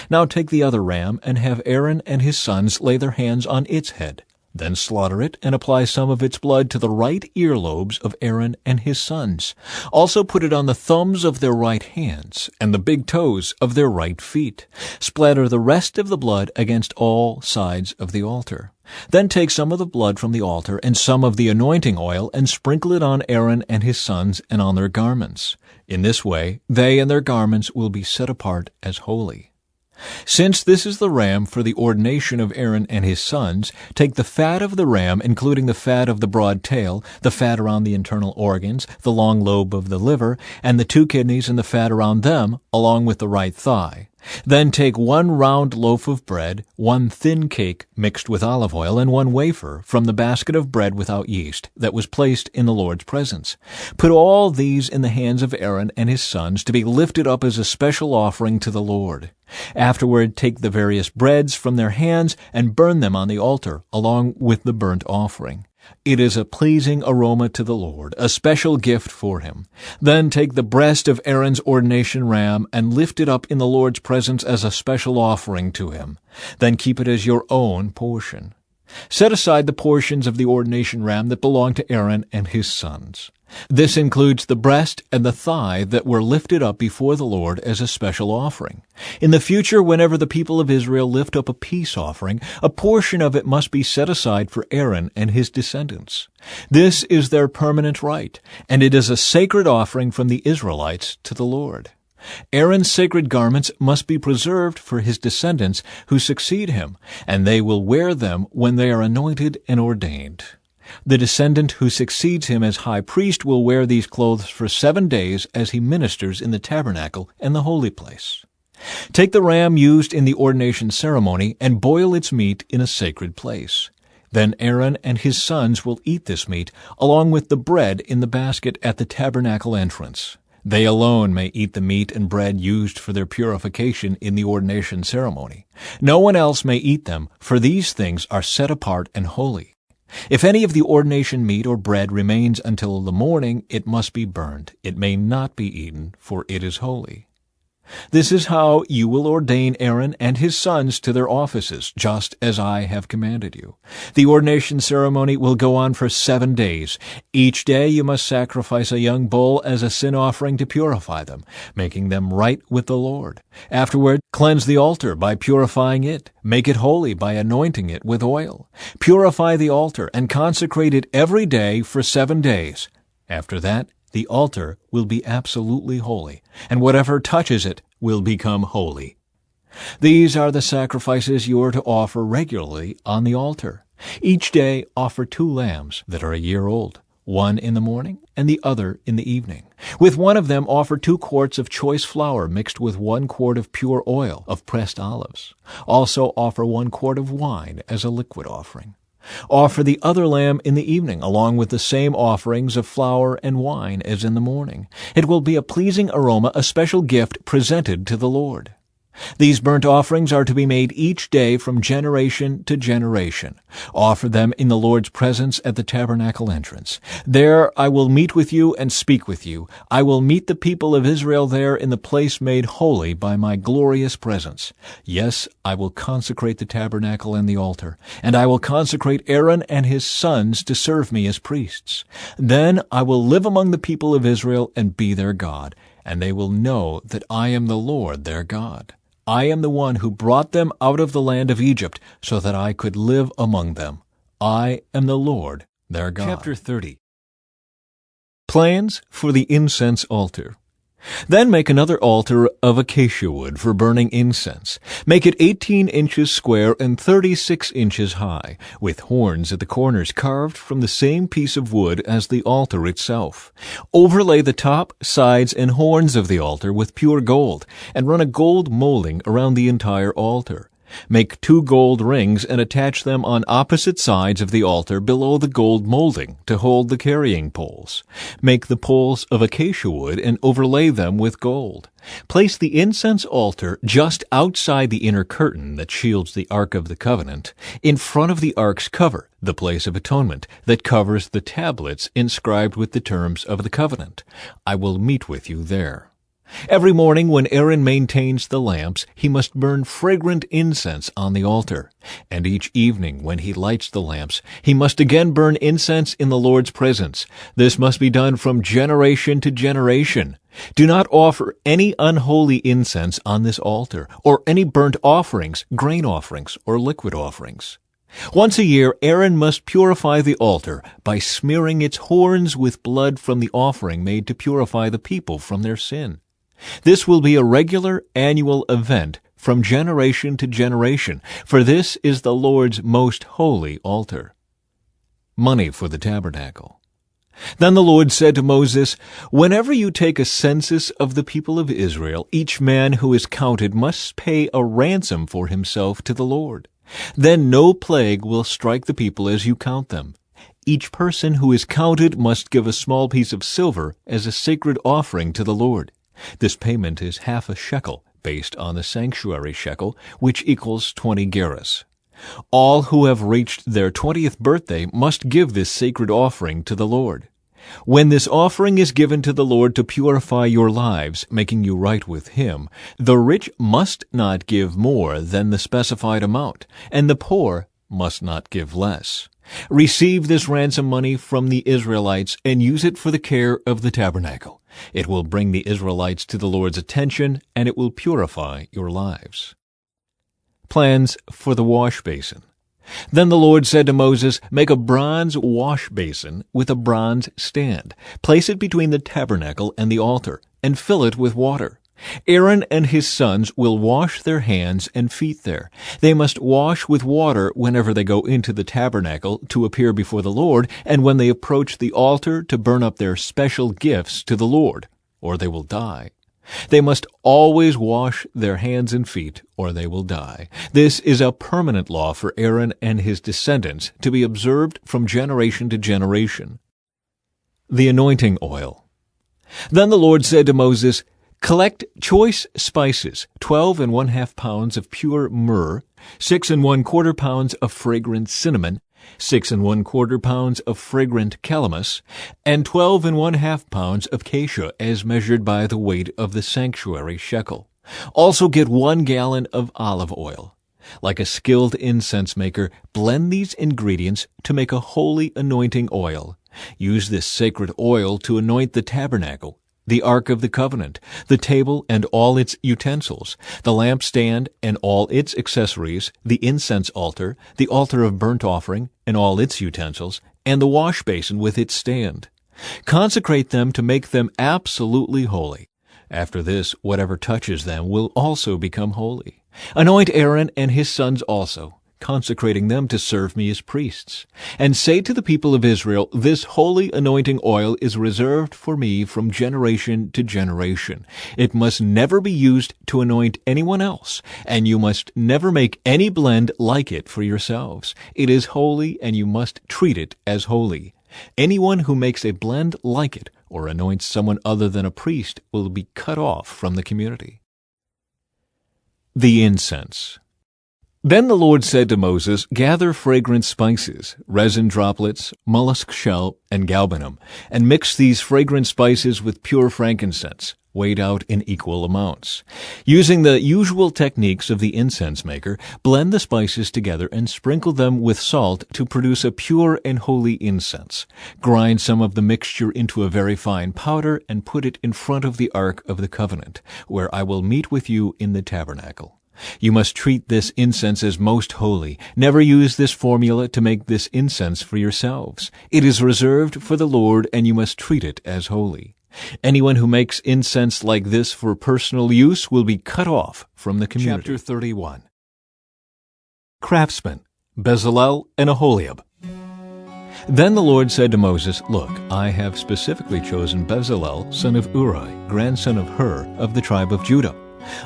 Now take the other ram and have Aaron and his sons lay their hands on its head. Then slaughter it and apply some of its blood to the right earlobes of Aaron and his sons. Also put it on the thumbs of their right hands and the big toes of their right feet. Splatter the rest of the blood against all sides of the altar. Then take some of the blood from the altar and some of the anointing oil and sprinkle it on Aaron and his sons and on their garments. In this way, they and their garments will be set apart as holy. Since this is the ram for the ordination of Aaron and his sons, take the fat of the ram, including the fat of the broad tail, the fat around the internal organs, the long lobe of the liver, and the 2 kidneys and the fat around them, along with the right thigh. Then take 1 round loaf of bread, 1 thin cake mixed with olive oil, and 1 wafer from the basket of bread without yeast that was placed in the Lord's presence. Put all these in the hands of Aaron and his sons to be lifted up as a special offering to the Lord. Afterward, take the various breads from their hands and burn them on the altar, along with the burnt offering. It is a pleasing aroma to the Lord, a special gift for him. Then take the breast of Aaron's ordination ram and lift it up in the Lord's presence as a special offering to him. Then keep it as your own portion. Set aside the portions of the ordination ram that belong to Aaron and his sons. This includes the breast and the thigh that were lifted up before the Lord as a special offering. In the future, whenever the people of Israel lift up a peace offering, a portion of it must be set aside for Aaron and his descendants. This is their permanent right, and it is a sacred offering from the Israelites to the Lord. Aaron's sacred garments must be preserved for his descendants who succeed him, and they will wear them when they are anointed and ordained. The descendant who succeeds him as high priest will wear these clothes for 7 days as he ministers in the tabernacle and the holy place. Take the ram used in the ordination ceremony and boil its meat in a sacred place. Then Aaron and his sons will eat this meat, along with the bread in the basket at the tabernacle entrance. They alone may eat the meat and bread used for their purification in the ordination ceremony. No one else may eat them, for these things are set apart and holy. If any of the ordination meat or bread remains until the morning, it must be burned. It may not be eaten, for it is holy. This is how you will ordain Aaron and his sons to their offices, just as I have commanded you. The ordination ceremony will go on for 7 days. Each day you must sacrifice a young bull as a sin offering to purify them, making them right with the Lord. Afterward, cleanse the altar by purifying it. Make it holy by anointing it with oil. Purify the altar and consecrate it every day for 7 days. After that, the altar will be absolutely holy, and whatever touches it will become holy. These are the sacrifices you are to offer regularly on the altar. Each day offer 2 lambs that are a year old, one in the morning and the other in the evening. With one of them offer 2 quarts of choice flour mixed with 1 quart of pure oil of pressed olives. Also offer 1 quart of wine as a liquid offering. Offer the other lamb in the evening, along with the same offerings of flour and wine as in the morning. It will be a pleasing aroma, a special gift presented to the Lord. These burnt offerings are to be made each day from generation to generation. Offer them in the Lord's presence at the tabernacle entrance. There I will meet with you and speak with you. I will meet the people of Israel there in the place made holy by my glorious presence. Yes, I will consecrate the tabernacle and the altar, and I will consecrate Aaron and his sons to serve me as priests. Then I will live among the people of Israel and be their God, and they will know that I am the Lord their God. I am the one who brought them out of the land of Egypt, so that I could live among them. I am the Lord, their God. Chapter 30. Plans for the incense altar. Then make another altar of acacia wood for burning incense. Make it 18 inches square and 36 inches high, with horns at the corners carved from the same piece of wood as the altar itself. Overlay the top, sides, and horns of the altar with pure gold, and run a gold molding around the entire altar. Make 2 gold rings and attach them on opposite sides of the altar below the gold molding to hold the carrying poles. Make the poles of acacia wood and overlay them with gold. Place the incense altar just outside the inner curtain that shields the Ark of the Covenant, in front of the Ark's cover, the place of atonement, that covers the tablets inscribed with the terms of the covenant. I will meet with you there. Every morning when Aaron maintains the lamps, he must burn fragrant incense on the altar. And each evening when he lights the lamps, he must again burn incense in the Lord's presence. This must be done from generation to generation. Do not offer any unholy incense on this altar, or any burnt offerings, grain offerings, or liquid offerings. Once a year, Aaron must purify the altar by smearing its horns with blood from the offering made to purify the people from their sin. This will be a regular annual event from generation to generation, for this is the Lord's most holy altar. Money for the tabernacle. Then the Lord said to Moses, "Whenever you take a census of the people of Israel, each man who is counted must pay a ransom for himself to the Lord. Then no plague will strike the people as you count them. Each person who is counted must give a small piece of silver as a sacred offering to the Lord. This payment is half a shekel, based on the sanctuary shekel, which equals 20 gerahs. All who have reached their 20th birthday must give this sacred offering to the Lord. When this offering is given to the Lord to purify your lives, making you right with Him, the rich must not give more than the specified amount, and the poor must not give less. Receive this ransom money from the Israelites and use it for the care of the tabernacle. It will bring the Israelites to the Lord's attention, and it will purify your lives." Plans for the wash basin. Then the Lord said to Moses, "Make a bronze wash basin with a bronze stand. Place it between the tabernacle and the altar, and fill it with water. Aaron and his sons will wash their hands and feet there. They must wash with water whenever they go into the tabernacle to appear before the Lord, and when they approach the altar to burn up their special gifts to the Lord, or they will die. They must always wash their hands and feet, or they will die. This is a permanent law for Aaron and his descendants, to be observed from generation to generation." The anointing oil. Then the Lord said to Moses, "Collect choice spices, 12½ pounds of pure myrrh, 6¼ pounds of fragrant cinnamon, 6¼ pounds of fragrant calamus, and 12½ pounds of cassia, as measured by the weight of the sanctuary shekel. Also get 1 gallon of olive oil. Like a skilled incense maker, blend these ingredients to make a holy anointing oil. Use this sacred oil to anoint the tabernacle, the Ark of the Covenant, the table and all its utensils, the lampstand and all its accessories, the incense altar, the altar of burnt offering and all its utensils, and the wash basin with its stand. Consecrate them to make them absolutely holy. After this, whatever touches them will also become holy. Anoint Aaron and his sons also, consecrating them to serve me as priests. And say to the people of Israel, this holy anointing oil is reserved for me from generation to generation. It must never be used to anoint anyone else, and you must never make any blend like it for yourselves. It is holy, and you must treat it as holy. Anyone who makes a blend like it or anoints someone other than a priest will be cut off from the community. The incense. Then the Lord said to Moses, "Gather fragrant spices, resin droplets, mollusk shell, and galbanum, and mix these fragrant spices with pure frankincense, weighed out in equal amounts. Using the usual techniques of the incense maker, blend the spices together and sprinkle them with salt to produce a pure and holy incense. Grind some of the mixture into a very fine powder and put it in front of the Ark of the Covenant, where I will meet with you in the tabernacle. You must treat this incense as most holy. Never use this formula to make this incense for yourselves. It is reserved for the Lord, and you must treat it as holy. Anyone who makes incense like this for personal use will be cut off from the community." Chapter 31. Craftsmen, Bezalel and Aholiab. Then the Lord said to Moses, "Look, I have specifically chosen Bezalel, son of Uri, grandson of Hur, of the tribe of Judah.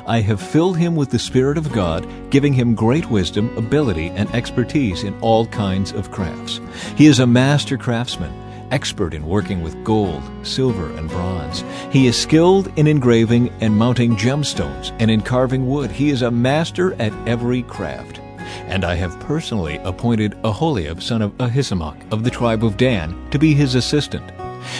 I have filled him with the Spirit of God, giving him great wisdom, ability, and expertise in all kinds of crafts. He is a master craftsman, expert in working with gold, silver, and bronze. He is skilled in engraving and mounting gemstones, and in carving wood. He is a master at every craft. And I have personally appointed Aholiab, son of Ahisamach, of the tribe of Dan, to be his assistant.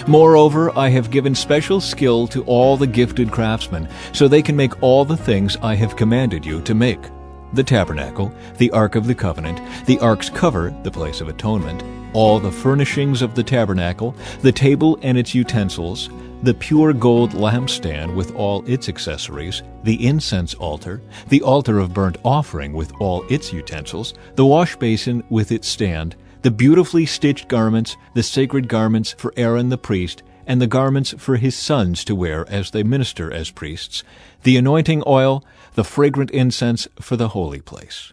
Moreover, I have given special skill to all the gifted craftsmen, so they can make all the things I have commanded you to make: the tabernacle, the Ark of the Covenant, the Ark's cover, the place of atonement, all the furnishings of the tabernacle, the table and its utensils, the pure gold lampstand with all its accessories, the incense altar, the altar of burnt offering with all its utensils, the wash basin with its stand, the beautifully stitched garments, the sacred garments for Aaron the priest, and the garments for his sons to wear as they minister as priests, the anointing oil, the fragrant incense for the holy place.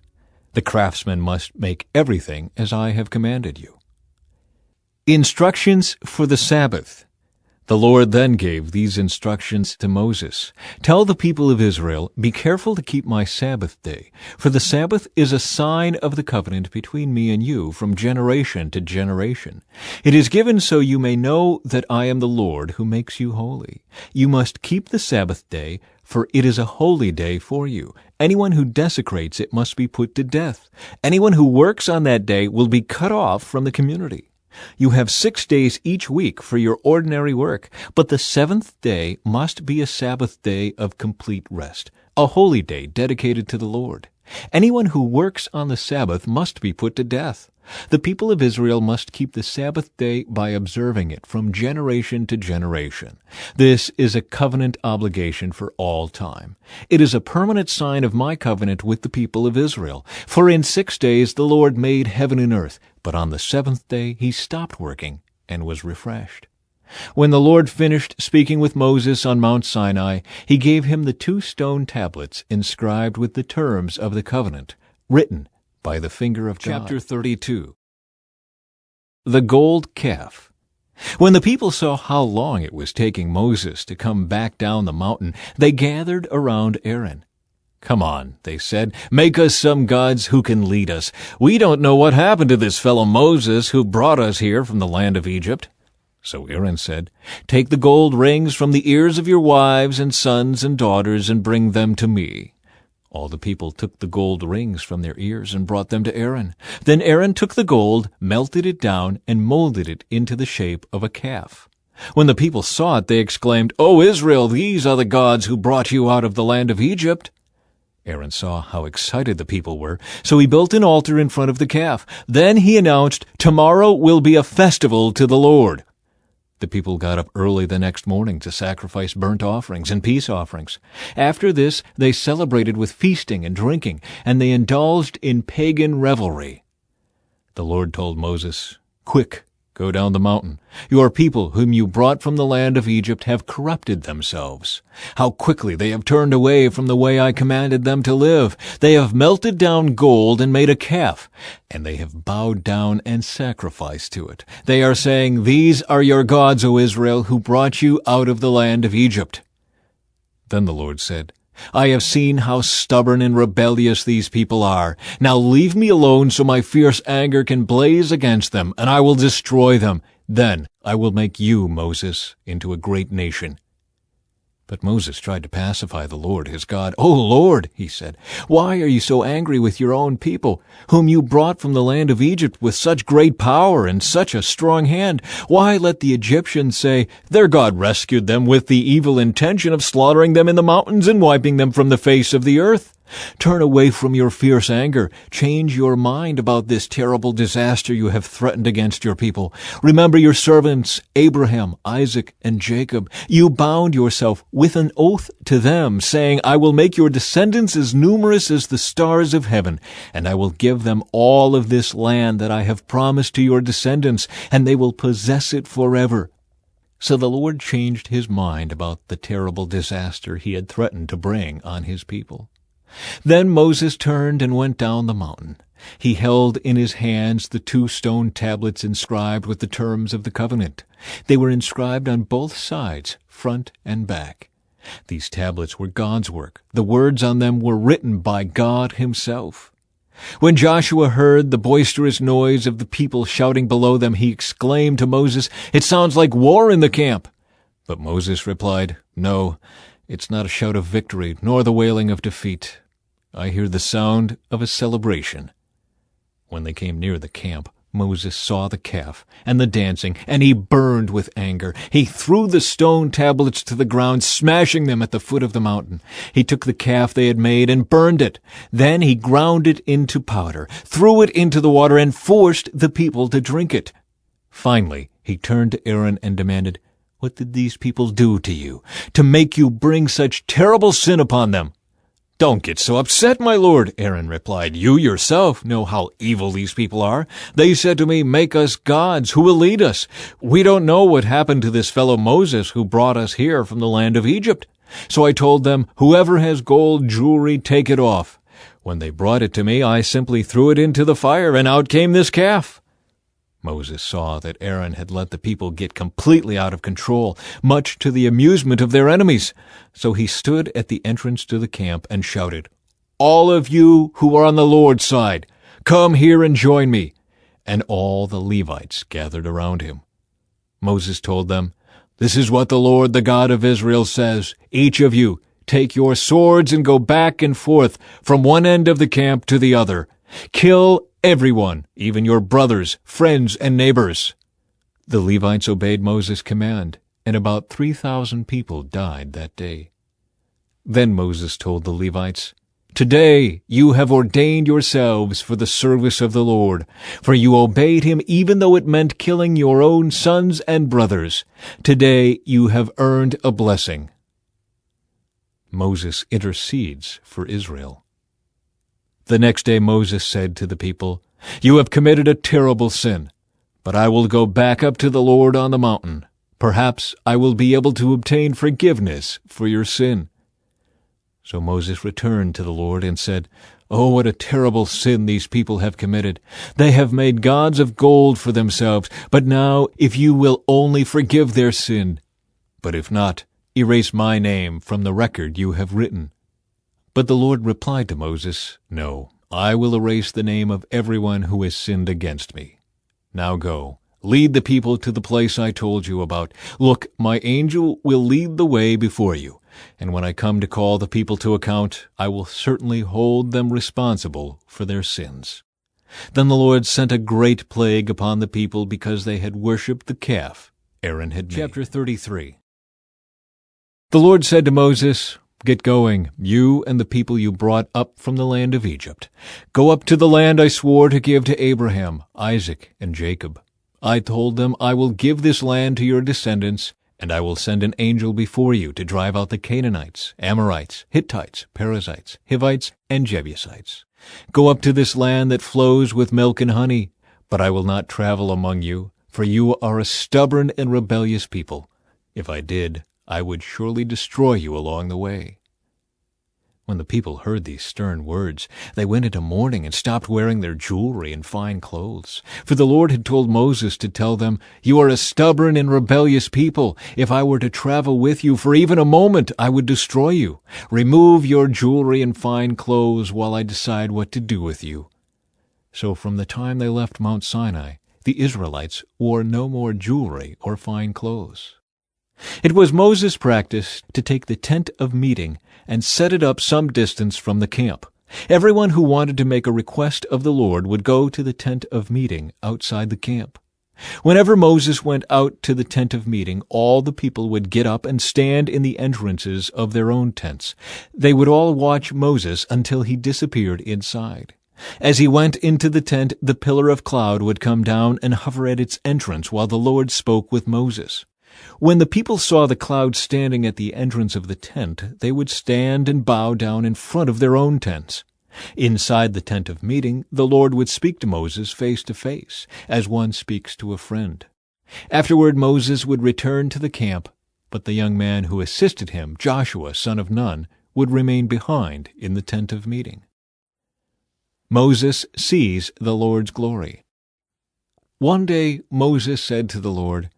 The craftsman must make everything as I have commanded you." Instructions for the Sabbath. The Lord then gave these instructions to Moses. "Tell the people of Israel, be careful to keep my Sabbath day, for the Sabbath is a sign of the covenant between me and you from generation to generation. It is given so you may know that I am the Lord who makes you holy. You must keep the Sabbath day, for it is a holy day for you. Anyone who desecrates it must be put to death. Anyone who works on that day will be cut off from the community. You have 6 days each week for your ordinary work, but the seventh day must be a Sabbath day of complete rest, a holy day dedicated to the Lord. Anyone who works on the Sabbath must be put to death. The people of Israel must keep the Sabbath day by observing it from generation to generation. This is a covenant obligation for all time. It is a permanent sign of my covenant with the people of Israel. For in 6 days the Lord made heaven and earth, but on the seventh day he stopped working and was refreshed. When the Lord finished speaking with Moses on Mount Sinai, he gave him the 2 stone tablets inscribed with the terms of the covenant, written by the finger of God. Chapter 32. The Gold Calf. When the people saw how long it was taking Moses to come back down the mountain, they gathered around Aaron. "Come on," they said, "make us some gods who can lead us. We don't know what happened to this fellow Moses who brought us here from the land of Egypt." So Aaron said, "Take the gold rings from the ears of your wives and sons and daughters and bring them to me." All the people took the gold rings from their ears and brought them to Aaron. Then Aaron took the gold, melted it down, and molded it into the shape of a calf. When the people saw it, they exclaimed, "O Israel, these are the gods who brought you out of the land of Egypt." Aaron saw how excited the people were, so he built an altar in front of the calf. Then he announced, "Tomorrow will be a festival to the Lord." The people got up early the next morning to sacrifice burnt offerings and peace offerings. After this, they celebrated with feasting and drinking, and they indulged in pagan revelry. The Lord told Moses, "Quick, go down the mountain. Your people, whom you brought from the land of Egypt, have corrupted themselves. How quickly they have turned away from the way I commanded them to live. They have melted down gold and made a calf, and they have bowed down and sacrificed to it. They are saying, 'These are your gods, O Israel, who brought you out of the land of Egypt.'" Then the Lord said, "I have seen how stubborn and rebellious these people are. Now leave me alone so my fierce anger can blaze against them, and I will destroy them. Then I will make you, Moses, into a great nation." But Moses tried to pacify the Lord his God. "O Lord," he said, "why are you so angry with your own people, whom you brought from the land of Egypt with such great power and such a strong hand? Why let the Egyptians say, 'Their God rescued them with the evil intention of slaughtering them in the mountains and wiping them from the face of the earth'? Turn away from your fierce anger. Change your mind about this terrible disaster you have threatened against your people. Remember your servants Abraham, Isaac, and Jacob. You bound yourself with an oath to them, saying, 'I will make your descendants as numerous as the stars of heaven, and I will give them all of this land that I have promised to your descendants, and they will possess it forever.'" So the Lord changed his mind about the terrible disaster he had threatened to bring on his people. Then Moses turned and went down the mountain. He held in his hands the 2 stone tablets inscribed with the terms of the covenant. They were inscribed on both sides, front and back. These tablets were God's work. The words on them were written by God himself. When Joshua heard the boisterous noise of the people shouting below them, he exclaimed to Moses, "It sounds like war in the camp." But Moses replied, "No, it's not a shout of victory, nor the wailing of defeat. I hear the sound of a celebration." When they came near the camp, Moses saw the calf and the dancing, and he burned with anger. He threw the stone tablets to the ground, smashing them at the foot of the mountain. He took the calf they had made and burned it. Then he ground it into powder, threw it into the water, and forced the people to drink it. Finally, he turned to Aaron and demanded, "What did these people do to you, to make you bring such terrible sin upon them?" "Don't get so upset, my lord," Aaron replied. "You yourself know how evil these people are. They said to me, 'Make us gods who will lead us.' We don't know what happened to this fellow Moses who brought us here from the land of Egypt. So I told them, 'Whoever has gold jewelry, take it off.' When they brought it to me, I simply threw it into the fire, and out came this calf." Moses saw that Aaron had let the people get completely out of control, much to the amusement of their enemies. So he stood at the entrance to the camp and shouted, "All of you who are on the Lord's side, come here and join me." And all the Levites gathered around him. Moses told them, "This is what the Lord, the God of Israel, says. Each of you, take your swords and go back and forth from one end of the camp to the other. Kill everyone, even your brothers, friends, and neighbors." The Levites obeyed Moses' command, and about 3,000 people died that day. Then Moses told the Levites, "Today you have ordained yourselves for the service of the Lord, for you obeyed him even though it meant killing your own sons and brothers. Today you have earned a blessing." Moses intercedes for Israel. The next day Moses said to the people, "You have committed a terrible sin, but I will go back up to the Lord on the mountain. Perhaps I will be able to obtain forgiveness for your sin." So Moses returned to the Lord and said, "Oh, what a terrible sin these people have committed. They have made gods of gold for themselves. But now, if you will only forgive their sin, but if not, erase my name from the record you have written." But the Lord replied to Moses, "No, I will erase the name of everyone who has sinned against me. Now go, lead the people to the place I told you about. Look, my angel will lead the way before you, and when I come to call the people to account, I will certainly hold them responsible for their sins." Then the Lord sent a great plague upon the people because they had worshipped the calf Aaron had made. Chapter 33. The Lord said to Moses, "Get going, you and the people you brought up from the land of Egypt. Go up to the land I swore to give to Abraham, Isaac, and Jacob. I told them, I will give this land to your descendants, and I will send an angel before you to drive out the Canaanites, Amorites, Hittites, Perizzites, Hivites, and Jebusites. Go up to this land that flows with milk and honey, but I will not travel among you, for you are a stubborn and rebellious people. If I did, I would surely destroy you along the way." When the people heard these stern words, they went into mourning and stopped wearing their jewelry and fine clothes. For the Lord had told Moses to tell them, "You are a stubborn and rebellious people. If I were to travel with you for even a moment, I would destroy you. Remove your jewelry and fine clothes while I decide what to do with you." So from the time they left Mount Sinai, the Israelites wore no more jewelry or fine clothes. It was Moses' practice to take the tent of meeting and set it up some distance from the camp. Everyone who wanted to make a request of the Lord would go to the tent of meeting outside the camp. Whenever Moses went out to the tent of meeting, all the people would get up and stand in the entrances of their own tents. They would all watch Moses until he disappeared inside. As he went into the tent, the pillar of cloud would come down and hover at its entrance while the Lord spoke with Moses. When the people saw the cloud standing at the entrance of the tent, they would stand and bow down in front of their own tents. Inside the tent of meeting, the Lord would speak to Moses face to face, as one speaks to a friend. Afterward, Moses would return to the camp, but the young man who assisted him, Joshua, son of Nun, would remain behind in the tent of meeting. Moses sees the Lord's glory. One day Moses said to the Lord,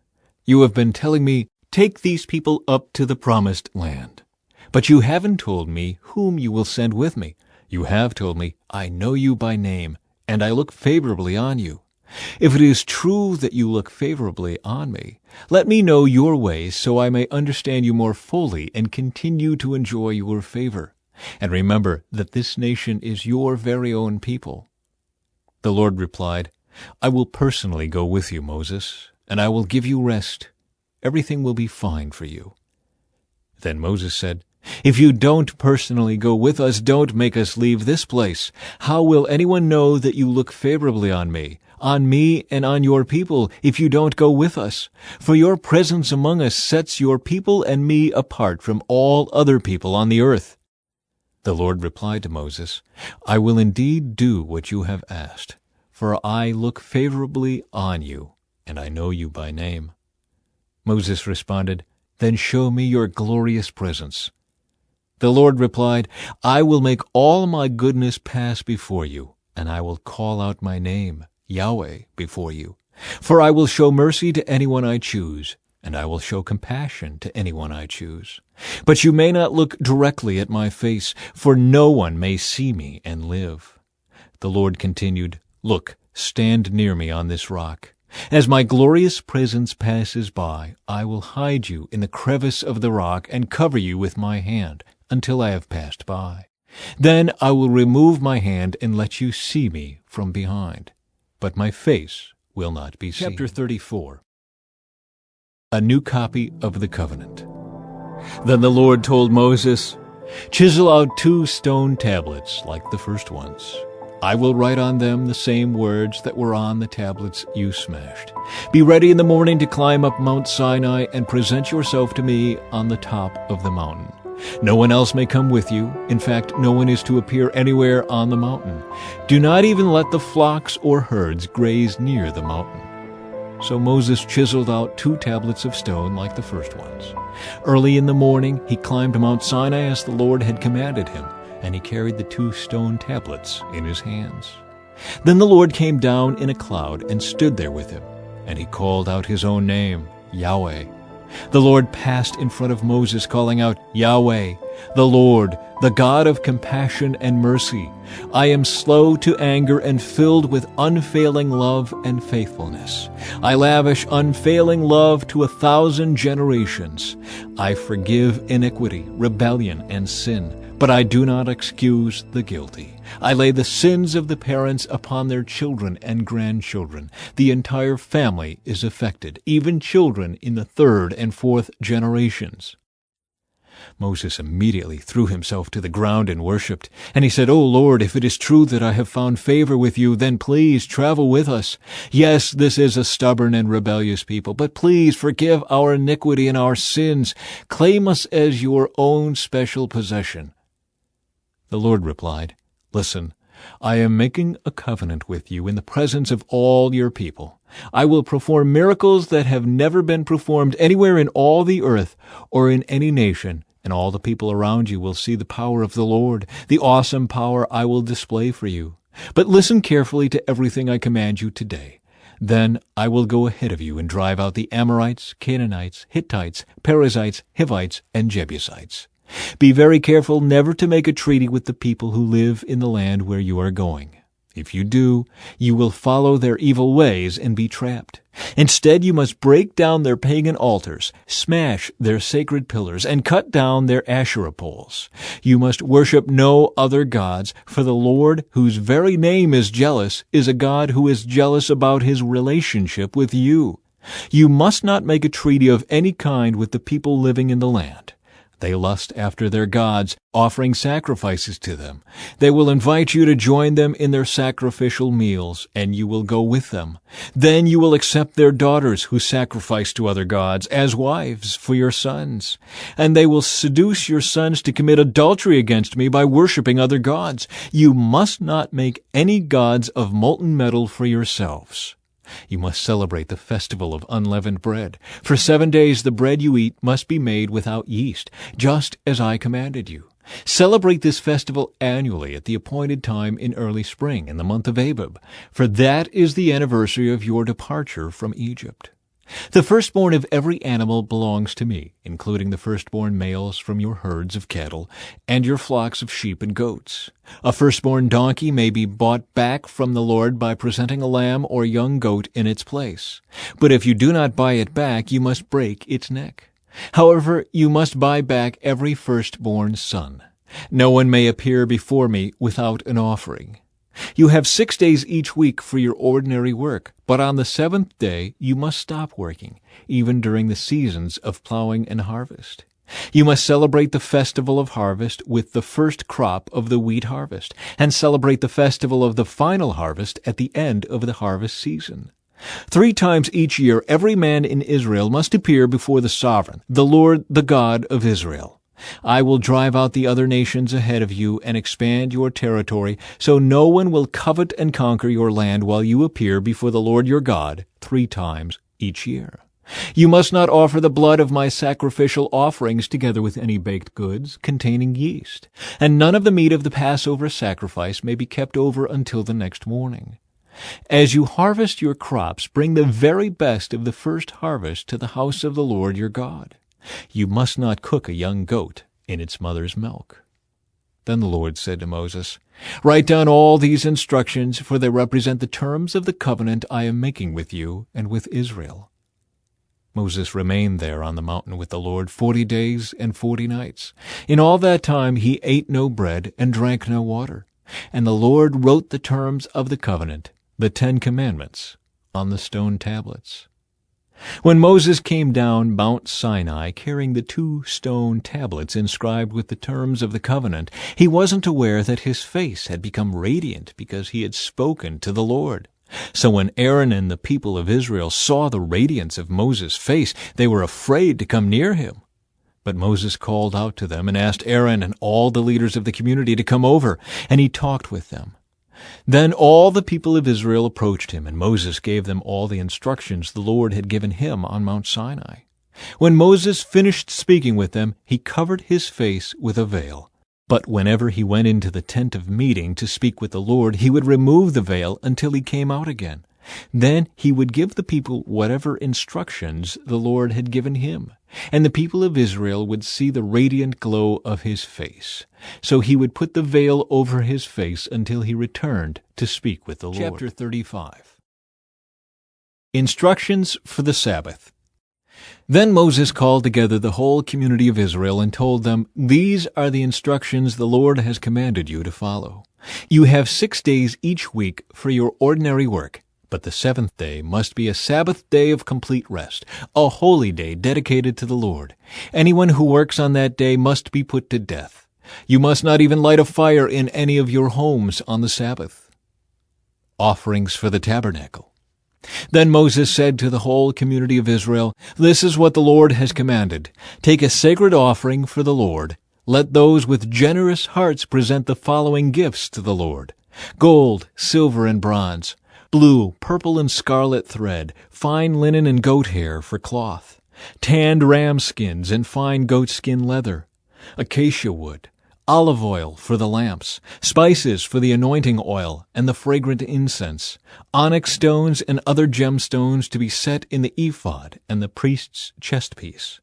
"You have been telling me, 'Take these people up to the promised land.' But you haven't told me whom you will send with me. You have told me, 'I know you by name, and I look favorably on you.' If it is true that you look favorably on me, let me know your ways so I may understand you more fully and continue to enjoy your favor. And remember that this nation is your very own people." The Lord replied, "I will personally go with you, Moses, and I will give you rest. Everything will be fine for you." Then Moses said, "If you don't personally go with us, don't make us leave this place. How will anyone know that you look favorably on me and on your people, if you don't go with us? For your presence among us sets your people and me apart from all other people on the earth." The Lord replied to Moses, "I will indeed do what you have asked, for I look favorably on you, and I know you by name." Moses responded, "Then show me your glorious presence." The Lord replied, "I will make all my goodness pass before you, and I will call out my name, Yahweh, before you. For I will show mercy to anyone I choose, and I will show compassion to anyone I choose. But you may not look directly at my face, for no one may see me and live." The Lord continued, "Look, stand near me on this rock. As my glorious presence passes by, I will hide you in the crevice of the rock and cover you with my hand until I have passed by. Then I will remove my hand and let you see me from behind, but my face will not be seen." Chapter 34. A new copy of the covenant. Then the Lord told Moses, "Chisel out 2 stone tablets like the first ones. I will write on them the same words that were on the tablets you smashed. Be ready in the morning to climb up Mount Sinai and present yourself to me on the top of the mountain. No one else may come with you. In fact, no one is to appear anywhere on the mountain. Do not even let the flocks or herds graze near the mountain." So Moses chiseled out 2 tablets of stone like the first ones. Early in the morning he climbed Mount Sinai as the Lord had commanded him, and he carried the 2 stone tablets in his hands. Then the Lord came down in a cloud and stood there with him, and he called out his own name, Yahweh. The Lord passed in front of Moses, calling out, "Yahweh, the Lord, the God of compassion and mercy. I am slow to anger and filled with unfailing love and faithfulness. I lavish unfailing love to 1,000 generations. I forgive iniquity, rebellion, and sin, but I do not excuse the guilty. I lay the sins of the parents upon their children and grandchildren. The entire family is affected, even children in the 3rd and 4th generations." Moses immediately threw himself to the ground and worshipped. And he said, "O Lord, if it is true that I have found favor with you, then please travel with us. Yes, this is a stubborn and rebellious people, but please forgive our iniquity and our sins. Claim us as your own special possession." The Lord replied, "Listen, I am making a covenant with you in the presence of all your people. I will perform miracles that have never been performed anywhere in all the earth or in any nation, and all the people around you will see the power of the Lord, the awesome power I will display for you. But listen carefully to everything I command you today. Then I will go ahead of you and drive out the Amorites, Canaanites, Hittites, Perizzites, Hivites, and Jebusites. Be very careful never to make a treaty with the people who live in the land where you are going. If you do, you will follow their evil ways and be trapped. Instead, you must break down their pagan altars, smash their sacred pillars, and cut down their Asherah poles. You must worship no other gods, for the Lord, whose very name is jealous, is a God who is jealous about his relationship with you. You must not make a treaty of any kind with the people living in the land. They lust after their gods, offering sacrifices to them. They will invite you to join them in their sacrificial meals, and you will go with them. Then you will accept their daughters who sacrifice to other gods as wives for your sons. And they will seduce your sons to commit adultery against me by worshiping other gods. You must not make any gods of molten metal for yourselves. You must celebrate the festival of unleavened bread. For 7 days the bread you eat must be made without yeast, just as I commanded you. Celebrate this festival annually at the appointed time in early spring, in the month of Abib, for that is the anniversary of your departure from Egypt. The firstborn of every animal belongs to me, including the firstborn males from your herds of cattle and your flocks of sheep and goats. A firstborn donkey may be bought back from the Lord by presenting a lamb or young goat in its place. But if you do not buy it back, you must break its neck. However, you must buy back every firstborn son. No one may appear before me without an offering. You have 6 days each week for your ordinary work, but on the 7th day you must stop working, even during the seasons of plowing and harvest. You must celebrate the festival of harvest with the first crop of the wheat harvest, and celebrate the festival of the final harvest at the end of the harvest season. 3 times each year every man in Israel must appear before the sovereign, the Lord, the God of Israel. I will drive out the other nations ahead of you and expand your territory, so no one will covet and conquer your land while you appear before the Lord your God 3 times each year. You must not offer the blood of my sacrificial offerings together with any baked goods containing yeast, and none of the meat of the Passover sacrifice may be kept over until the next morning. As you harvest your crops, bring the very best of the first harvest to the house of the Lord your God. You must not cook a young goat in its mother's milk. Then the Lord said to Moses, Write down all these instructions, for they represent the terms of the covenant I am making with you and with Israel. Moses remained there on the mountain with the Lord 40 days and 40 nights. In all that time he ate no bread and drank no water. And the Lord wrote the terms of the covenant, the 10 Commandments, on the stone tablets. When Moses came down Mount Sinai carrying the 2 stone tablets inscribed with the terms of the covenant, he wasn't aware that his face had become radiant because he had spoken to the Lord. So when Aaron and the people of Israel saw the radiance of Moses' face, they were afraid to come near him. But Moses called out to them and asked Aaron and all the leaders of the community to come over, and he talked with them. Then all the people of Israel approached him, and Moses gave them all the instructions the Lord had given him on Mount Sinai. When Moses finished speaking with them, he covered his face with a veil. But whenever he went into the tent of meeting to speak with the Lord, he would remove the veil until he came out again. Then he would give the people whatever instructions the Lord had given him, and the people of Israel would see the radiant glow of his face. So he would put the veil over his face until he returned to speak with the Lord. Chapter 35. Instructions for the Sabbath. Then Moses called together the whole community of Israel and told them, These are the instructions the Lord has commanded you to follow. You have 6 days each week for your ordinary work, but the 7th day must be a Sabbath day of complete rest, a holy day dedicated to the Lord. Anyone who works on that day must be put to death. You must not even light a fire in any of your homes on the Sabbath. Offerings for the tabernacle. Then Moses said to the whole community of Israel, This is what the Lord has commanded. Take a sacred offering for the Lord. Let those with generous hearts present the following gifts to the Lord: gold, silver, and bronze, blue, purple, and scarlet thread, fine linen and goat hair for cloth, tanned ram skins and fine goat skin leather, acacia wood, olive oil for the lamps, spices for the anointing oil and the fragrant incense, onyx stones and other gemstones to be set in the ephod and the priest's chestpiece.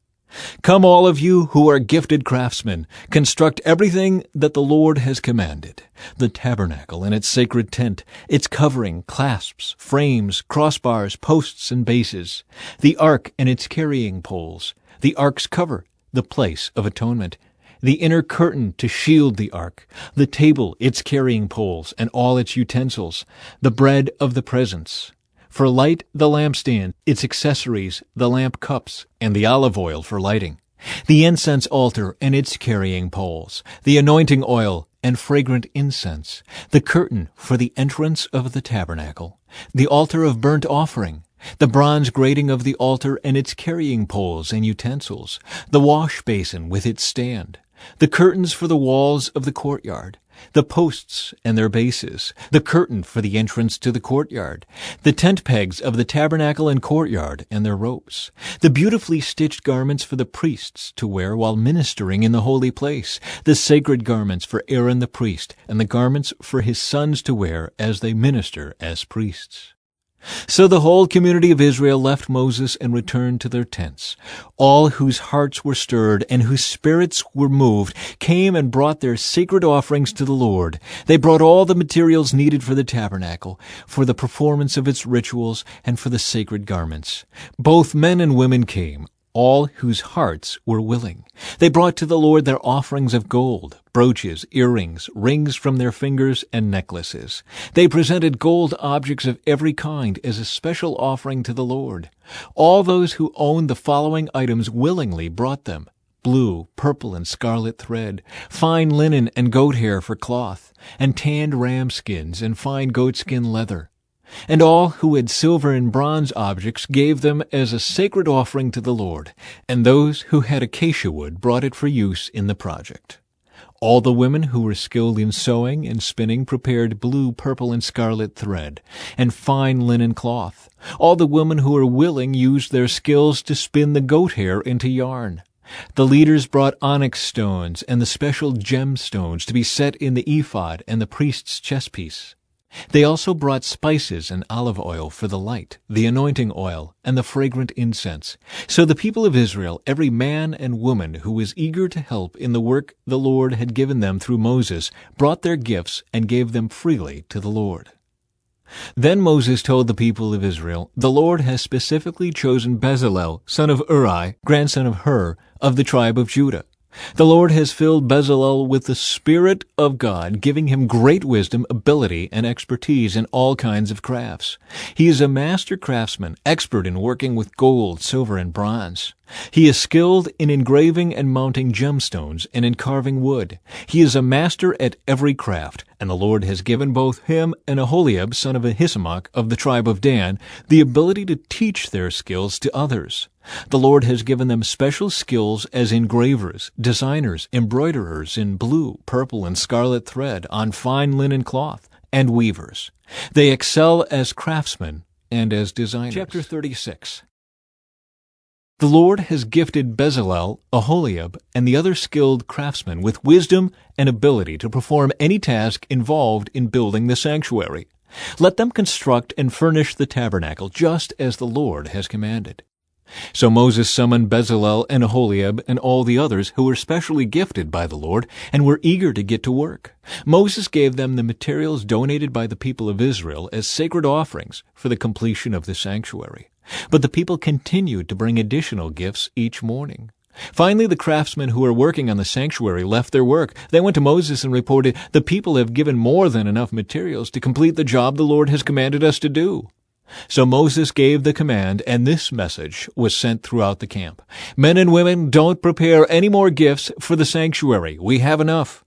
Come, all of you who are gifted craftsmen, construct everything that the Lord has commanded: the tabernacle and its sacred tent, its covering, clasps, frames, crossbars, posts, and bases, the ark and its carrying poles, the ark's cover, the place of atonement, the inner curtain to shield the ark, the table, its carrying poles, and all its utensils, the bread of the presence. For light, the lampstand, its accessories, the lamp cups, and the olive oil for lighting, the incense altar and its carrying poles, the anointing oil and fragrant incense, the curtain for the entrance of the tabernacle, the altar of burnt offering, the bronze grating of the altar and its carrying poles and utensils, the wash basin with its stand, the curtains for the walls of the courtyard, the posts and their bases, the curtain for the entrance to the courtyard, the tent pegs of the tabernacle and courtyard and their ropes, the beautifully stitched garments for the priests to wear while ministering in the holy place, the sacred garments for Aaron the priest, and the garments for his sons to wear as they minister as priests. So the whole community of Israel left Moses and returned to their tents. All whose hearts were stirred and whose spirits were moved came and brought their sacred offerings to the Lord. They brought all the materials needed for the tabernacle, for the performance of its rituals, and for the sacred garments. Both men and women came, all whose hearts were willing. They brought to the Lord their offerings of gold, brooches, earrings, rings from their fingers, and necklaces. They presented gold objects of every kind as a special offering to the Lord. All those who owned the following items willingly brought them: blue, purple, and scarlet thread, fine linen and goat hair for cloth, and tanned ram skins and fine goatskin leather. And all who had silver and bronze objects gave them as a sacred offering to the Lord, and those who had acacia wood brought it for use in the project. All the women who were skilled in sewing and spinning prepared blue, purple, and scarlet thread, and fine linen cloth. All the women who were willing used their skills to spin the goat hair into yarn. The leaders brought onyx stones and the special gemstones to be set in the ephod and the priest's chestpiece. They also brought spices and olive oil for the light, the anointing oil, and the fragrant incense. So the people of Israel, every man and woman who was eager to help in the work the Lord had given them through Moses, brought their gifts and gave them freely to the Lord. Then Moses told the people of Israel, "The Lord has specifically chosen Bezalel, son of Uri, grandson of Hur, of the tribe of Judah. The Lord has filled Bezalel with the Spirit of God, giving him great wisdom, ability, and expertise in all kinds of crafts. He is a master craftsman, expert in working with gold, silver, and bronze. He is skilled in engraving and mounting gemstones and in carving wood. He is a master at every craft, and the Lord has given both him and Aholiab, son of Ahisamach, of the tribe of Dan, the ability to teach their skills to others. The Lord has given them special skills as engravers, designers, embroiderers in blue, purple, and scarlet thread on fine linen cloth, and weavers. They excel as craftsmen and as designers." Chapter 36. The Lord has gifted Bezalel, Aholiab, and the other skilled craftsmen with wisdom and ability to perform any task involved in building the sanctuary. Let them construct and furnish the tabernacle just as the Lord has commanded. So Moses summoned Bezalel and Aholiab and all the others who were specially gifted by the Lord and were eager to get to work. Moses gave them the materials donated by the people of Israel as sacred offerings for the completion of the sanctuary. But the people continued to bring additional gifts each morning. Finally, the craftsmen who were working on the sanctuary left their work. They went to Moses and reported, "The people have given more than enough materials to complete the job the Lord has commanded us to do." So Moses gave the command, and this message was sent throughout the camp: "Men and women, don't prepare any more gifts for the sanctuary. We have enough."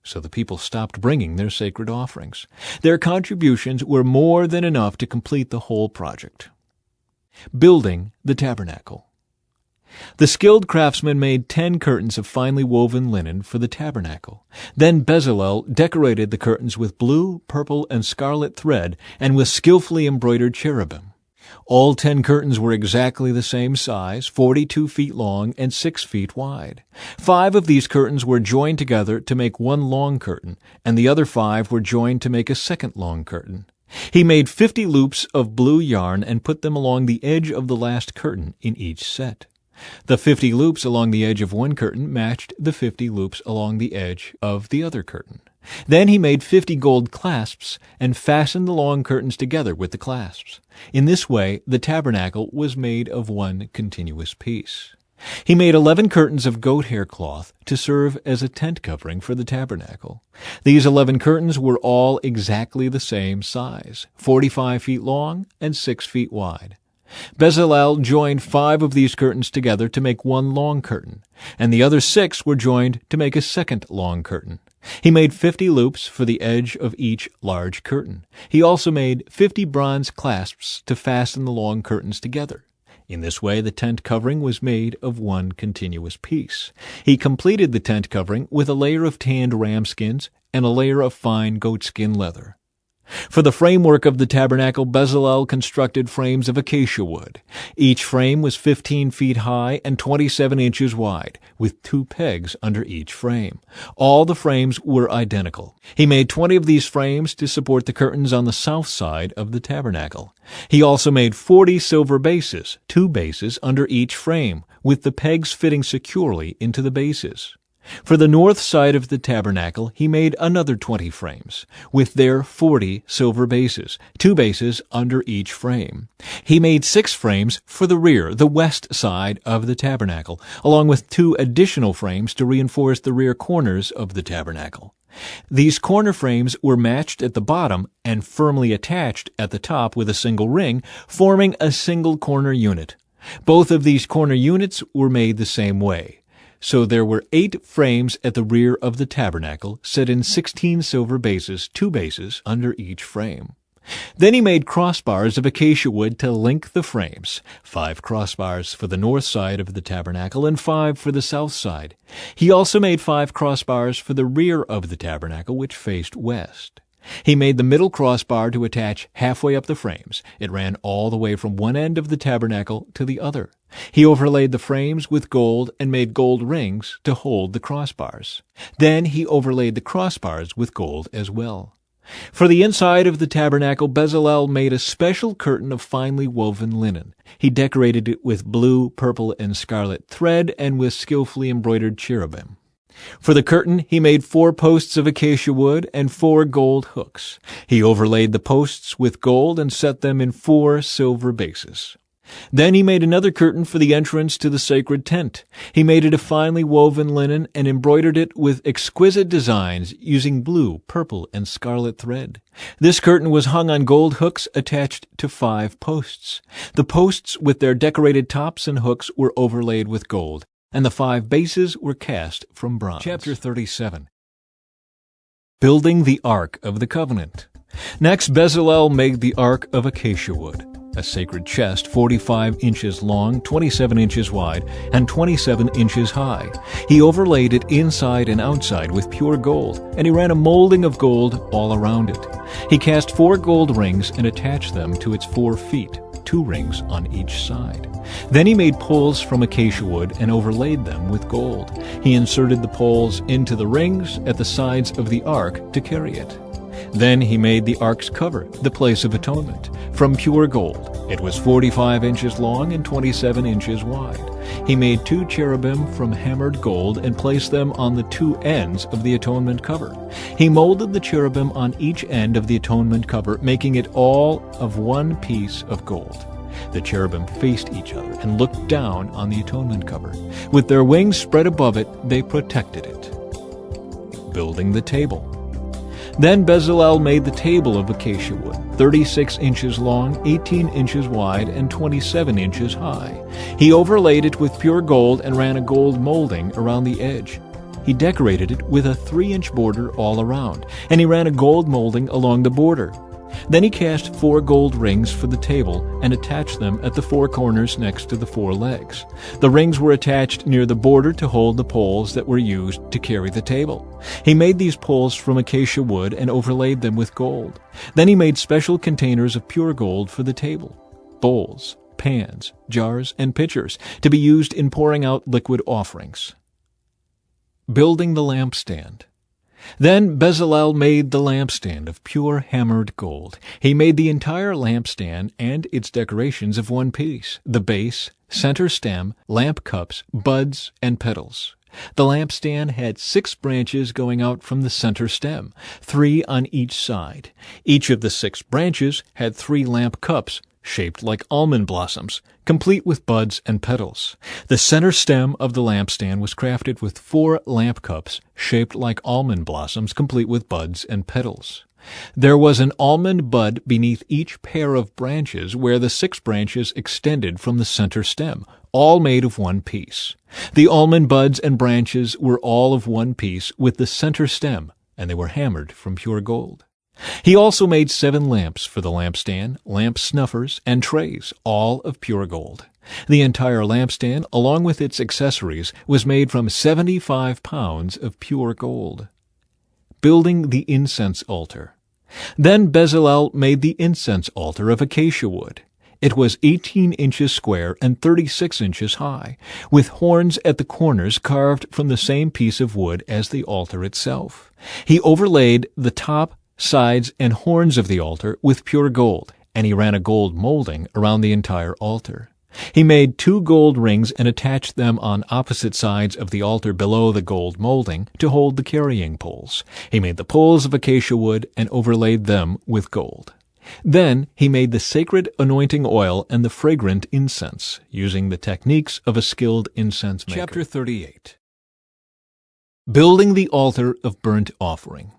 So the people stopped bringing their sacred offerings. Their contributions were more than enough to complete the whole project. Building the tabernacle. The skilled craftsmen made 10 curtains of finely woven linen for the tabernacle. Then Bezalel decorated the curtains with blue, purple, and scarlet thread and with skillfully embroidered cherubim. All 10 curtains were exactly the same size, 42 feet long and 6 feet wide. 5 of these curtains were joined together to make one long curtain, and the other 5 were joined to make a second long curtain. He made 50 loops of blue yarn and put them along the edge of the last curtain in each set. The 50 loops along the edge of one curtain matched the 50 loops along the edge of the other curtain. Then he made 50 gold clasps and fastened the long curtains together with the clasps. In this way, the tabernacle was made of one continuous piece. He made 11 curtains of goat hair cloth to serve as a tent covering for the tabernacle. These 11 curtains were all exactly the same size, 45 feet long and 6 feet wide. Bezalel joined 5 of these curtains together to make one long curtain, and the other 6 were joined to make a second long curtain. He made 50 loops for the edge of each large curtain. He also made 50 bronze clasps to fasten the long curtains together. In this way, the tent covering was made of one continuous piece. He completed the tent covering with a layer of tanned ram skins and a layer of fine goatskin leather. For the framework of the tabernacle, Bezalel constructed frames of acacia wood. Each frame was 15 feet high and 27 inches wide, with 2 pegs under each frame. All the frames were identical. He made 20 of these frames to support the curtains on the south side of the tabernacle. He also made 40 silver bases, 2 bases under each frame, with the pegs fitting securely into the bases. For the north side of the tabernacle, he made another 20 frames, with their 40 silver bases, 2 bases under each frame. He made 6 frames for the rear, the west side of the tabernacle, along with 2 additional frames to reinforce the rear corners of the tabernacle. These corner frames were matched at the bottom and firmly attached at the top with a single ring, forming a single corner unit. Both of these corner units were made the same way. So there were 8 frames at the rear of the tabernacle, set in 16 silver bases, 2 bases under each frame. Then he made crossbars of acacia wood to link the frames, 5 crossbars for the north side of the tabernacle and 5 for the south side. He also made 5 crossbars for the rear of the tabernacle, which faced west. He made the middle crossbar to attach halfway up the frames. It ran all the way from one end of the tabernacle to the other. He overlaid the frames with gold and made gold rings to hold the crossbars. Then he overlaid the crossbars with gold as well. For the inside of the tabernacle, Bezalel made a special curtain of finely woven linen. He decorated it with blue, purple, and scarlet thread and with skillfully embroidered cherubim. For the curtain, he made 4 posts of acacia wood and 4 gold hooks. He overlaid the posts with gold and set them in 4 silver bases. Then he made another curtain for the entrance to the sacred tent. He made it of finely woven linen and embroidered it with exquisite designs using blue, purple, and scarlet thread. This curtain was hung on gold hooks attached to 5 posts. The posts with their decorated tops and hooks were overlaid with gold, and the 5 bases were cast from bronze. Chapter 37. Building the Ark of the Covenant. Next, Bezalel made the Ark of acacia wood, a sacred chest 45 inches long, 27 inches wide, and 27 inches high. He overlaid it inside and outside with pure gold, and he ran a molding of gold all around it. He cast 4 gold rings and attached them to its 4 feet, 2 rings on each side. Then he made poles from acacia wood and overlaid them with gold. He inserted the poles into the rings at the sides of the ark to carry it. Then he made the ark's cover, the place of atonement, from pure gold. It was 45 inches long and 27 inches wide. He made 2 cherubim from hammered gold and placed them on the 2 ends of the atonement cover. He molded the cherubim on each end of the atonement cover, making it all of one piece of gold. The cherubim faced each other and looked down on the atonement cover. With their wings spread above it, they protected it. Building the table. Then Bezalel made the table of acacia wood, 36 inches long, 18 inches wide, and 27 inches high. He overlaid it with pure gold and ran a gold molding around the edge. He decorated it with a 3-inch border all around, and he ran a gold molding along the border. Then he cast 4 gold rings for the table and attached them at the 4 corners next to the 4 legs. The rings were attached near the border to hold the poles that were used to carry the table. He made these poles from acacia wood and overlaid them with gold. Then he made special containers of pure gold for the table, bowls, pans, jars, and pitchers, to be used in pouring out liquid offerings. Building the lampstand. Then Bezalel made the lampstand of pure hammered gold. He made the entire lampstand and its decorations of one piece, the base, center stem, lamp cups, buds, and petals. The lampstand had 6 branches going out from the center stem, 3 on each side. Each of the 6 branches had 3 lamp cups, shaped like almond blossoms, complete with buds and petals. The center stem of the lampstand was crafted with 4 lamp cups, shaped like almond blossoms, complete with buds and petals. There was an almond bud beneath each pair of branches where the 6 branches extended from the center stem, all made of one piece. The almond buds and branches were all of one piece with the center stem, and they were hammered from pure gold. He also made 7 lamps for the lampstand, lamp snuffers, and trays, all of pure gold. The entire lampstand, along with its accessories, was made from 75 pounds of pure gold. Building the incense altar. Then Bezalel made the incense altar of acacia wood. It was 18 inches square and 36 inches high, with horns at the corners carved from the same piece of wood as the altar itself. He overlaid the top, sides, and horns of the altar with pure gold, and he ran a gold molding around the entire altar. He made 2 gold rings and attached them on opposite sides of the altar below the gold molding to hold the carrying poles. He made the poles of acacia wood and overlaid them with gold. Then he made the sacred anointing oil and the fragrant incense, using the techniques of a skilled incense maker. Chapter 38. Building the altar of burnt offering.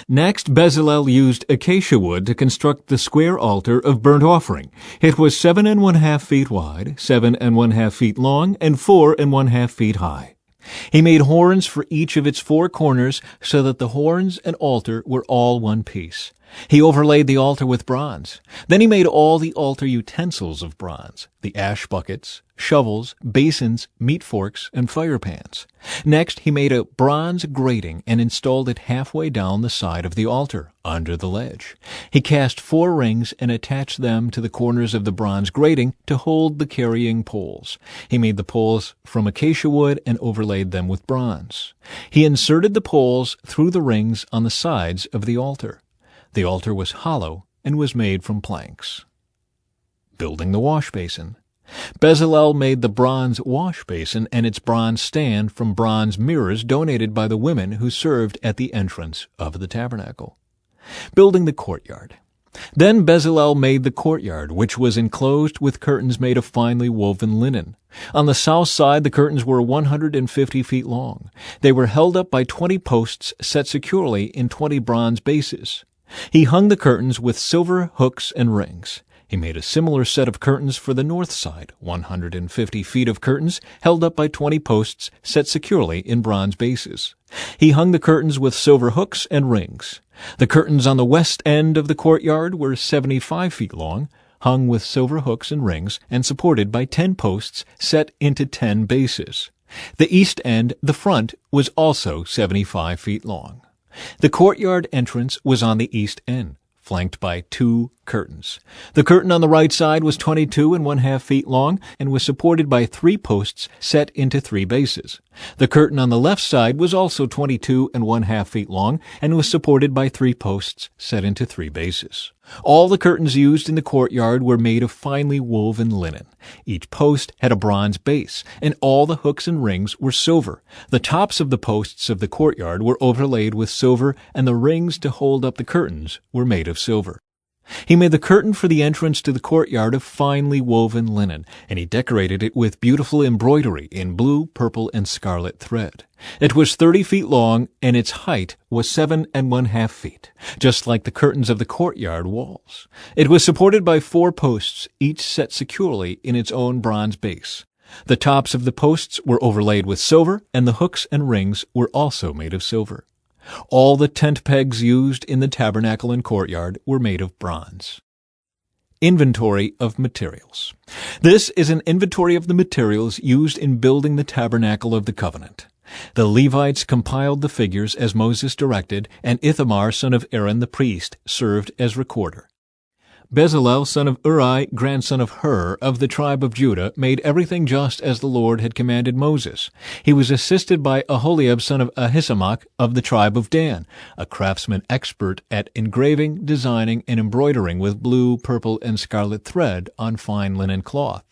Next, Bezalel used acacia wood to construct the square altar of burnt offering. It was 7½ feet wide, 7½ feet long, and 4½ feet high. He made horns for each of its 4 corners so that the horns and altar were all one piece. He overlaid the altar with bronze. Then he made all the altar utensils of bronze, the ash buckets, shovels, basins, meat forks, and fire pans. Next, he made a bronze grating and installed it halfway down the side of the altar, under the ledge. He cast 4 rings and attached them to the corners of the bronze grating to hold the carrying poles. He made the poles from acacia wood and overlaid them with bronze. He inserted the poles through the rings on the sides of the altar. The altar was hollow and was made from planks. Building the wash basin. Bezalel made the bronze wash basin and its bronze stand from bronze mirrors donated by the women who served at the entrance of the tabernacle. Building the courtyard. Then Bezalel made the courtyard, which was enclosed with curtains made of finely woven linen. On the south side, the curtains were 150 feet long. They were held up by 20 posts set securely in 20 bronze bases. He hung the curtains with silver hooks and rings. He made a similar set of curtains for the north side, 150 feet of curtains held up by 20 posts set securely in bronze bases. He hung the curtains with silver hooks and rings. The curtains on the west end of the courtyard were 75 feet long, hung with silver hooks and rings, and supported by 10 posts set into 10 bases. The east end, the front, was also 75 feet long. The courtyard entrance was on the east end, flanked by 2 curtains. The curtain on the right side was 22½ feet long and was supported by 3 posts set into 3 bases. The curtain on the left side was also 22½ feet long and was supported by 3 posts set into 3 bases. All the curtains used in the courtyard were made of finely woven linen. Each post had a bronze base, and all the hooks and rings were silver. The tops of the posts of the courtyard were overlaid with silver, and the rings to hold up the curtains were made of silver. He made the curtain for the entrance to the courtyard of finely woven linen, and he decorated it with beautiful embroidery in blue, purple, and scarlet thread. It was 30 feet long, and its height was 7½ feet, just like the curtains of the courtyard walls. It was supported by 4 posts, each set securely in its own bronze base. The tops of the posts were overlaid with silver, and the hooks and rings were also made of silver. All the tent pegs used in the tabernacle and courtyard were made of bronze. Inventory of materials. This is an inventory of the materials used in building the tabernacle of the covenant. The Levites compiled the figures as Moses directed, and Ithamar, son of Aaron the priest, served as recorder. Bezalel, son of Uri, grandson of Hur, of the tribe of Judah, made everything just as the Lord had commanded Moses. He was assisted by Aholiab, son of Ahisamach, of the tribe of Dan, a craftsman expert at engraving, designing, and embroidering with blue, purple, and scarlet thread on fine linen cloth.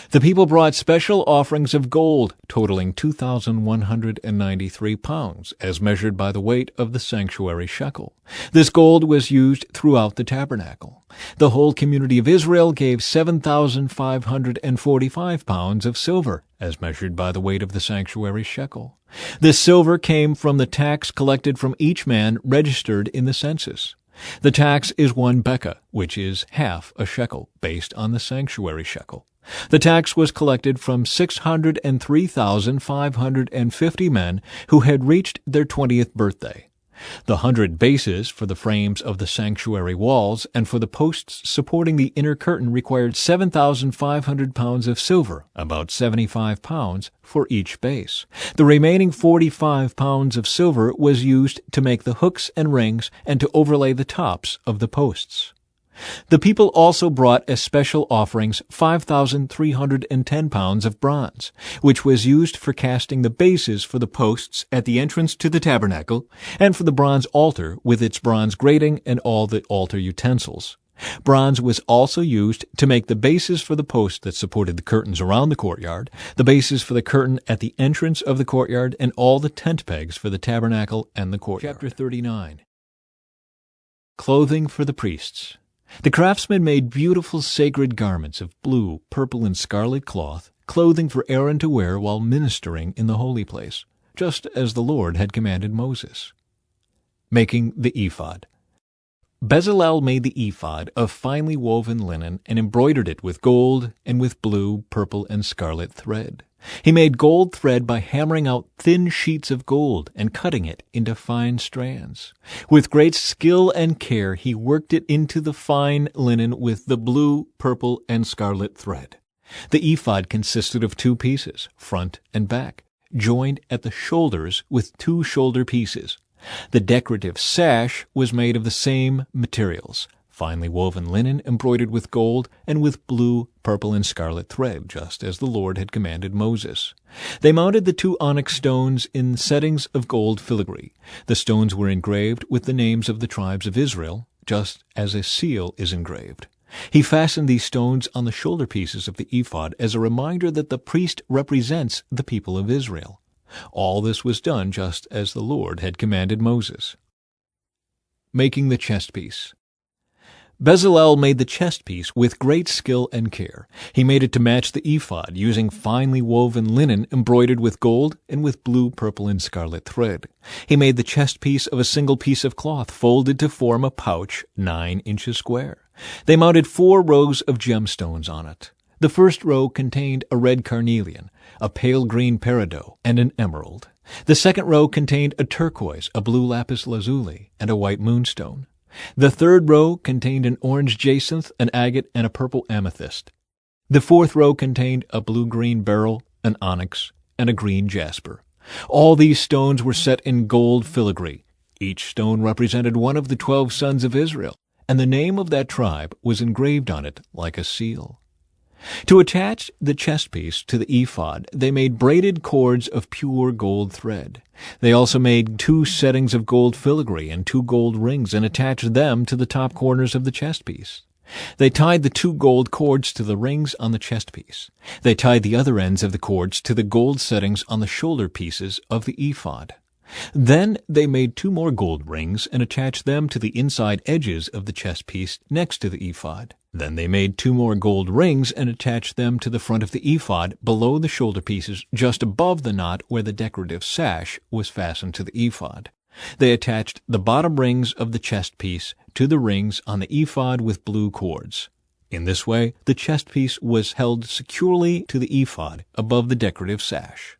The people brought special offerings of gold, totaling 2,193 pounds, as measured by the weight of the sanctuary shekel. This gold was used throughout the tabernacle. The whole community of Israel gave 7,545 pounds of silver, as measured by the weight of the sanctuary shekel. This silver came from the tax collected from each man registered in the census. The tax is 1 bekah, which is half a shekel, based on the sanctuary shekel. The tax was collected from 603,550 men who had reached their 20th birthday. The 100 bases for the frames of the sanctuary walls and for the posts supporting the inner curtain required 7,500 pounds of silver, about 75 pounds for each base. The remaining 45 pounds of silver was used to make the hooks and rings and to overlay the tops of the posts. The people also brought as special offerings 5,310 pounds of bronze, which was used for casting the bases for the posts at the entrance to the tabernacle, and for the bronze altar with its bronze grating and all the altar utensils. Bronze was also used to make the bases for the posts that supported the curtains around the courtyard, the bases for the curtain at the entrance of the courtyard, and all the tent pegs for the tabernacle and the courtyard. Chapter 39. Clothing for the priests. The craftsmen made beautiful sacred garments of blue, purple, and scarlet cloth, clothing for Aaron to wear while ministering in the holy place, just as the Lord had commanded Moses. Making the ephod. Bezalel made the ephod of finely woven linen and embroidered it with gold and with blue, purple, and scarlet thread. He made gold thread by hammering out thin sheets of gold and cutting it into fine strands. With great skill and care he worked it into the fine linen with the blue, purple, and scarlet thread. The ephod consisted of 2 pieces, front and back, joined at the shoulders with 2 shoulder pieces. The decorative sash was made of the same materials, finely woven linen embroidered with gold and with blue, purple, and scarlet thread, just as the Lord had commanded Moses. They mounted the 2 onyx stones in settings of gold filigree. The stones were engraved with the names of the tribes of Israel, just as a seal is engraved. He fastened these stones on the shoulder pieces of the ephod as a reminder that the priest represents the people of Israel. All this was done just as the Lord had commanded Moses. Making the chest piece. Bezalel made the chest piece with great skill and care. He made it to match the ephod, using finely woven linen embroidered with gold and with blue, purple, and scarlet thread. He made the chest piece of a single piece of cloth folded to form a pouch 9 inches square. They mounted 4 rows of gemstones on it. The first row contained a red carnelian, a pale green peridot, and an emerald. The second row contained a turquoise, a blue lapis lazuli, and a white moonstone. The third row contained an orange jacinth, an agate, and a purple amethyst. The fourth row contained a blue-green beryl, an onyx, and a green jasper. All these stones were set in gold filigree. Each stone represented one of the 12 sons of Israel, and the name of that tribe was engraved on it like a seal. To attach the chest piece to the ephod, they made braided cords of pure gold thread. They also made 2 settings of gold filigree and 2 gold rings and attached them to the top corners of the chest piece. They tied the 2 gold cords to the rings on the chest piece. They tied the other ends of the cords to the gold settings on the shoulder pieces of the ephod. Then they made 2 more gold rings and attached them to the inside edges of the chest piece next to the ephod. Then they made 2 more gold rings and attached them to the front of the ephod below the shoulder pieces, just above the knot where the decorative sash was fastened to the ephod. They attached the bottom rings of the chest piece to the rings on the ephod with blue cords. In this way, the chest piece was held securely to the ephod above the decorative sash.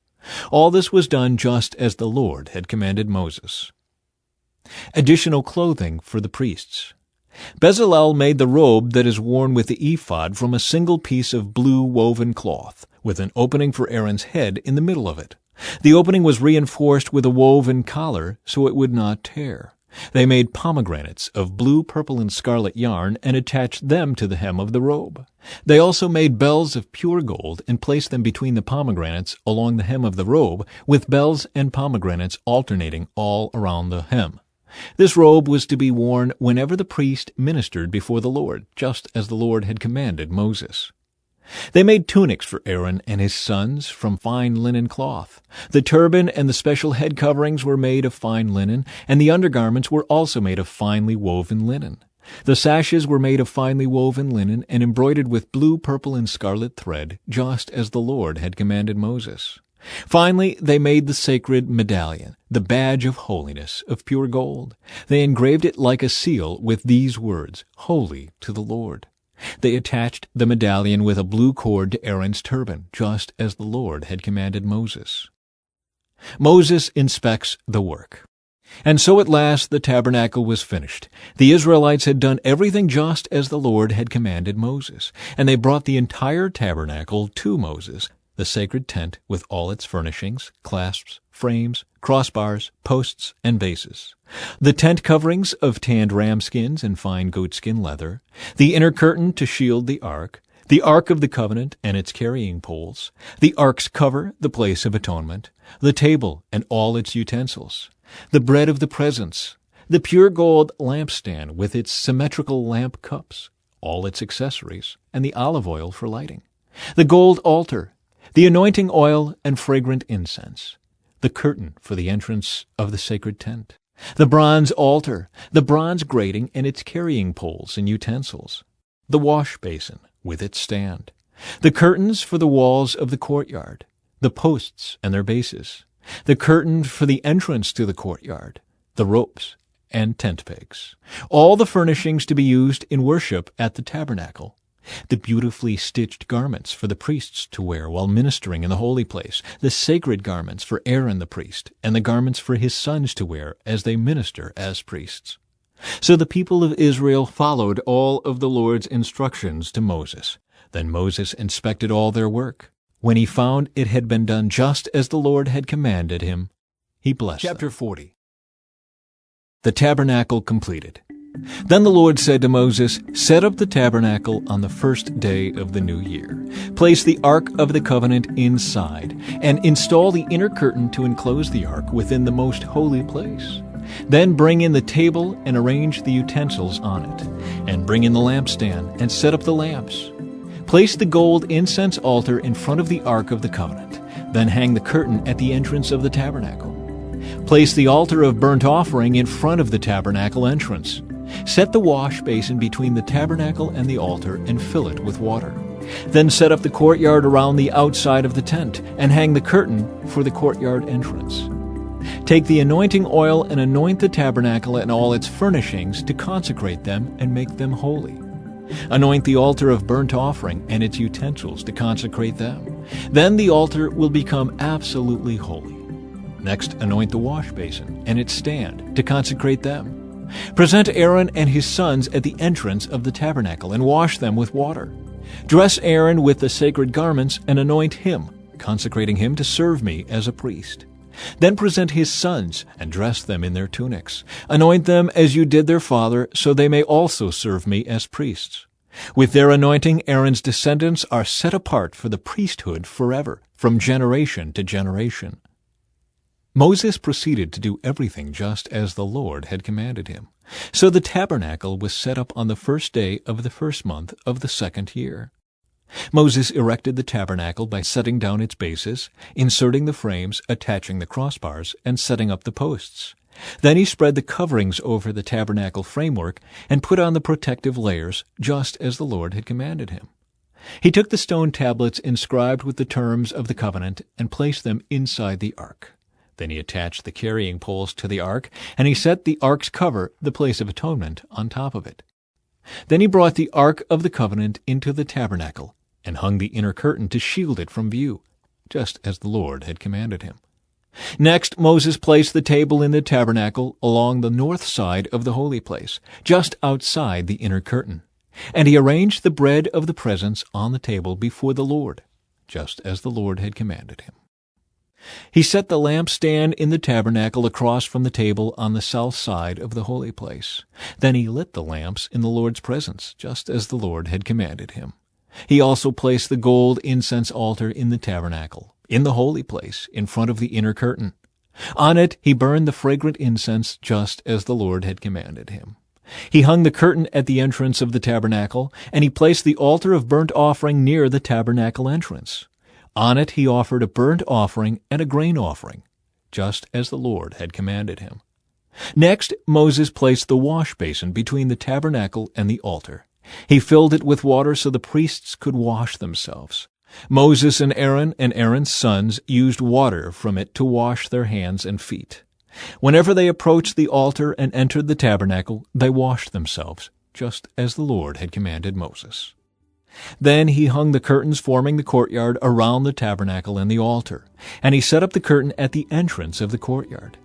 All this was done just as the Lord had commanded Moses. Additional clothing for the priests. Bezalel made the robe that is worn with the ephod from a single piece of blue woven cloth, with an opening for Aaron's head in the middle of it. The opening was reinforced with a woven collar so it would not tear. They made pomegranates of blue, purple, and scarlet yarn and attached them to the hem of the robe. They also made bells of pure gold and placed them between the pomegranates along the hem of the robe, with bells and pomegranates alternating all around the hem. This robe was to be worn whenever the priest ministered before the Lord, just as the Lord had commanded Moses. They made tunics for Aaron and his sons from fine linen cloth. The turban and the special head coverings were made of fine linen, and the undergarments were also made of finely woven linen. The sashes were made of finely woven linen and embroidered with blue, purple, and scarlet thread, just as the Lord had commanded Moses. Finally, they made the sacred medallion, the badge of holiness, of pure gold. They engraved it like a seal with these words, "Holy to the Lord." They attached the medallion with a blue cord to Aaron's turban, just as the Lord had commanded Moses. Moses inspects the work. And so at last the tabernacle was finished. The Israelites had done everything just as the Lord had commanded Moses, and they brought the entire tabernacle to Moses, the sacred tent with all its furnishings, clasps, frames, crossbars, posts, and bases, the tent coverings of tanned ram skins and fine goatskin leather, the inner curtain to shield the ark of the covenant and its carrying poles, the ark's cover, the place of atonement, the table and all its utensils, the bread of the presence, the pure gold lampstand with its symmetrical lamp cups, all its accessories, and the olive oil for lighting, the gold altar, the anointing oil and fragrant incense, the curtain for the entrance of the sacred tent, the bronze altar, the bronze grating and its carrying poles and utensils, the wash basin with its stand, the curtains for the walls of the courtyard, the posts and their bases, the curtain for the entrance to the courtyard, the ropes and tent pegs, all the furnishings to be used in worship at the tabernacle, the beautifully stitched garments for the priests to wear while ministering in the holy place, the sacred garments for Aaron the priest, and the garments for his sons to wear as they minister as priests. So the people of Israel followed all of the Lord's instructions to Moses. Then Moses inspected all their work. When he found it had been done just as the Lord had commanded him, he blessed them. Chapter 40. The tabernacle completed. Then the Lord said to Moses, "Set up the tabernacle on the first day of the new year. Place the Ark of the Covenant inside, and install the inner curtain to enclose the Ark within the most holy place. Then bring in the table and arrange the utensils on it, and bring in the lampstand and set up the lamps. Place the gold incense altar in front of the Ark of the Covenant. Then hang the curtain at the entrance of the tabernacle. Place the altar of burnt offering in front of the tabernacle entrance. Set the wash basin between the tabernacle and the altar and fill it with water. Then set up the courtyard around the outside of the tent and hang the curtain for the courtyard entrance. Take the anointing oil and anoint the tabernacle and all its furnishings to consecrate them and make them holy. Anoint the altar of burnt offering and its utensils to consecrate them. Then the altar will become absolutely holy. Next, anoint the wash basin and its stand to consecrate them. Present Aaron and his sons at the entrance of the tabernacle and wash them with water. Dress Aaron with the sacred garments and anoint him, consecrating him to serve me as a priest. Then present his sons and dress them in their tunics. Anoint them as you did their father, so they may also serve me as priests. With their anointing, Aaron's descendants are set apart for the priesthood forever, from generation to generation." Moses proceeded to do everything just as the Lord had commanded him. So the tabernacle was set up on the first day of the first month of the second year. Moses erected the tabernacle by setting down its bases, inserting the frames, attaching the crossbars, and setting up the posts. Then he spread the coverings over the tabernacle framework and put on the protective layers, just as the Lord had commanded him. He took the stone tablets inscribed with the terms of the covenant and placed them inside the ark. Then he attached the carrying poles to the ark, and he set the ark's cover, the place of atonement, on top of it. Then he brought the Ark of the Covenant into the tabernacle and hung the inner curtain to shield it from view, just as the Lord had commanded him. Next, Moses placed the table in the tabernacle along the north side of the holy place, just outside the inner curtain. And he arranged the bread of the presence on the table before the Lord, just as the Lord had commanded him. He set the lampstand in the tabernacle across from the table on the south side of the holy place. Then he lit the lamps in the Lord's presence, just as the Lord had commanded him. He also placed the gold incense altar in the tabernacle, in the holy place, in front of the inner curtain. On it he burned the fragrant incense, just as the Lord had commanded him. He hung the curtain at the entrance of the tabernacle, and he placed the altar of burnt offering near the tabernacle entrance. On it he offered a burnt offering and a grain offering, just as the Lord had commanded him. Next, Moses placed the wash basin between the tabernacle and the altar. He filled it with water so the priests could wash themselves. Moses and Aaron's sons used water from it to wash their hands and feet. Whenever they approached the altar and entered the tabernacle, they washed themselves, just as the Lord had commanded Moses. Then he hung the curtains forming the courtyard around the tabernacle and the altar, and he set up the curtain at the entrance of the courtyard.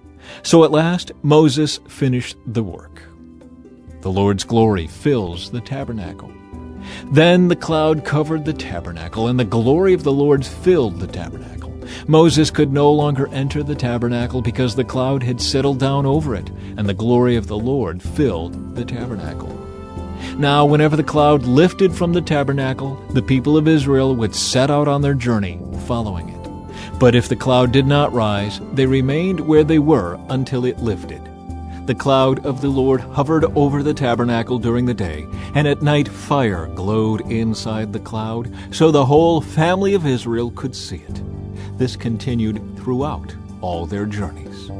So at last Moses finished the work. The Lord's glory fills the tabernacle. Then the cloud covered the tabernacle, and the glory of the Lord filled the tabernacle. Moses could no longer enter the tabernacle because the cloud had settled down over it, and the glory of the Lord filled the tabernacle. Now, whenever the cloud lifted from the tabernacle, the people of Israel would set out on their journey, following it. But if the cloud did not rise, they remained where they were until it lifted. The cloud of the Lord hovered over the tabernacle during the day, and at night fire glowed inside the cloud, so the whole family of Israel could see it. This continued throughout all their journeys.